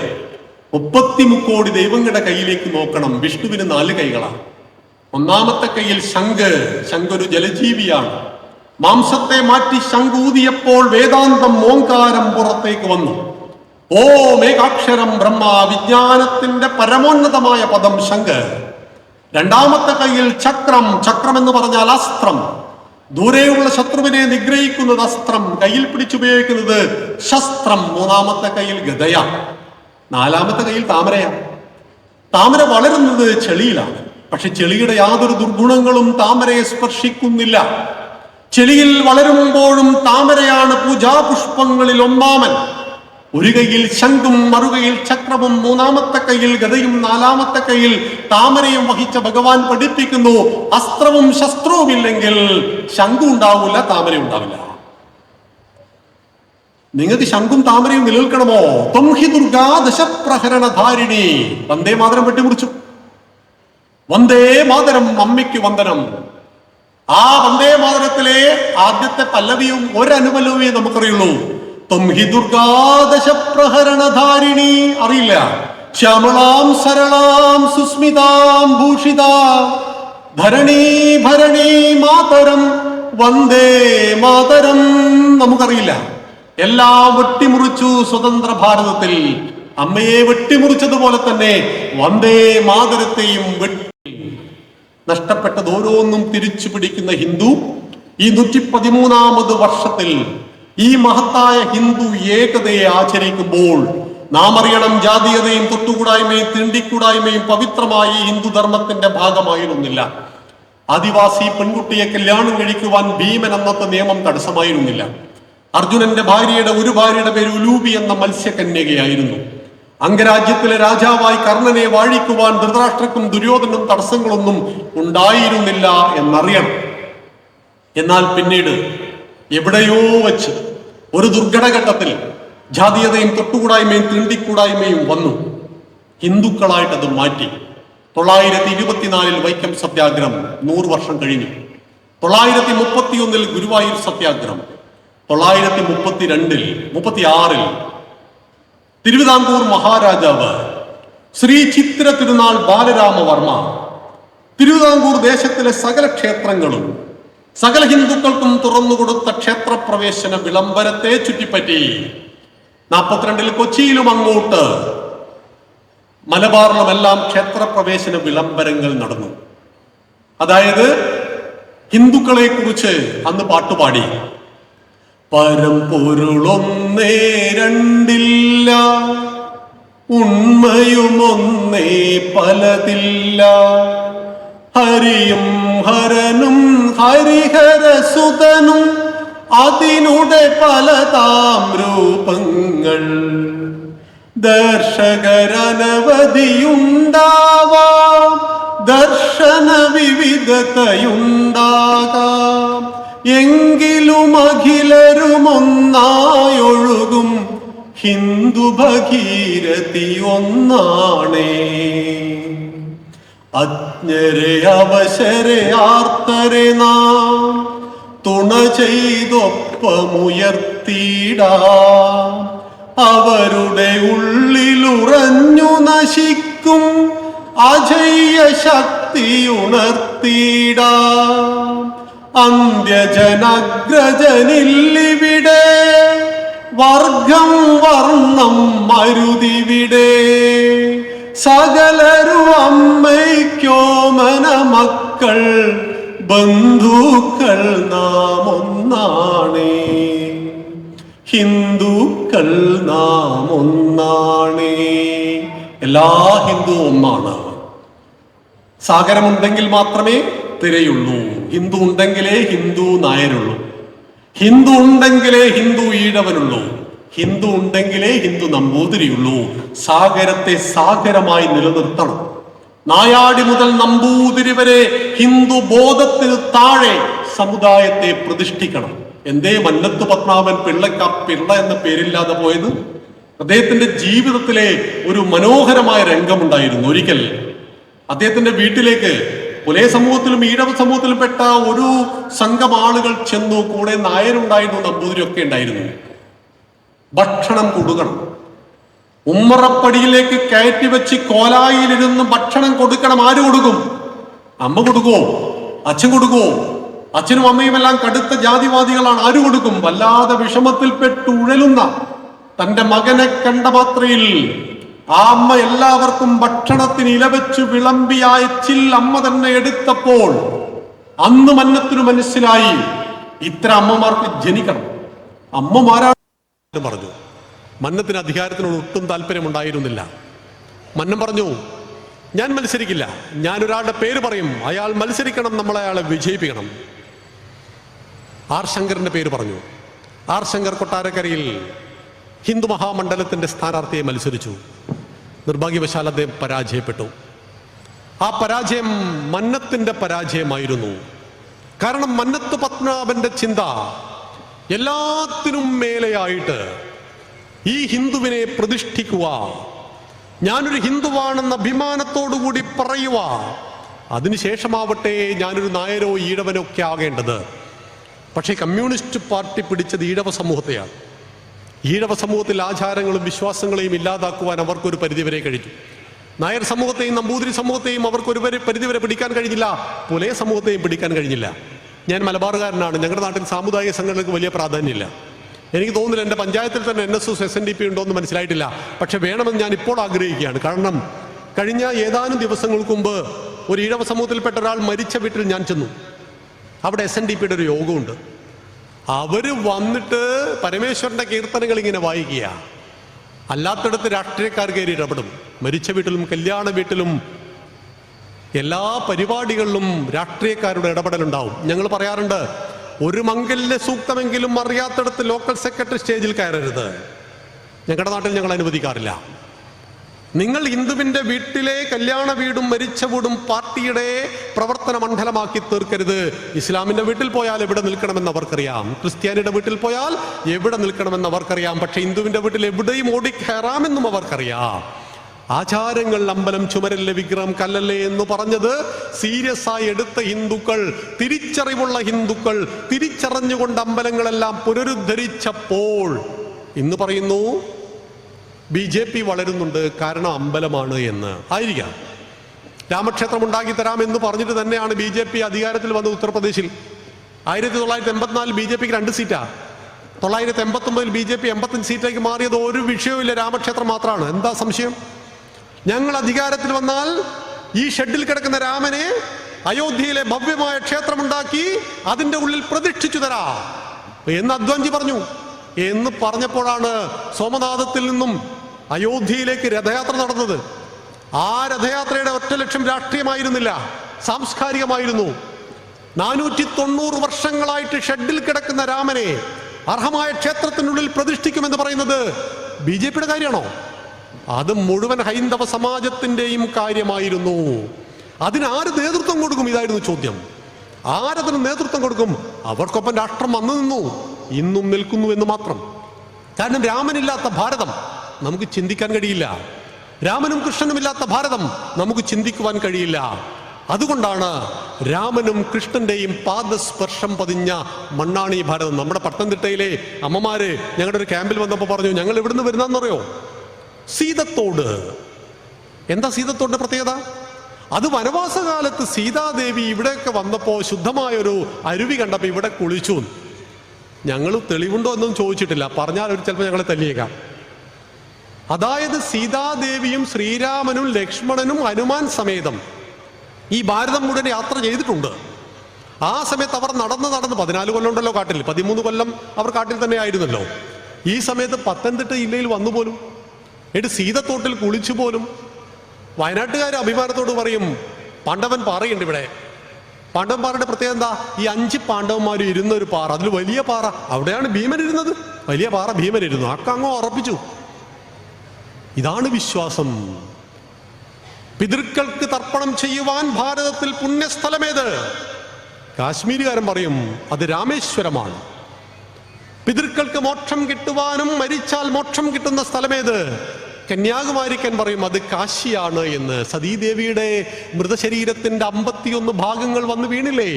33 കോടി ദൈവങ്ങളുടെ കയ്യിലേക്ക് നോക്കണം. വിഷ്ണുവിന് 4 കൈകളാണ്. ഒന്നാമത്തെ കയ്യിൽ ശംഖ് ഒരു ജലജീവിയാണ്. മാംസത്തെ മാറ്റി ശംഖൂതിയപ്പോൾ വേദാന്തം ഓങ്കാരം പുറത്തേക്ക് വന്നു. ഓം ഏകാക്ഷരം ബ്രഹ്മ, വിജ്ഞാനത്തിന്റെ പരമോന്നതമായ പദം ശംഖ്. 2ാമത്തെ കയ്യിൽ ചക്രം എന്ന് പറഞ്ഞാൽ അസ്ത്രം. ദൂരെയുള്ള ശത്രുവിനെ നിഗ്രഹിക്കുന്നത് അസ്ത്രം, കയ്യിൽ പിടിച്ചുപയോഗിക്കുന്നത് ശസ്ത്രം, മൂന്നാമത്തെ കയ്യിൽ ഗദയ, നാലാമത്തെ കയ്യിൽ താമരയാണ്. താമര വളരുന്നത് ചെളിയിലാണ്. പക്ഷെ ചെളിയുടെ യാതൊരു ദുർഗുണങ്ങളും താമരയെ സ്പർശിക്കുന്നില്ല. ചെളിയിൽ വളരുമ്പോഴും താമരയാണ് പൂജാപുഷ്പങ്ങളിൽ ഒന്നാമൻ. ഒരു കൈയിൽ ശംഖും മറുകൈയിൽ ചക്രവും മൂന്നാമത്തെ കൈയിൽ ഗദയും നാലാമത്തെ കൈയിൽ താമരയും വഹിച്ച ഭഗവാൻ പഠിപ്പിക്കുന്നു, അസ്ത്രവും ശസ്ത്രവും ഇല്ലെങ്കിൽ ശംഖും ഉണ്ടാവില്ല, താമര ഉണ്ടാവില്ല. നിങ്ങൾക്ക് ശംഖും താമരയും നിലനിൽക്കണമോ? ത്വം ഹി ദുർഗാ ദശപ്രഹരണധാരിണി. വന്ദേ മാതരം വെട്ടിമുറിച്ചു. വന്ദേ മാതരം, അമ്മയ്ക്ക് വന്ദനം. ആ വന്ദേ മാതരത്തിലെ ആദ്യത്തെ പല്ലവിയും ഒരനുപല്ലവിയും നമുക്കറിയുള്ളൂ. ത്വം ഹി ദുർഗാ ദശപ്രഹരണധാരിണി. അറിയില്ല. ശ്യാമളാം സരളാം സുസ്മിതാം ഭൂഷിതാം ധരണീ ഭരണീ മാതരം വന്ദേ മാതരം നമുക്കറിയില്ല. എല്ലാം വെട്ടിമുറിച്ചു സ്വതന്ത്ര ഭാരതത്തിൽ. അമ്മയെ വെട്ടിമുറിച്ചതുപോലെ തന്നെ വന്ദേ മാതരത്തെയും നഷ്ടപ്പെട്ടത് ഓരോന്നും തിരിച്ചു പിടിക്കുന്ന ഹിന്ദു ഈ 113ാമത് വർഷത്തിൽ ഈ മഹത്തായ ഹിന്ദു ഏകതയെ ആചരിക്കുമ്പോൾ നാം അറിയണം, ജാതീയതയും തൊട്ടുകൂടായ്മയും തീണ്ടിക്കൂടായ്മയും പവിത്രമായ ഈ ഹിന്ദുധർമ്മത്തിന്റെ ഭാഗമായിരുന്നില്ല. ആദിവാസി പെൺകുട്ടിയെ കല്യാണം കഴിക്കുവാൻ ഭീമൻ അന്നത്തെ നിയമം തടസ്സമായിരുന്നില്ല. അർജുനന്റെ ഒരു ഭാര്യയുടെ പേര് ഉലൂബി എന്ന മത്സ്യകന്യകയായിരുന്നു. അംഗരാജ്യത്തിലെ രാജാവായി കർണനെ വാഴിക്കുവാൻ ധൃതരാഷ്ട്രക്കും ദുര്യോധനും തടസ്സങ്ങളൊന്നും ഉണ്ടായിരുന്നില്ല എന്നറിയണം. എന്നാൽ പിന്നീട് എവിടെയോ വച്ച് ഒരു ദുർഘടഘട്ടത്തിൽ ജാതീയതയും തൊട്ടുകൂടായ്മയും തീണ്ടിക്കൂടായ്മയും വന്നു. ഹിന്ദുക്കളായിട്ടത് മാറ്റി. 924 വൈക്കം സത്യാഗ്രഹം 100 വർഷം കഴിഞ്ഞു. 931 ഗുരുവായൂർ സത്യാഗ്രഹം, 936 തിരുവിതാംകൂർ മഹാരാജാവ് ശ്രീ ചിത്ര തിരുനാൾ ബാലരാമവർമ്മ തിരുവിതാംകൂർ ദേശത്തിലെ സകല ക്ഷേത്രങ്ങളും സകല ഹിന്ദുക്കൾക്കും തുറന്നുകൊടുത്ത ക്ഷേത്രപ്രവേശന വിളംബരത്തെ ചുറ്റിപ്പറ്റി 42 കൊച്ചിയിലും അങ്ങോട്ട് മലബാറിലുമെല്ലാം ക്ഷേത്രപ്രവേശന വിളംബരങ്ങൾ നടന്നു. അതായത് ഹിന്ദുക്കളെ കുറിച്ച് അന്ന് പാട്ടുപാടി. പരമ്പൊരുളൊന്നേ രണ്ടില്ല, ഉണ്മയുമൊന്നേ പലതില്ല, ഹരിയും ഹരനും ഹരിഹരസുതനും അതിനുടെ പലതാം രൂപങ്ങൾ, ദർശകരനവധിയുണ്ടാവാം, ദർശന വിവിധതയുണ്ടാകാം, എങ്കിലും അഖിലരുമൊന്നായൊഴുകും ഹിന്ദു ഭഗീരഥി ഒന്നാണേ. അജ്ഞരെ അവശരെ ആർത്തരെ നാം തുണ ചെയ്തൊപ്പമുയർത്തിടാം, അവരുടെ ഉള്ളിലുറഞ്ഞു നശിക്കും അജയ്യ ശക്തിയുണർത്തിടാം. അന്ത്യജനഗ്രജനില്ലിവിടെ, വർഗം വർണ്ണം മരുതിവിടെ, സകലരു അമ്മയ്ക്കോമന മക്കൾ, ബന്ധുക്കൾ നാം ഒന്നാണേ, ഹിന്ദുക്കൾ നാം ഒന്നാണേ. എല്ലാ ഹിന്ദു ഒന്നാണ്. സാഗരമുണ്ടെങ്കിൽ മാത്രമേ തിരയുള്ളൂ. ഹിന്ദു ഉണ്ടെങ്കിലേ ഹിന്ദു നായരുള്ളൂ. ഹിന്ദു ഉണ്ടെങ്കിലേ ഹിന്ദു ഈഴവനുള്ളൂ. ഹിന്ദു ഉണ്ടെങ്കിലേ ഹിന്ദു നമ്പൂതിരിയുള്ളൂ. സാഗരത്തെ സാഗരമായി നിലനിർത്തണം. നായാടി മുതൽ നമ്പൂതിരി വരെ ഹിന്ദു ബോധത്തിന് താഴെ സമുദായത്തെ പ്രതിഷ്ഠിക്കണം. എന്തേ മന്നത്ത് പത്മനാഭൻ പിള്ളയ്ക്ക് പിള്ള എന്ന പേരില്ലാതെ പോയത്? അദ്ദേഹത്തിന്റെ ജീവിതത്തിലെ ഒരു മനോഹരമായ രംഗമുണ്ടായിരുന്നു. ഒരിക്കൽ അദ്ദേഹത്തിന്റെ വീട്ടിലേക്ക് പുലയ സമൂഹത്തിലും ഈഴവ സമൂഹത്തിലും പെട്ട ഒരു സംഘം ആളുകൾ ചെന്നു. കൂടെ നായരുണ്ടായിരുന്നു, നമ്പൂതിരിയൊക്കെ ഉണ്ടായിരുന്നു. ഭക്ഷണം കൊടുക്കണം. ഉമ്മറപ്പടിയിലേക്ക് കയറ്റി വെച്ച് കോലായിലിരുന്ന് ഭക്ഷണം കൊടുക്കണം. ആര് കൊടുക്കും? അമ്മ കൊടുക്കുവോ? അച്ഛൻ കൊടുക്കുവോ? അച്ഛനും അമ്മയും എല്ലാം കടുത്ത ജാതിവാദികളാണ്. ആര് കൊടുക്കും? വല്ലാതെ വിഷമത്തിൽപ്പെട്ട് ഉഴലുന്ന തന്റെ മകനെ കണ്ട മാത്രയിൽ ആ അമ്മ എല്ലാവർക്കും ഭക്ഷണത്തിന് ഇലവെച്ച് വിളമ്പി അയച്ചിൽ അമ്മ തന്നെ എടുത്തപ്പോൾ അന്ന് മന്നത്തിനു മനസ്സിലായി ഇത്തരം അമ്മമാർക്ക് ജനിക്കണം. അമ്മമാരാണ് പറഞ്ഞു. മന്നത്തിന് അധികാരത്തിനോട് ഒട്ടും താല്പര്യമുണ്ടായിരുന്നില്ല. മന്നം പറഞ്ഞു, ഞാൻ മത്സരിക്കില്ല, ഞാൻ ഒരാളുടെ പേര് പറയും, അയാൾ മത്സരിക്കണം, നമ്മൾ അയാളെ വിജയിപ്പിക്കണം. ആർ ശങ്കറിന്റെ പേര് പറഞ്ഞു. ആർ ശങ്കർ കൊട്ടാരക്കരയിൽ ഹിന്ദു മഹാമണ്ഡലത്തിന്റെ സ്ഥാനാർത്ഥിയെ മത്സരിച്ചു. നിർഭാഗ്യവശാൽ അദ്ദേഹം പരാജയപ്പെട്ടു. ആ പരാജയം മന്നത്തിന്റെ പരാജയമായിരുന്നു. കാരണം മന്നത്ത് പത്മനാഭന്റെ ചിന്ത എല്ലാത്തിനും മേലെയായിട്ട് ഈ ഹിന്ദുവിനെ പ്രതിഷ്ഠിക്കുക, ഞാനൊരു ഹിന്ദുവാണെന്ന അഭിമാനത്തോടുകൂടി പറയുക, അതിനുശേഷമാവട്ടെ ഞാനൊരു നായരോ ഈഴവനോ ഒക്കെ ആകേണ്ടത്. പക്ഷേ കമ്മ്യൂണിസ്റ്റ് പാർട്ടി പിടിച്ചത് ഈഴവ സമൂഹത്തെയാണ്. ഈഴവ സമൂഹത്തിൽ ആചാരങ്ങളും വിശ്വാസങ്ങളെയും ഇല്ലാതാക്കുവാൻ അവർക്കൊരു പരിധിവരെ കഴിഞ്ഞു. നായർ സമൂഹത്തെയും നമ്പൂതിരി സമൂഹത്തെയും അവർക്കൊരു പരിധിവരെ പിടിക്കാൻ കഴിഞ്ഞില്ല. പുലയ സമൂഹത്തെയും പിടിക്കാൻ കഴിഞ്ഞില്ല. ഞാൻ മലബാറുകാരനാണ്. ഞങ്ങളുടെ നാട്ടിൽ സാമുദായിക സംഘടനകൾക്ക് വലിയ പ്രാധാന്യമില്ല. എനിക്ക് തോന്നുന്നില്ല എൻ്റെ പഞ്ചായത്തിൽ തന്നെ NSS SNDP ഉണ്ടോ എന്ന് മനസ്സിലായിട്ടില്ല. പക്ഷെ വേണമെന്ന് ഞാൻ ഇപ്പോൾ ആഗ്രഹിക്കുകയാണ്. കാരണം കഴിഞ്ഞ ഏതാനും ദിവസങ്ങൾക്ക് മുമ്പ് ഒരു ഈഴവ സമൂഹത്തിൽപ്പെട്ട ഒരാൾ മരിച്ച വീട്ടിൽ ഞാൻ ചെന്നു. അവിടെ SNDPയുടെ ഒരു യോഗമുണ്ട്. അവര് വന്നിട്ട് പരമേശ്വരന്റെ കീർത്തനങ്ങൾ ഇങ്ങനെ വായിക്കുക. അല്ലാത്തടത്ത് രാഷ്ട്രീയക്കാർ കയറി ഇടപെടും. മരിച്ച വീട്ടിലും കല്യാണ വീട്ടിലും എല്ലാ പരിപാടികളിലും രാഷ്ട്രീയക്കാരുടെ ഇടപെടലുണ്ടാവും. ഞങ്ങൾ പറയാറുണ്ട്, ഒരു മംഗല്യ സൂക്തമെങ്കിലും അറിയാത്തടത്ത് ലോക്കൽ സെക്രട്ടറി സ്റ്റേജിൽ കയറരുത്. ഞങ്ങളുടെ നാട്ടിൽ ഞങ്ങൾ അനുവദിക്കാറില്ല. നിങ്ങൾ ഹിന്ദുവിന്റെ വീട്ടിലെ കല്യാണ വീടും മരിച്ച വീടും പാർട്ടിയുടെ പ്രവർത്തന മണ്ഡലമാക്കി തീർക്കരുത്. ഇസ്ലാമിന്റെ വീട്ടിൽ പോയാൽ എവിടെ നിൽക്കണമെന്ന് അവർക്കറിയാം, ക്രിസ്ത്യാനിയുടെ വീട്ടിൽ പോയാൽ എവിടെ നിൽക്കണമെന്ന് അവർക്കറിയാം. പക്ഷെ ഹിന്ദുവിന്റെ വീട്ടിൽ എവിടെയും ഓടിക്കയറാമെന്നും അവർക്കറിയാം. ആചാരങ്ങൾ അമ്പലം ചുമരല്ലേ വിഗ്രഹം കല്ലല്ലേ എന്ന് പറഞ്ഞത് സീരിയസ് ആയി എടുത്ത ഹിന്ദുക്കൾ, തിരിച്ചറിവുള്ള ഹിന്ദുക്കൾ തിരിച്ചറിഞ്ഞുകൊണ്ട് അമ്പലങ്ങളെല്ലാം പുനരുദ്ധരിച്ചപ്പോൾ ഇന്ന് പറയുന്നു BJP വളരുന്നുണ്ട്, കാരണം അമ്പലമാണ് എന്ന്. ആയിരിക്കാം. രാമക്ഷേത്രം ഉണ്ടാക്കി തരാമെന്ന് പറഞ്ഞിട്ട് തന്നെയാണ് BJP അധികാരത്തിൽ വന്നത് ഉത്തർപ്രദേശിൽ. 1984 BJPക്ക് 2 സീറ്റാ. 989 BJP 85 സീറ്റിലേക്ക് മാറിയത് ഒരു വിഷയവുമില്ല, രാമക്ഷേത്രം മാത്രമാണ്. എന്താ സംശയം? ഞങ്ങൾ അധികാരത്തിൽ വന്നാൽ ഈ ഷെഡിൽ കിടക്കുന്ന രാമനെ അയോധ്യയിലെ ഭവ്യമായ ക്ഷേത്രമുണ്ടാക്കി അതിന്റെ ഉള്ളിൽ പ്രതിഷ്ഠിച്ചു തരാം എന്ന് അദ്വാൻജി പറഞ്ഞു. എന്ന് പറഞ്ഞപ്പോഴാണ് സോമനാഥത്തിൽ നിന്നും അയോധ്യയിലേക്ക് രഥയാത്ര നടന്നത്. ആ രഥയാത്രയുടെ ഒറ്റ ലക്ഷ്യം രാഷ്ട്രീയമായിരുന്നില്ല, സാംസ്കാരികമായിരുന്നു. 490 വർഷങ്ങളായിട്ട് ഷെഡിൽ കിടക്കുന്ന രാമനെ അർഹമായ ക്ഷേത്രത്തിനുള്ളിൽ പ്രതിഷ്ഠിക്കുമെന്ന് പറയുന്നത് BJPയുടെ കാര്യമാണോ? അത് മുഴുവൻ ഹൈന്ദവ സമാജത്തിന്റെയും കാര്യമായിരുന്നു. അതിനാര് നേതൃത്വം കൊടുക്കും? ഇതായിരുന്നു ചോദ്യം. ആരതിന് നേതൃത്വം കൊടുക്കും? അവർക്കൊപ്പം രാഷ്ട്രം വന്നു നിന്നു, ഇന്നും നിൽക്കുന്നു എന്ന് മാത്രം. കാരണം രാമനില്ലാത്ത ഭാരതം നമുക്ക് ചിന്തിക്കാൻ കഴിയില്ല. രാമനും കൃഷ്ണനും ഇല്ലാത്ത ഭാരതം നമുക്ക് ചിന്തിക്കുവാൻ കഴിയില്ല. അതുകൊണ്ടാണ് രാമനും കൃഷ്ണന്റെയും പാദസ്പർശം പതിഞ്ഞ മണ്ണാണ് ഈ ഭാരതം. നമ്മുടെ പത്തനംതിട്ടയിലെ അമ്മമാര് ഞങ്ങളുടെ ഒരു ക്യാമ്പിൽ വന്നപ്പോൾ പറഞ്ഞു, ഞങ്ങൾ എവിടുന്ന് വരുന്നതെന്നറിയോ? സീതത്തോട്. എന്താ സീതത്തോട് പ്രത്യേകത? അത് വനവാസകാലത്ത് സീതാദേവി ഇവിടെയൊക്കെ വന്നപ്പോൾ ശുദ്ധമായൊരു അരുവി കണ്ടപ്പോൾ ഇവിടെ കുളിച്ചു. ഞങ്ങൾ തെളിവുണ്ടോ എന്നും ചോദിച്ചിട്ടില്ല, പറഞ്ഞാൽ അവർ ചിലപ്പോൾ ഞങ്ങളെ തല്ലിയേക്കാം. അതായത് സീതാദേവിയും ശ്രീരാമനും ലക്ഷ്മണനും ഹനുമാൻ സമേതം ഈ ഭാരതം മുഴുവൻ യാത്ര ചെയ്തിട്ടുണ്ട്. ആ സമയത്ത് അവർ നടന്ന് 14 കൊല്ലം ഉണ്ടല്ലോ കാട്ടിൽ, 13 കൊല്ലം അവർ കാട്ടിൽ തന്നെ ആയിരുന്നല്ലോ. ഈ സമയത്ത് പത്തനംതിട്ട ജില്ലയിൽ വന്നു പോലും, സീതത്തോട്ടിൽ കുളിച്ചു പോലും. വയനാട്ടുകാർ അഭിമാനത്തോട് പറയും, പാണ്ഡവൻ പാറയുണ്ട് ഇവിടെ. പാണ്ഡവൻ പാറയുടെ പ്രത്യേകത എന്താ? ഈ 5 പാണ്ഡവന്മാർ ഇരുന്ന ഒരു പാറ, അതിൽ വലിയ പാറ, അവിടെയാണ് ഭീമൻ ഇരുന്നത്. വലിയ പാറ ഭീമൻ ഇരുന്നു, അക്കങ്ങോ ഉറപ്പിച്ചു. ഇതാണ് വിശ്വാസം. പിതൃക്കൾക്ക് തർപ്പണം ചെയ്യുവാൻ ഭാരതത്തിൽ പുണ്യസ്ഥലമേത്? കാശ്മീരുകാരൻ പറയും അത് രാമേശ്വരമാണ്. പിതൃക്കൾക്ക് മോക്ഷം കിട്ടുവാനും മരിച്ചാൽ മോക്ഷം കിട്ടുന്ന സ്ഥലമേത്? കന്യാകുമാരിക്കൻ പറയും അത് കാശിയാണ് എന്ന്. സതീദേവിയുടെ മൃതശരീരത്തിന്റെ 51 ഭാഗങ്ങൾ വന്ന് വീണില്ലേ?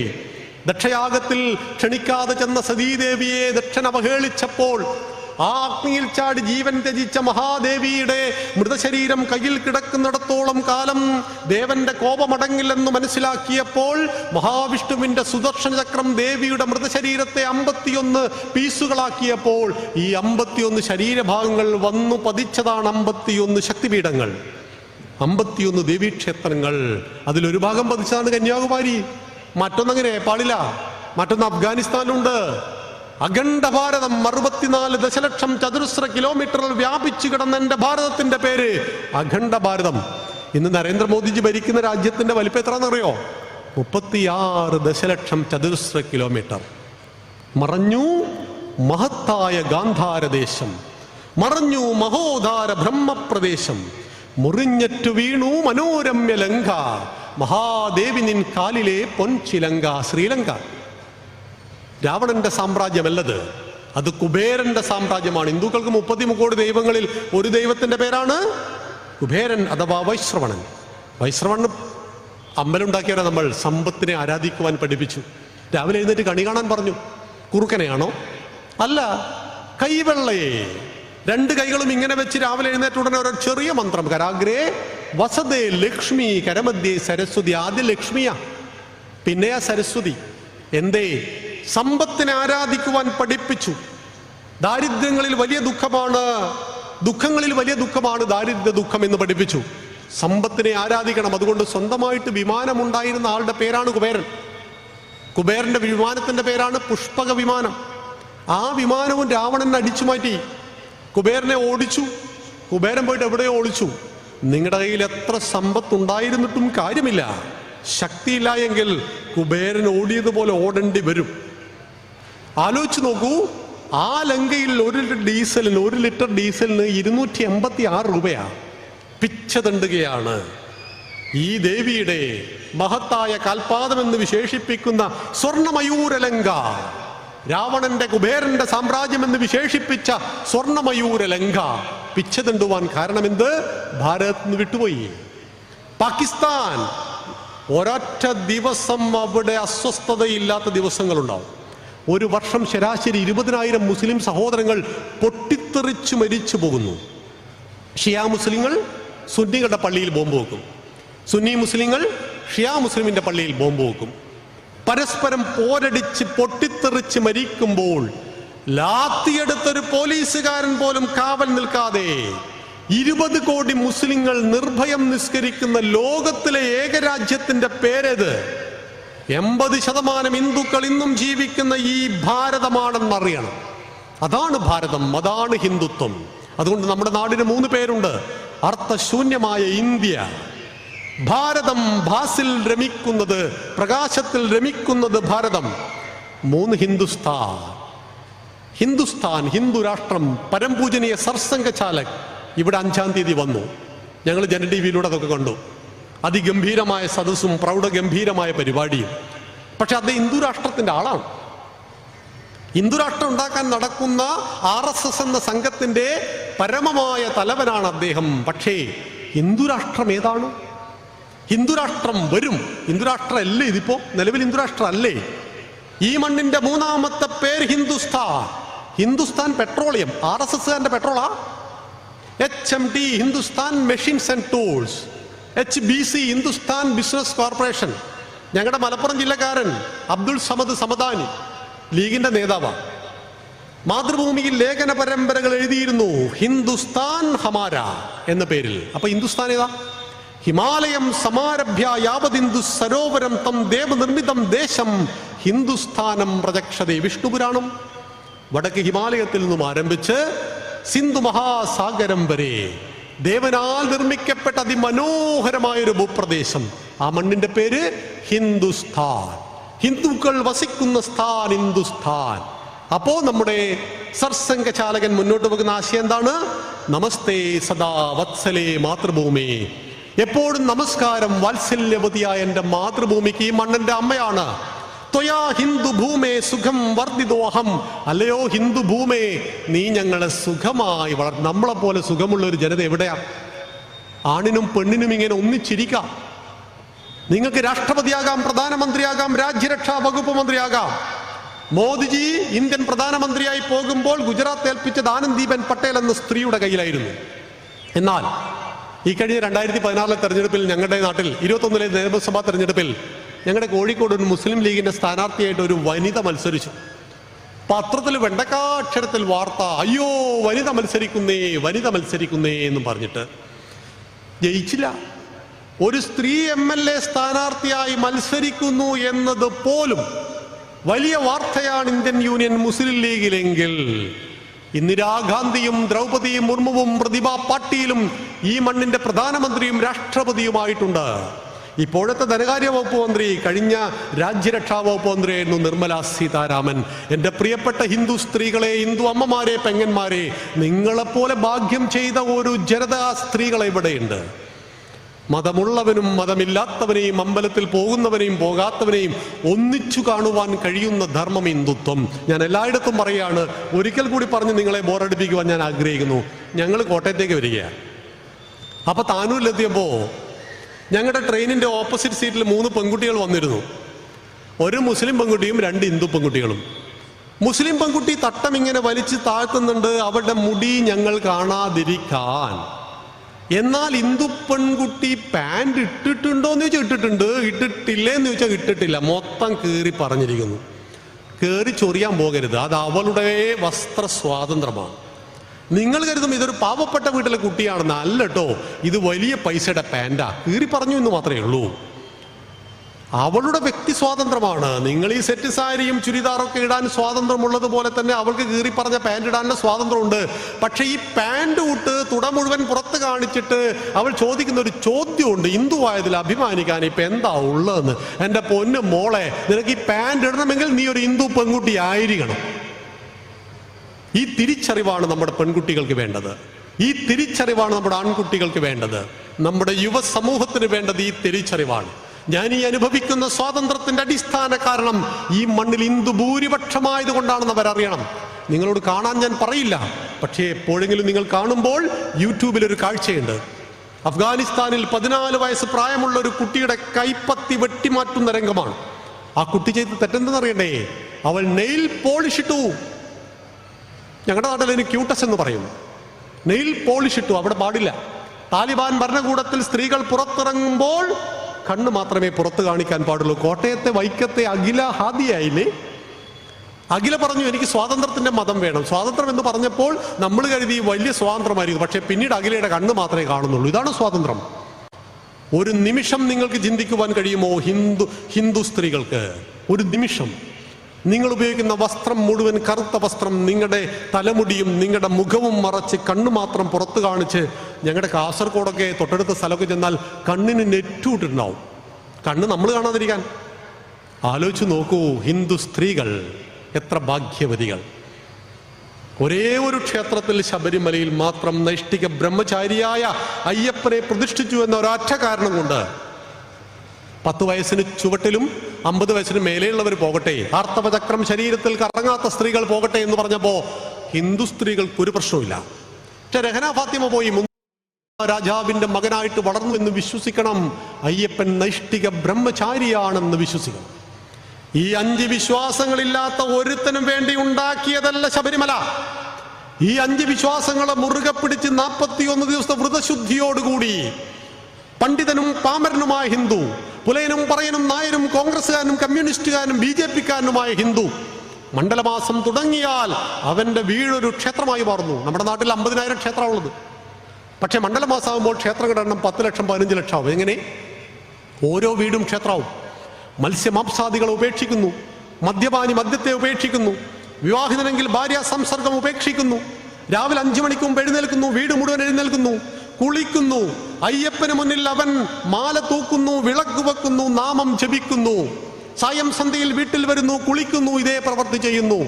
ദക്ഷയാഗത്തിൽ ക്ഷണിക്കാതെ ചെന്ന സതീദേവിയെ ദക്ഷൻ അവഹേളിച്ചപ്പോൾ ആ അഗ്നിയിൽ ചാടി ജീവൻ ത്യജിച്ച മഹാദേവിയുടെ മൃതശരീരം കയ്യിൽ കിടക്കുന്നിടത്തോളം കാലം ദേവന്റെ കോപമടങ്ങില്ലെന്ന് മനസ്സിലാക്കിയപ്പോൾ മഹാവിഷ്ണുവിന്റെ സുദർശന ചക്രം ദേവിയുടെ മൃതശരീരത്തെ 51 പീസുകളാക്കിയപ്പോൾ ഈ 51 ശരീരഭാഗങ്ങൾ വന്നു പതിച്ചതാണ് 51 ശക്തിപീഠങ്ങൾ, 51 ദേവീക്ഷേത്രങ്ങൾ. അതിലൊരു ഭാഗം പതിച്ചതാണ് കന്യാകുമാരി. മറ്റൊന്നങ്ങനെ നേപ്പാളില, മറ്റൊന്ന് അഫ്ഗാനിസ്ഥാനുണ്ട്. അഖണ്ഡ ഭാരതം 64 ദശലക്ഷം ചതുരശ്ര കിലോമീറ്ററിൽ വ്യാപിച്ചു കിടന്ന എൻ്റെ ഭാരതത്തിന്റെ പേര് അഖണ്ഡ ഭാരതം. ഇന്ന് നരേന്ദ്രമോദിജി ഭരിക്കുന്ന രാജ്യത്തിന്റെ വലിപ്പം എത്രയാണെന്നറിയോ? 36 ദശലക്ഷം ചതുരശ്ര കിലോമീറ്റർ. മറഞ്ഞു മഹത്തായ ഗാന്ധാരദേശം, മറഞ്ഞു മഹോദാര ബ്രഹ്മപ്രദേശം, മുറിഞ്ഞറ്റു വീണു മനോരമ്യ ലങ്ക, മഹാദേവി നിൻ കാലിലെ പൊൻചിലങ്ക. ശ്രീലങ്ക രാവണന്റെ സാമ്രാജ്യമല്ലത്, അത് കുബേരന്റെ സാമ്രാജ്യമാണ്. ഹിന്ദുക്കൾക്ക് 33 കോടി ദൈവങ്ങളിൽ ഒരു ദൈവത്തിന്റെ പേരാണ് കുബേരൻ അഥവാ വൈശ്രവണൻ. വൈശ്രവണൻ അമ്പലമുണ്ടാക്കിയവരെ നമ്മൾ സമ്പത്തിനെ ആരാധിക്കുവാൻ പഠിപ്പിച്ചു. രാവിലെ എഴുന്നേറ്റ് കണി കാണാൻ പറഞ്ഞു. കുറുക്കനെയാണോ? അല്ല, കൈവെള്ളയെ 2 കൈകളും ഇങ്ങനെ വെച്ച് രാവിലെ എഴുന്നേറ്റ് ഉടനെ ഒരു ചെറിയ മന്ത്രം, കരാഗ്രേ വസതേ ലക്ഷ്മി കരമധ്യേ സരസ്വതി. ആദ്യം ലക്ഷ്മിയാ, പിന്നെയാ സരസ്വതി. എന്തേ? സമ്പത്തിനെ ആരാധിക്കുവാൻ പഠിപ്പിച്ചു. ദാരിദ്ര്യങ്ങളിൽ വലിയ ദുഃഖമാണ്, ദുഃഖങ്ങളിൽ വലിയ ദുഃഖമാണ് ദാരിദ്ര്യ ദുഃഖം എന്ന് പഠിപ്പിച്ചു. സമ്പത്തിനെ ആരാധിക്കണം. അതുകൊണ്ട് സ്വന്തമായിട്ട് വിമാനമുണ്ടായിരുന്ന ആളുടെ പേരാണ് കുബേരൻ. കുബേരന്റെ വിമാനത്തിന്റെ പേരാണ് പുഷ്പക വിമാനം. ആ വിമാനവും രാവണൻ അടിച്ചു മാറ്റി, കുബേരനെ ഓടിച്ചു. കുബേരൻ പോയിട്ട് എവിടെയോ ഒളിച്ചു. നിങ്ങളുടെ കയ്യിൽ എത്ര സമ്പത്തുണ്ടായിരുന്നിട്ടും കാര്യമില്ല, ശക്തിയില്ല എങ്കിൽ കുബേരൻ ഓടിയതുപോലെ ഓടേണ്ടി വരും. ആലോചിച്ച് നോക്കൂ, ആ ലങ്കയിൽ 1 ലിറ്റർ ഡീസലിന് 286 രൂപയാണ്. പിച്ചതണ്ടുകയാണ്. ഈ ദേവിയുടെ മഹത്തായ കാൽപാദമെന്ന് വിശേഷിപ്പിക്കുന്ന സ്വർണമയൂരലങ്ക, രാവണന്റെ കുബേരന്റെ സാമ്രാജ്യം എന്ന് വിശേഷിപ്പിച്ച സ്വർണമയൂരലങ്ക പിച്ചതണ്ടുവാൻ കാരണമെന്ത്? ഭാരതത്തിൽ നിന്ന് വിട്ടുപോയി. പാകിസ്ഥാൻ, ഒരൊറ്റ ദിവസം അവിടെ അസ്വസ്ഥതയില്ലാത്ത ദിവസങ്ങളുണ്ടാവും. ഒരു വർഷം ശരാശരി 20,000 മുസ്ലിം സഹോദരങ്ങൾ പൊട്ടിത്തെറിച്ച് മരിച്ചു പോകുന്നു. ഷിയാ മുസ്ലിങ്ങൾ സുന്നികളുടെ പള്ളിയിൽ ബോംബ് വെക്കും, സുന്നി മുസ്ലിങ്ങൾ ഷിയാ മുസ്ലിമിന്റെ പള്ളിയിൽ ബോംബ് വെക്കും. പരസ്പരം പോരടിച്ച് പൊട്ടിത്തെറിച്ച് മരിക്കുമ്പോൾ ലാത്തിയെടുത്തൊരു പോലീസുകാരൻ പോലും കാവൽ നിൽക്കാതെ 20 കോടി മുസ്ലിങ്ങൾ നിർഭയം നിസ്കരിക്കുന്ന ലോകത്തിലെ ഏകരാജ്യത്തിന്റെ പേരേത്? 80% ഹിന്ദുക്കൾ ഇന്നും ജീവിക്കുന്ന ഈ ഭാരതമാണെന്നറിയണം. അതാണ് ഭാരതം, അതാണ് ഹിന്ദുത്വം. അതുകൊണ്ട് നമ്മുടെ നാടിന് 3 പേരുണ്ട്. അർത്ഥശൂന്യമായ ഇന്ത്യ, ഭാരതം, ഭാസിൽ രമിക്കുന്നത്, പ്രകാശത്തിൽ രമിക്കുന്നത് ഭാരതം. 3 ഹിന്ദുസ്ഥാൻ. ഹിന്ദുസ്ഥാൻ, ഹിന്ദു രാഷ്ട്രം. പരംപൂജനീയ സർസംഘചാലക് ഇവിടെ 5-ാം തീയതി വന്നു. ഞങ്ങൾ ജന ടി വിയിലൂടെ അതൊക്കെ കണ്ടു. അതിഗംഭീരമായ സദസ്സും പ്രൗഢഗംഭീരമായ പരിപാടിയും. പക്ഷെ അത് ഹിന്ദു രാഷ്ട്രത്തിന്റെ ആളാണ്. ഹിന്ദു രാഷ്ട്രം ഉണ്ടാക്കാൻ നടക്കുന്ന RSS എന്ന സംഘത്തിന്റെ പരമമായ തലവനാണ് അദ്ദേഹം. പക്ഷേ ഹിന്ദുരാഷ്ട്രം ഏതാണ്? ഹിന്ദുരാഷ്ട്രം വരും. ഹിന്ദുരാഷ്ട്രമല്ലേ ഇതിപ്പോ നിലവിൽ? ഹിന്ദുരാഷ്ട്രമല്ലേ? ഈ മണ്ണിന്റെ 3ാമത്തെ പേര് ഹിന്ദുസ്ഥാൻ. ഹിന്ദുസ്ഥാൻ പെട്രോളിയം, RSSകാരന്റെ പെട്രോളാ. HMT Hindustan machines and tools, HBC Hindustan business corporation. ഞങ്ങളുടെ മലപ്പുറം ജില്ലക്കാരൻ അബ്ദുൾ സമദ് സമദാനി ലീഗിന്റെ നേതാവാണ്. മാതൃഭൂമിയിൽ ലേഖന പരമ്പരകൾ എഴുതിയിരുന്നു ഹിന്ദുസ്ഥാൻ ഹമാര എന്ന പേരിൽ. അപ്പൊ ഹിന്ദുസ്ഥാൻ ഏതാ? ഹിമാലയം സമാരഭ്യ യാവതിന്ദു സരോവരം തം ദേവനിർമ്മിതം ദേശം ഹിന്ദുസ്ഥാനം പ്രചക്ഷതേ. വിഷ്ണുപുരാണം. വടക്ക് ഹിമാലയത്തിൽ നിന്നും ആരംഭിച്ച് സിന്ധു മഹാസാഗരം വരെ ദേവനാൽ നിർമ്മിക്കപ്പെട്ട അതിമനോഹരമായൊരു ഭൂപ്രദേശം. ആ മണ്ണിന്റെ പേര് ഹിന്ദുസ്ഥാൻ. ഹിന്ദുക്കൾ വസിക്കുന്ന സ്ഥാൻ ഹിന്ദുസ്ഥാൻ. അപ്പോ നമ്മുടെ സർസംഘചാലകൻ മുന്നോട്ട് വെക്കുന്ന ആശയം എന്താണ്? നമസ്തേ സദാ വത്സലേ മാതൃഭൂമി. എപ്പോഴും നമസ്കാരം വാത്സല്യവതിയായ എൻ്റെ മാതൃഭൂമിക്ക്. ഈ മണ്ണിന്റെ അമ്മയാണ്. ത്വയാ ഹിന്ദു ഭൂമേ സുഖം വർദ്ധിതോഹം. അല്ലയോ ഹിന്ദു ഭൂമേ, നീ ഞങ്ങളെ സുഖമായി വളർത്തും. നമ്മളെ പോലെ സുഖമുള്ള ഒരു ജനത എവിടെയാ? ആണിനും പെണ്ണിനും ഇങ്ങനെ ഒന്നിച്ചിരിക്കാം. നിങ്ങൾക്ക് രാഷ്ട്രപതിയാകാം, പ്രധാനമന്ത്രിയാകാം, രാജ്യരക്ഷാ വകുപ്പ് മന്ത്രിയാകാം. മോദിജി ഇന്ത്യൻ പ്രധാനമന്ത്രിയായി പോകുമ്പോൾ ഗുജറാത്ത് ഏൽപ്പിച്ചത് ആനന്ദീബെൻ പട്ടേൽ എന്ന സ്ത്രീയുടെ കയ്യിലായിരുന്നു. എന്നാൽ ഈ കഴിഞ്ഞ 2016 തെരഞ്ഞെടുപ്പിൽ ഞങ്ങളുടെ നാട്ടിൽ 21 നിയമസഭാ തെരഞ്ഞെടുപ്പിൽ ഞങ്ങളുടെ കോഴിക്കോട് ഒരു മുസ്ലിം ലീഗിന്റെ സ്ഥാനാർത്ഥിയായിട്ട് ഒരു വനിത മത്സരിച്ചു. പത്രത്തിൽ വെണ്ടക്കാക്ഷരത്തിൽ വാർത്ത, അയ്യോ വനിത മത്സരിക്കുന്നേ, വനിത മത്സരിക്കുന്നേ എന്നും പറഞ്ഞിട്ട്. ജയിച്ചില്ല. ഒരു സ്ത്രീ MLA സ്ഥാനാർത്ഥിയായി മത്സരിക്കുന്നു എന്നത് പോലും വലിയ വാർത്തയാണ് ഇന്ത്യൻ യൂണിയൻ മുസ്ലിം ലീഗിലെങ്കിൽ ഇന്ദിരാഗാന്ധിയും ദ്രൗപദി മുർമുവും പ്രതിഭ പാട്ടീലും ഈ മണ്ണിന്റെ പ്രധാനമന്ത്രിയും രാഷ്ട്രപതിയുമായിട്ടുണ്ട്. ഇപ്പോഴത്തെ ധനകാര്യ വകുപ്പ് മന്ത്രി കഴിഞ്ഞ രാജ്യരക്ഷാ വകുപ്പ് മന്ത്രിയായിരുന്നു നിർമ്മല സീതാരാമൻ. എൻ്റെ പ്രിയപ്പെട്ട ഹിന്ദു സ്ത്രീകളെ, ഹിന്ദു അമ്മമാരെ, പെങ്ങന്മാരെ, നിങ്ങളെപ്പോലെ ഭാഗ്യം ചെയ്ത ഒരു ജനത സ്ത്രീകളെ ഇവിടെയുണ്ട്. മതമുള്ളവനും മതമില്ലാത്തവനെയും അമ്പലത്തിൽ പോകുന്നവനെയും പോകാത്തവനെയും ഒന്നിച്ചു കാണുവാൻ കഴിയുന്ന ധർമ്മം ഹിന്ദുത്വം. ഞാൻ എല്ലായിടത്തും പറയുകയാണ്, ഒരിക്കൽ കൂടി പറഞ്ഞ് നിങ്ങളെ ബോറടിപ്പിക്കുവാൻ ഞാൻ ആഗ്രഹിക്കുന്നു. ഞങ്ങൾ കോട്ടയത്തേക്ക് വരികയാണ്. അപ്പൊ താനൂരിലെത്തിയപ്പോൾ ഞങ്ങളുടെ ട്രെയിനിന്റെ ഓപ്പോസിറ്റ് സീറ്റിൽ 3 പെൺകുട്ടികൾ വന്നിരുന്നു. ഒരു മുസ്ലിം പെൺകുട്ടിയും 2 ഹിന്ദു പെൺകുട്ടികളും. മുസ്ലിം പെൺകുട്ടി തട്ടം ഇങ്ങനെ വലിച്ച് താഴ്ത്തുന്നുണ്ട്, അവരുടെ മുടി ഞങ്ങൾ കാണാതിരിക്കാൻ. എന്നാൽ ഹിന്ദു പെൺകുട്ടി പാൻറ് ഇട്ടിട്ടുണ്ടോന്ന് ചോദിച്ചാൽ ഇട്ടിട്ടുണ്ട്, ഇട്ടിട്ടില്ലേന്ന് ചോദിച്ചാൽ ഇട്ടിട്ടില്ല. മൊത്തം കീറി പറഞ്ഞിരിക്കുന്നു. കയറി ചൊറിയാൻ പോകരുത്, അത് അവളുടെ വസ്ത്ര സ്വാതന്ത്ര്യമാണ്. നിങ്ങൾ കരുതും ഇതൊരു പാവപ്പെട്ട വീട്ടിലെ കുട്ടിയാണെന്ന്. അല്ല കേട്ടോ, ഇത് വലിയ പൈസയുടെ പാൻറ്റാ, കീറി പറഞ്ഞു എന്ന് മാത്രമേ ഉള്ളൂ. അവളുടെ വ്യക്തി സ്വാതന്ത്ര്യമാണ്. നിങ്ങൾ ഈ സെറ്റ് സാരിയും ചുരിദാറൊക്കെ ഇടാൻ സ്വാതന്ത്ര്യമുള്ളതുപോലെ തന്നെ അവൾക്ക് കീറി പറഞ്ഞ പാൻറ് ഇടാനുള്ള സ്വാതന്ത്ര്യമുണ്ട്. പക്ഷെ ഈ പാൻറ് ഇട്ട് തുട മുഴുവൻ പുറത്ത് കാണിച്ചിട്ട് അവൾ ചോദിക്കുന്ന ഒരു ചോദ്യമുണ്ട്, ഹിന്ദു ആയതിൽ അഭിമാനിക്കാൻ ഇപ്പൊ എന്താ ഉള്ളതെന്ന്. എൻ്റെ പൊന്നു മോളെ, നിനക്ക് ഈ പാൻറ് ഇടണമെങ്കിൽ നീ ഒരു ഹിന്ദു പെൺകുട്ടി ആയിരിക്കണം. ഈ തിരിച്ചറിവാണ് നമ്മുടെ പെൺകുട്ടികൾക്ക് വേണ്ടത്. ഈ തിരിച്ചറിവാണ് നമ്മുടെ ആൺകുട്ടികൾക്ക് വേണ്ടത്. നമ്മുടെ യുവ സമൂഹത്തിന് വേണ്ടത് ഈ തിരിച്ചറിവാണ്. ഞാൻ ഈ അനുഭവിക്കുന്ന സ്വാതന്ത്ര്യത്തിന്റെ അടിസ്ഥാന കാരണം ഈ മണ്ണിൽ ഹിന്ദു ഭൂരിപക്ഷമായതുകൊണ്ടാണെന്ന് അവരറിയണം. നിങ്ങളോട് കാണാൻ ഞാൻ പറയില്ല, പക്ഷേ എപ്പോഴെങ്കിലും നിങ്ങൾ കാണുമ്പോൾ യൂട്യൂബിൽ ഒരു കാഴ്ചയുണ്ട്. അഫ്ഗാനിസ്ഥാനിൽ 14 വയസ്സ് പ്രായമുള്ള ഒരു കുട്ടിയുടെ കൈപ്പത്തി വെട്ടിമാറ്റുന്ന രംഗമാണ്. ആ കുട്ടി ചെയ്ത് തെറ്റെന്തെന്നറിയണ്ടേ? അവൾ നെയിൽ പോളിഷ് ഇട്ടു. ഞങ്ങളുടെ നാട്ടിൽ അതിന് ക്യൂട്ടസ് എന്ന് പറയും. നെയിൽ പോളിഷ് ഇട്ടു, അവിടെ പാടില്ല. താലിബാൻ ഭരണകൂടത്തിൽ സ്ത്രീകൾ പുറത്തിറങ്ങുമ്പോൾ കണ്ണ് മാത്രമേ പുറത്ത് കാണിക്കാൻ പാടുള്ളൂ. കോട്ടയത്തെ വൈക്കത്തെ അഖില ഹാദിയായില്ലേ? അഖില പറഞ്ഞു എനിക്ക് സ്വാതന്ത്ര്യത്തിന്റെ മതം വേണം. സ്വാതന്ത്ര്യം എന്ന് പറഞ്ഞപ്പോൾ നമ്മൾ കരുതി വലിയ സ്വാതന്ത്ര്യമായിരിക്കും. പക്ഷെ പിന്നീട് അഖിലയുടെ കണ്ണ് മാത്രമേ കാണുന്നുള്ളൂ. ഇതാണ് സ്വാതന്ത്ര്യം. ഒരു നിമിഷം നിങ്ങൾക്ക് ചിന്തിക്കുവാൻ കഴിയുമോ ഹിന്ദു സ്ത്രീകൾക്ക്? ഒരു നിമിഷം നിങ്ങൾ ഉപയോഗിക്കുന്ന വസ്ത്രം മുഴുവൻ കറുത്ത വസ്ത്രം, നിങ്ങളുടെ തലമുടിയും നിങ്ങളുടെ മുഖവും മറച്ച് കണ്ണ് മാത്രം പുറത്ത് കാണിച്ച്. ഞങ്ങളുടെ കാസർഗോഡൊക്കെ തൊട്ടടുത്ത സ്ഥലമൊക്കെ ചെന്നാൽ കണ്ണിന് നെറ്റൂട്ടുണ്ടാവും. കണ്ണ് നമ്മൾ കാണാതിരിക്കാൻ. ആലോചിച്ച് നോക്കൂ, ഹിന്ദു സ്ത്രീകൾ എത്ര ഭാഗ്യവതികൾ. ഒരേ ഒരു ക്ഷേത്രത്തിൽ ശബരിമലയിൽ മാത്രം നൈഷ്ഠിക ബ്രഹ്മചാരിയായ അയ്യപ്പനെ പ്രതിഷ്ഠിച്ചു എന്ന ഒരൊറ്റ കാരണം കൊണ്ട് 10 വയസ്സിന് ചുവട്ടിലും 50 വയസ്സിന് മേലെയുള്ളവർ പോകട്ടെ, ആർത്തവചക്രം ശരീരത്തിൽ കറങ്ങാത്ത സ്ത്രീകൾ പോകട്ടെ എന്ന് പറഞ്ഞപ്പോ ഹിന്ദു സ്ത്രീകൾക്ക് ഒരു പ്രശ്നവുമില്ല. പക്ഷെ രഹന ഫാത്തിമ പോയി രാജാവിന്റെ മകനായിട്ട് വളർന്നു എന്ന് വിശ്വസിക്കണം. അയ്യപ്പൻ നൈഷ്ഠിക ബ്രഹ്മചാരിയാണെന്ന് വിശ്വസിക്കണം. ഈ 5 വിശ്വാസങ്ങളില്ലാത്ത ഒരുത്തനും വേണ്ടി ഉണ്ടാക്കിയതല്ല ശബരിമല. ഈ 5 വിശ്വാസങ്ങളെ മുറുകെ പിടിച്ച് 41 ദിവസത്തെ വ്രതശുദ്ധിയോടുകൂടി പണ്ഡിതനും പാമരനുമായ ഹിന്ദു, പുലയനും പറയനും നായരും കോൺഗ്രസ്സുകാരനും കമ്മ്യൂണിസ്റ്റുകാരനും BJP-കാരനുമായ ഹിന്ദു മണ്ഡലമാസം തുടങ്ങിയാൽ അവന്റെ വീടൊരു ക്ഷേത്രമായി മാറുന്നു. നമ്മുടെ നാട്ടിൽ 50,000 ക്ഷേത്രമുള്ളത്. പക്ഷെ മണ്ഡലമാസമാകുമ്പോൾ ക്ഷേത്രങ്ങളുടെ എണ്ണം 10 ലക്ഷം 15 ലക്ഷം ആവും. എങ്ങനെ? ഓരോ വീടും ക്ഷേത്രവും. മത്സ്യമാംസാദികളെ ഉപേക്ഷിക്കുന്നു, മദ്യപാനി മദ്യത്തെ ഉപേക്ഷിക്കുന്നു, വിവാഹിതനെങ്കിൽ ഭാര്യ സംസർഗം ഉപേക്ഷിക്കുന്നു, രാവിലെ 5 മണിക്ക് മുമ്പ് എഴുന്നേൽക്കുന്നു, വീട് മുഴുവൻ എഴുന്നേൽക്കുന്നു, കുളിക്കുന്നു, അയ്യപ്പന് മുന്നിൽ അവൻ മാല തൂക്കുന്നു, വിളക്ക് വെക്കുന്നു, നാമം ജപിക്കുന്നു, സായം സന്ധ്യയിൽ വീട്ടിൽ വരുന്നു, കുളിക്കുന്നു, ഇതേ പ്രവൃത്തി ചെയ്യുന്നു.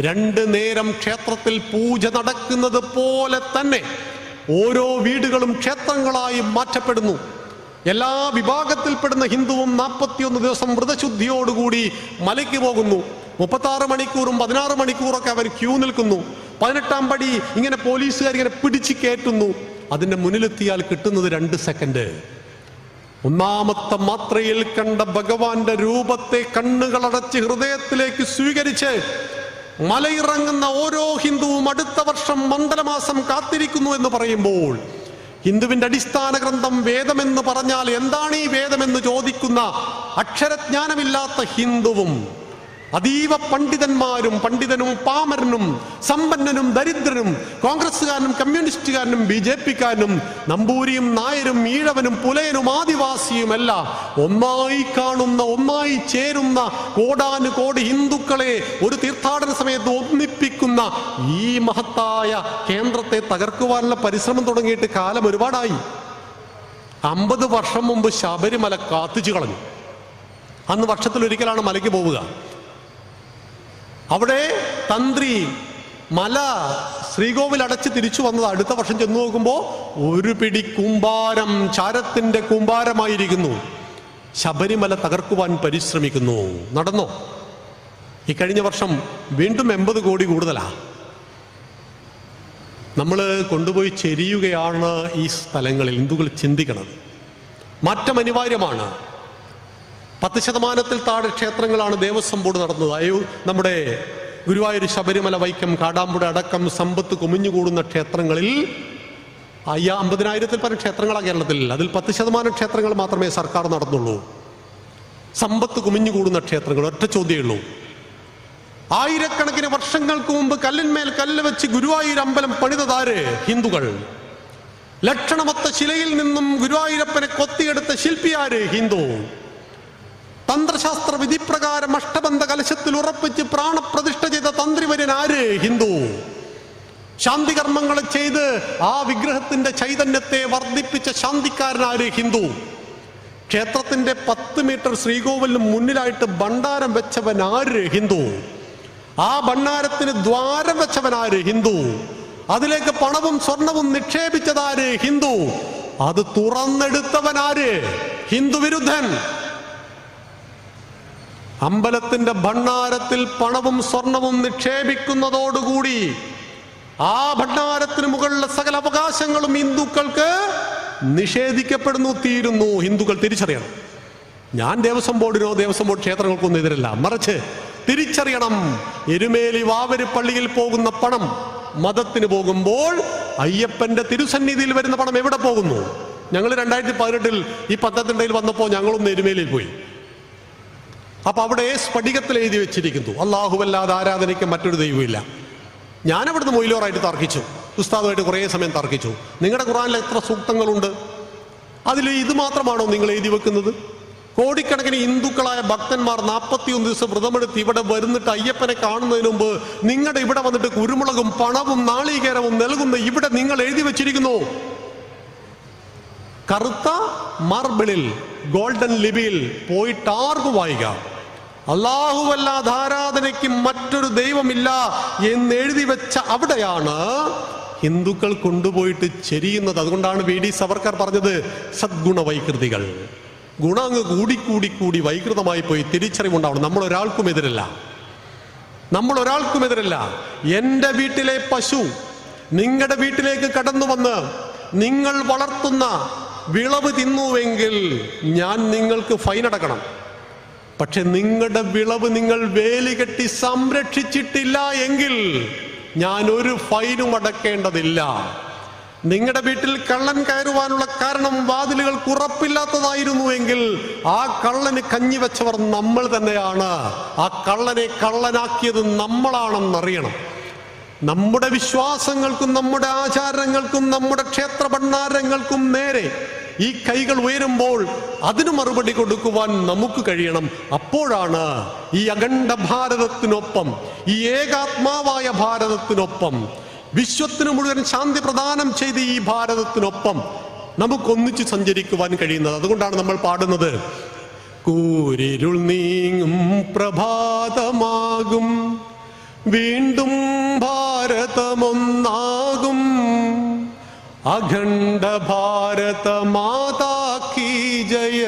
2 നേരം ക്ഷേത്രത്തിൽ പൂജ നടക്കുന്നത് പോലെ തന്നെ ഓരോ വീടുകളും ക്ഷേത്രങ്ങളായി മാറ്റപ്പെടുന്നു. എല്ലാ വിഭാഗത്തിൽപ്പെടുന്ന ഹിന്ദുവും 41 ദിവസം വ്രതശുദ്ധിയോടുകൂടി മലയ്ക്ക് പോകുന്നു. 36 മണിക്കൂറും 16 മണിക്കൂറൊക്കെ അവർ ക്യൂ നിൽക്കുന്നു. 18ാം പടി ഇങ്ങനെ പോലീസുകാർ ഇങ്ങനെ പിടിച്ച് കയറ്റുന്നു. അതിന്റെ മുന്നിലെത്തിയാൽ കിട്ടുന്നത് 2 സെക്കൻഡ്. ഒന്നാമത്തെ മാത്രയിൽ കണ്ട ഭഗവാന്റെ രൂപത്തെ കണ്ണുകളടച്ച് ഹൃദയത്തിലേക്ക് സ്വീകരിച്ച് മലയിറങ്ങുന്ന ഓരോ ഹിന്ദുവും അടുത്ത വർഷം മണ്ഡലമാസം കാത്തിരിക്കുന്നു എന്ന് പറയുമ്പോൾ ഹിന്ദുവിന്റെ അടിസ്ഥാന ഗ്രന്ഥം വേദമെന്ന് പറഞ്ഞാൽ എന്താണ് ഈ വേദമെന്ന് ചോദിക്കുന്ന അക്ഷരജ്ഞാനമില്ലാത്ത ഹിന്ദുവും അതീവ പണ്ഡിതനും പാമരനും സമ്പന്നനും ദരിദ്രനും കോൺഗ്രസ്സുകാരനും കമ്മ്യൂണിസ്റ്റുകാരനും BJP-കാരനും നമ്പൂരിയും നായരും ഈഴവനും പുലയനും ആദിവാസിയും എല്ലാം ഒന്നായി കാണുന്ന, ഒന്നായി ചേരുന്ന കോടാനുകോടി ഹിന്ദുക്കളെ ഒരു തീർത്ഥാടന സമയത്ത് ഒന്നിപ്പിക്കുന്ന ഈ മഹത്തായ കേന്ദ്രത്തെ തകർക്കുവാനുള്ള പരിശ്രമം തുടങ്ങിയിട്ട് കാലം ഒരുപാടായി. 50 വർഷം മുമ്പ് ശബരിമല കാത്തിച്ചു കളഞ്ഞു. അന്ന് വർഷത്തിലൊരിക്കലാണ് മലയ്ക്ക് പോവുക. അവിടെ തന്ത്രി മല ശ്രീകോവിൽ അടച്ച് തിരിച്ചു വന്നത് അടുത്ത വർഷം ചെന്ന് നോക്കുമ്പോൾ ഒരു പിടി കൂമ്പാരം, ചാരത്തിന്റെ കൂമ്പാരമായിരിക്കുന്നു. ശബരിമല തകർക്കുവാൻ പരിശ്രമിക്കുന്നു. നടന്നോ? ഈ കഴിഞ്ഞ വർഷം വീണ്ടും 80 കോടി കൂടുതലാ നമ്മൾ കൊണ്ടുപോയി ചെരിയുകയാണ്. ഈ സ്ഥലങ്ങളിൽ ഹിന്ദുക്കൾ ചിന്തിക്കണം. മാറ്റം അനിവാര്യമാണ്. 10% താഴെ ക്ഷേത്രങ്ങളാണ് ദേവസ്വം ബോർഡ് നടന്നത്. നമ്മുടെ ഗുരുവായൂർ, ശബരിമല, വൈക്കം, കാടാമ്പുഴ അടക്കം സമ്പത്ത് കുമിഞ്ഞുകൂടുന്ന ക്ഷേത്രങ്ങളിൽ 50,000-ൽ പരം ക്ഷേത്രങ്ങളാണ് കേരളത്തിൽ. അതിൽ 10% ക്ഷേത്രങ്ങൾ മാത്രമേ സർക്കാർ നടത്തുള്ളൂ. സമ്പത്ത് കുമിഞ്ഞുകൂടുന്ന ക്ഷേത്രങ്ങൾ. ഒറ്റ ചോദ്യമേ ഉള്ളൂ, ആയിരക്കണക്കിന് വർഷങ്ങൾക്ക് മുമ്പ് കല്ലിന്മേൽ കല്ല് വെച്ച് ഗുരുവായൂർ അമ്പലം പണിതതാര്? ഹിന്ദുക്കൾ. ലക്ഷണമൊത്ത ശിലയിൽ നിന്നും ഗുരുവായൂരപ്പനെ കൊത്തിയെടുത്ത ശില്പിയാര്? ഹിന്ദു. തന്ത്രശാസ്ത്ര വിധിപ്രകാരം അഷ്ടബന്ധ കലശത്തിൽ ഉറപ്പിച്ച് പ്രാണപ്രതിഷ്ഠ ചെയ്ത തന്ത്രിവര്യൻ ആര്? ഹിന്ദു. ശാന്തി കർമ്മങ്ങൾ ചെയ്ത് ആ വിഗ്രഹത്തിന്റെ ചൈതന്യത്തെ വർദ്ധിപ്പിച്ച ശാന്തിക്കാരനാര്? ഹിന്ദു. ക്ഷേത്രത്തിന്റെ 10 മീറ്റർ ശ്രീകോവിലിന് മുന്നിലായിട്ട് ഭണ്ഡാരം വെച്ചവൻ ആര്? ഹിന്ദു. ആ ഭണ്ഡാരത്തിന് ദ്വാരം വെച്ചവനാര്? ഹിന്ദു. അതിലേക്ക് പണവും സ്വർണവും നിക്ഷേപിച്ചതാര്? ഹിന്ദു. അത് തുറന്നെടുത്തവനാര്? ഹിന്ദു വിരുദ്ധൻ. അമ്പലത്തിന്റെ ഭണ്ഡാരത്തിൽ പണവും സ്വർണവും നിക്ഷേപിക്കുന്നതോടുകൂടി ആ ഭണ്ഡാരത്തിന് മുകളിലെ സകല അവകാശങ്ങളും ഹിന്ദുക്കൾക്ക് നിഷേധിക്കപ്പെടുന്നു, തീരുന്നു. ഹിന്ദുക്കൾ തിരിച്ചറിയണം. ഞാൻ ദേവസ്വം ബോർഡിനോ ദേവസ്വം ബോർഡ് ക്ഷേത്രങ്ങൾക്കൊന്നും എതിരല്ല. മറിച്ച് തിരിച്ചറിയണം, എരുമേലി വാവര് പള്ളിയിൽ പോകുന്ന പണം മതത്തിന് പോകുമ്പോൾ അയ്യപ്പന്റെ തിരുസന്നിധിയിൽ വരുന്ന പണം എവിടെ പോകുന്നു? ഞങ്ങൾ 2018-ൽ ഈ പത്തനംതിട്ടയിൽ വന്നപ്പോൾ ഞങ്ങളൊന്ന് എരുമേലിയിൽ പോയി. അപ്പൊ അവിടെ സ്ഫടികത്തിൽ എഴുതി വെച്ചിരിക്കുന്നു, അല്ലാഹുവല്ലാതെ ആരാധനയ്ക്ക് മറ്റൊരു ദൈവമില്ല. ഞാനവിടുന്ന് മൊയിലോറായിട്ട് തർക്കിച്ചു, ഉസ്താദുമായിട്ട് കുറേ സമയം തർക്കിച്ചു. നിങ്ങളുടെ ഖുർആനിൽ എത്ര സൂക്തങ്ങളുണ്ട്? അതിൽ ഇത് മാത്രമാണോ നിങ്ങൾ എഴുതി വെക്കുന്നത്? കോടിക്കണക്കിന് ഹിന്ദുക്കളായ ഭക്തന്മാർ 41 ദിവസം വ്രതമെടുത്ത് ഇവിടെ വരുന്നിട്ട് അയ്യപ്പനെ കാണുന്നതിന് മുമ്പ് നിങ്ങളുടെ ഇവിടെ വന്നിട്ട് കുരുമുളകും പണവും നാളികേരവും നൽകുന്ന ഇവിടെ നിങ്ങൾ എഴുതി വെച്ചിരിക്കുന്നു. കറുത്ത മാർബിളിൽ ഗോൾഡൻ ലിപിയിൽ പോയിട്ട് ആർക്കും വായിക്കാം, അല്ലാഹുവല്ലാതെ ആരാധനയ്ക്ക് മറ്റൊരു ദൈവമില്ല എന്നെഴുതി വെച്ച അവിടെയാണ് ഹിന്ദുക്കൾ കൊണ്ടുപോയിട്ട് ചെരിയുന്നത്. അതുകൊണ്ടാണ് VD സവർക്കർ പറഞ്ഞത് സദ്ഗുണ വൈകൃതികൾ. ഗുണം അങ്ങ് കൂടി വൈകൃതമായി പോയി. തിരിച്ചറിവുണ്ടാവണം. നമ്മൾ ഒരാൾക്കും എതിരല്ല. എൻ്റെ വീട്ടിലെ പശു നിങ്ങളുടെ വീട്ടിലേക്ക് കടന്നു വന്ന് നിങ്ങൾ വളർത്തുന്ന വിളവ് തിന്നുവെങ്കിൽ ഞാൻ നിങ്ങൾക്ക് ഫൈൻ അടക്കണം. പക്ഷെ നിങ്ങളുടെ വിളവ് നിങ്ങൾ വേലി കെട്ടി സംരക്ഷിച്ചിട്ടില്ല എങ്കിൽ ഞാൻ ഒരു ഫൈനും അടക്കേണ്ടതില്ല. നിങ്ങളുടെ വീട്ടിൽ കള്ളൻ കയറുവാനുള്ള കാരണം വാതിലുകൾക്ക് ഉറപ്പില്ലാത്തതായിരുന്നു എങ്കിൽ ആ കള്ളന് കഞ്ഞി വെച്ചവർ നമ്മൾ തന്നെയാണ്. ആ കള്ളനെ കള്ളനാക്കിയത് നമ്മളാണെന്നറിയണം. നമ്മുടെ വിശ്വാസങ്ങൾക്കും നമ്മുടെ ആചാരങ്ങൾക്കും നമ്മുടെ ക്ഷേത്ര ഭണ്ഡാരങ്ങൾക്കും നേരെ ഈ കൈകൾ ഉയരുമ്പോൾ അതിന് മറുപടി കൊടുക്കുവാൻ നമുക്ക് കഴിയണം. അപ്പോഴാണ് ഈ അഖണ്ഡ ഭാരതത്തിനൊപ്പം, ഈ ഏകാത്മാവായ ഭാരതത്തിനൊപ്പം, വിശ്വത്തിന് മുഴുവൻ ശാന്തി പ്രദാനം ചെയ്ത ഈ ഭാരതത്തിനൊപ്പം നമുക്കൊന്നിച്ച് സഞ്ചരിക്കുവാൻ കഴിയുന്നത്. അതുകൊണ്ടാണ് നമ്മൾ പാടുന്നത്, കൂരിരുൾ നീങ്ങും പ്രഭാതമാകും, വീണ്ടും ഭാരതമൊന്നാകും, അഖണ്ഡ ഭാരത മാതാ കീ ജയ,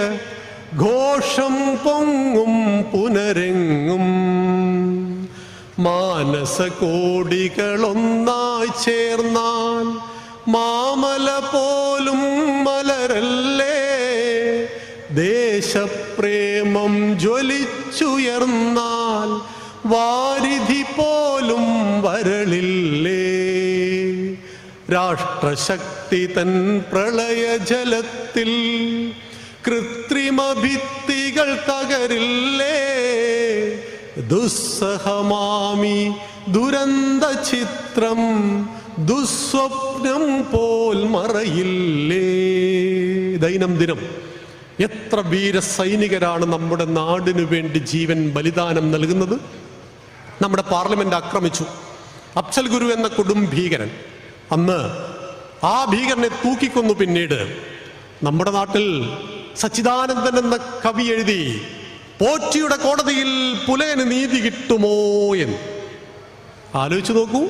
ഘോഷം പൊങ്ങും പുനരെങ്ങും, മാനസകോടികളൊന്നായി ചേർന്നാൽ മാമല പോലും മലരല്ലേ, ദേശപ്രേമം ജ്വലിച്ചുയർന്നാൽ വാരിധി പോലും വരളില്ലേ, രാഷ്ട്രശക്തി തൻ പ്രളയജലത്തിൽ കൃത്രിമ ഭിത്തികൾ തകരില്ലേ, ദുസ്സഹമാമി ദുരന്ത ചിത്രം ദുസ്വപ്നം പോൽ മറയില്ലേ. ദൈനംദിനം എത്ര വീര സൈനികരാണ് നമ്മുടെ നാടിനു വേണ്ടി ജീവൻ ബലിദാനം നൽകുന്നത്. നമ്മുടെ പാർലമെന്റ് ആക്രമിച്ചു. അഫ്സൽ ഗുരു എന്ന കൊടും ഭീകരൻ, അന്ന് ആ ഭീകരനെ തൂക്കിക്കൊന്നു. പിന്നീട് നമ്മുടെ നാട്ടിൽ സച്ചിദാനന്ദൻ എന്ന കവി എഴുതി, പോറ്റിയുടെ കോടതിയിൽ പുലയന് നീതി കിട്ടുമോ എന്ന്. ആലോചിച്ചു നോക്കൂ,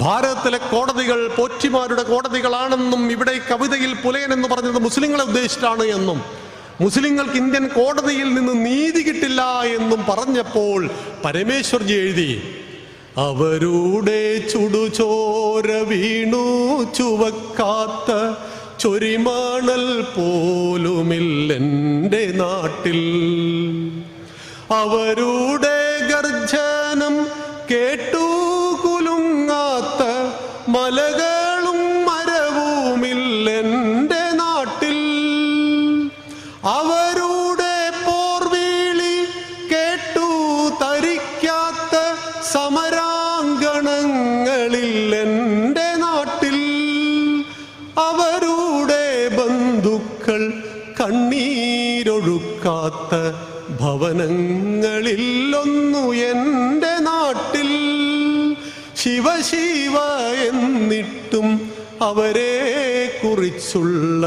ഭാരതത്തിലെ കോടതികൾ പോറ്റിമാരുടെ കോടതികളാണെന്നും ഇവിടെ കവിതയിൽ പുലയൻ എന്ന് പറഞ്ഞത് മുസ്ലിങ്ങളെ ഉദ്ദേശിച്ചിട്ടാണ് എന്നും മുസ്ലിങ്ങൾക്ക് ഇന്ത്യൻ കോടതിയിൽ നിന്ന് നീതി കിട്ടില്ല എന്നും പറഞ്ഞപ്പോൾ പരമേശ്വർജി എഴുതി, അവരുടെ ചുടുചോര വീണു ചുവക്കാത്ത ചൊരിമണൽ പോലുമില്ലെൻ്റെ നാട്ടിൽ, അവരുടെ ഗർജനം കേട്ടു കുലുങ്ങാത്ത മലകളും മരവുമില്ലെൻ്റെ നാട്ടിൽ, അവരുടെ പോർവിളി കേട്ടു തരിക്കാത്ത സമരാങ്കണങ്ങളില്ലെൻ്റെ നാട്ടിൽ, അവരുടെ ബന്ധുക്കൾ കണ്ണീരൊഴുക്കാത്ത ഭവനങ്ങളിലൊന്നു എൻ്റെ നാട്ടിൽ. ശിവ ശിവ എന്നിട്ടും അവരെ കുറിച്ചുള്ള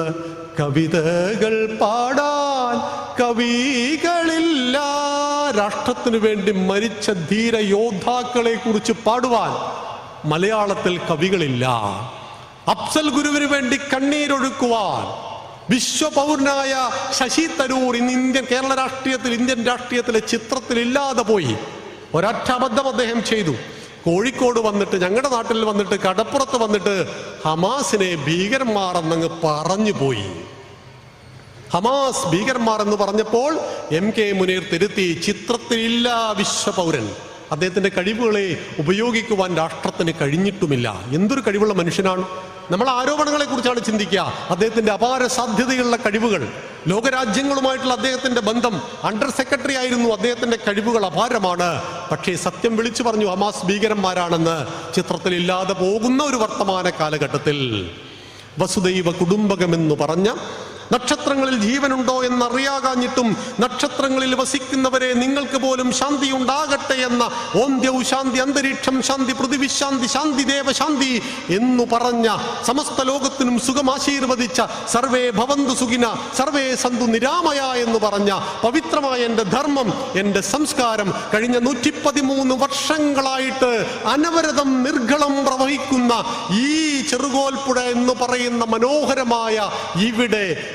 കവിതകൾ പാടാൻ കവികളില്ല. രാഷ്ട്രത്തിനു വേണ്ടി മരിച്ച ധീര യോദ്ധാക്കളെ കുറിച്ച് പാടുവാൻ മലയാളത്തിൽ കവികളില്ല. അഫ്സൽ ഗുരുവിന് വേണ്ടി കണ്ണീരൊഴുക്കുവാൻ വിശ്വപൗരനായ ശശി തരൂർ ഇന്ന് ഇന്ത്യൻ രാഷ്ട്രീയത്തിലെ ചിത്രത്തിൽ ഇല്ലാതെ പോയി. ഒരൊറ്റ അബദ്ധം അദ്ദേഹം ചെയ്തു. കോഴിക്കോട് വന്നിട്ട്, ഞങ്ങളുടെ നാട്ടിൽ വന്നിട്ട്, കടപ്പുറത്ത് വന്നിട്ട് ഹമാസിനെ ഭീകരന്മാർ എന്നങ്ങ് പറഞ്ഞു പോയി. ഹമാസ് ഭീകരന്മാർ എന്ന് പറഞ്ഞപ്പോൾ MK മുനീർ തിരുത്തി, ചിത്രത്തിലില്ല വിശ്വപൗരൻ. അദ്ദേഹത്തിന്റെ കഴിവുകളെ ഉപയോഗിക്കുവാൻ രാഷ്ട്രത്തിന് കഴിഞ്ഞിട്ടുമില്ല. എന്തൊരു കഴിവുള്ള മനുഷ്യനാണ്. നമ്മൾ ആരോപണങ്ങളെ കുറിച്ചാണ് ചിന്തിക്കുക. അദ്ദേഹത്തിന്റെ അപാര സാധ്യതയുള്ള കഴിവുകൾ, ലോകരാജ്യങ്ങളുമായിട്ടുള്ള അദ്ദേഹത്തിന്റെ ബന്ധം, അണ്ടർ സെക്രട്ടറി ആയിരുന്നു. അദ്ദേഹത്തിന്റെ കഴിവുകൾ അപാരമാണ്. പക്ഷേ സത്യം വിളിച്ചു പറഞ്ഞു ഹമാസ് ഭീകരന്മാരാണെന്ന്. ചിത്രത്തിൽ ഇല്ലാതെ പോകുന്ന ഒരു വർത്തമാന കാലഘട്ടത്തിൽ വസുദൈവ കുടുംബകമെന്ന് പറഞ്ഞ, നക്ഷത്രങ്ങളിൽ ജീവനുണ്ടോ എന്നറിയാകാഞ്ഞിട്ടും നക്ഷത്രങ്ങളിൽ വസിക്കുന്നവരെ നിങ്ങൾക്ക് പോലും ശാന്തി ഉണ്ടാകട്ടെ എന്ന ഓം ദ്യൗ ശാന്തി, അന്തരീക്ഷം ശാന്തി, പൃഥിവി ശാന്തി, ശാന്തി ദേവ ശാന്തി എന്നു പറഞ്ഞ, സമസ്ത ലോകത്തിനും സുഖം ആശീർവദിച്ച, സർവേ ഭവന്തു സുഖിന സർവേ സന്തു നിരാമയ എന്ന് പറഞ്ഞ പവിത്രമായ എൻ്റെ ധർമ്മം, എൻ്റെ സംസ്കാരം കഴിഞ്ഞ 113 വർഷങ്ങളായിട്ട് അനവരതം നിർഗളം പ്രവഹിക്കുന്ന ഈ ചെറുകോൽപ്പുഴ എന്ന് പറയുന്ന മനോഹരമായ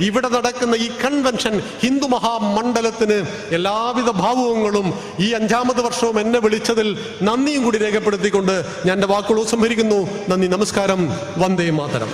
ഇവിടെ നടക്കുന്ന ഈ കൺവെൻഷൻ ഹിന്ദു മഹാമണ്ഡലത്തിന് എല്ലാവിധ ഭാവുകങ്ങളും ഈ 5ാമത് വർഷവും എന്നെ വിളിച്ചതിൽ നന്ദിയും കൂടി രേഖപ്പെടുത്തിക്കൊണ്ട് ഞാൻ എൻ്റെ വാക്കുകൾ ഉപസംഹരിക്കുന്നു. നന്ദി, നമസ്കാരം, വന്ദേ മാതരം.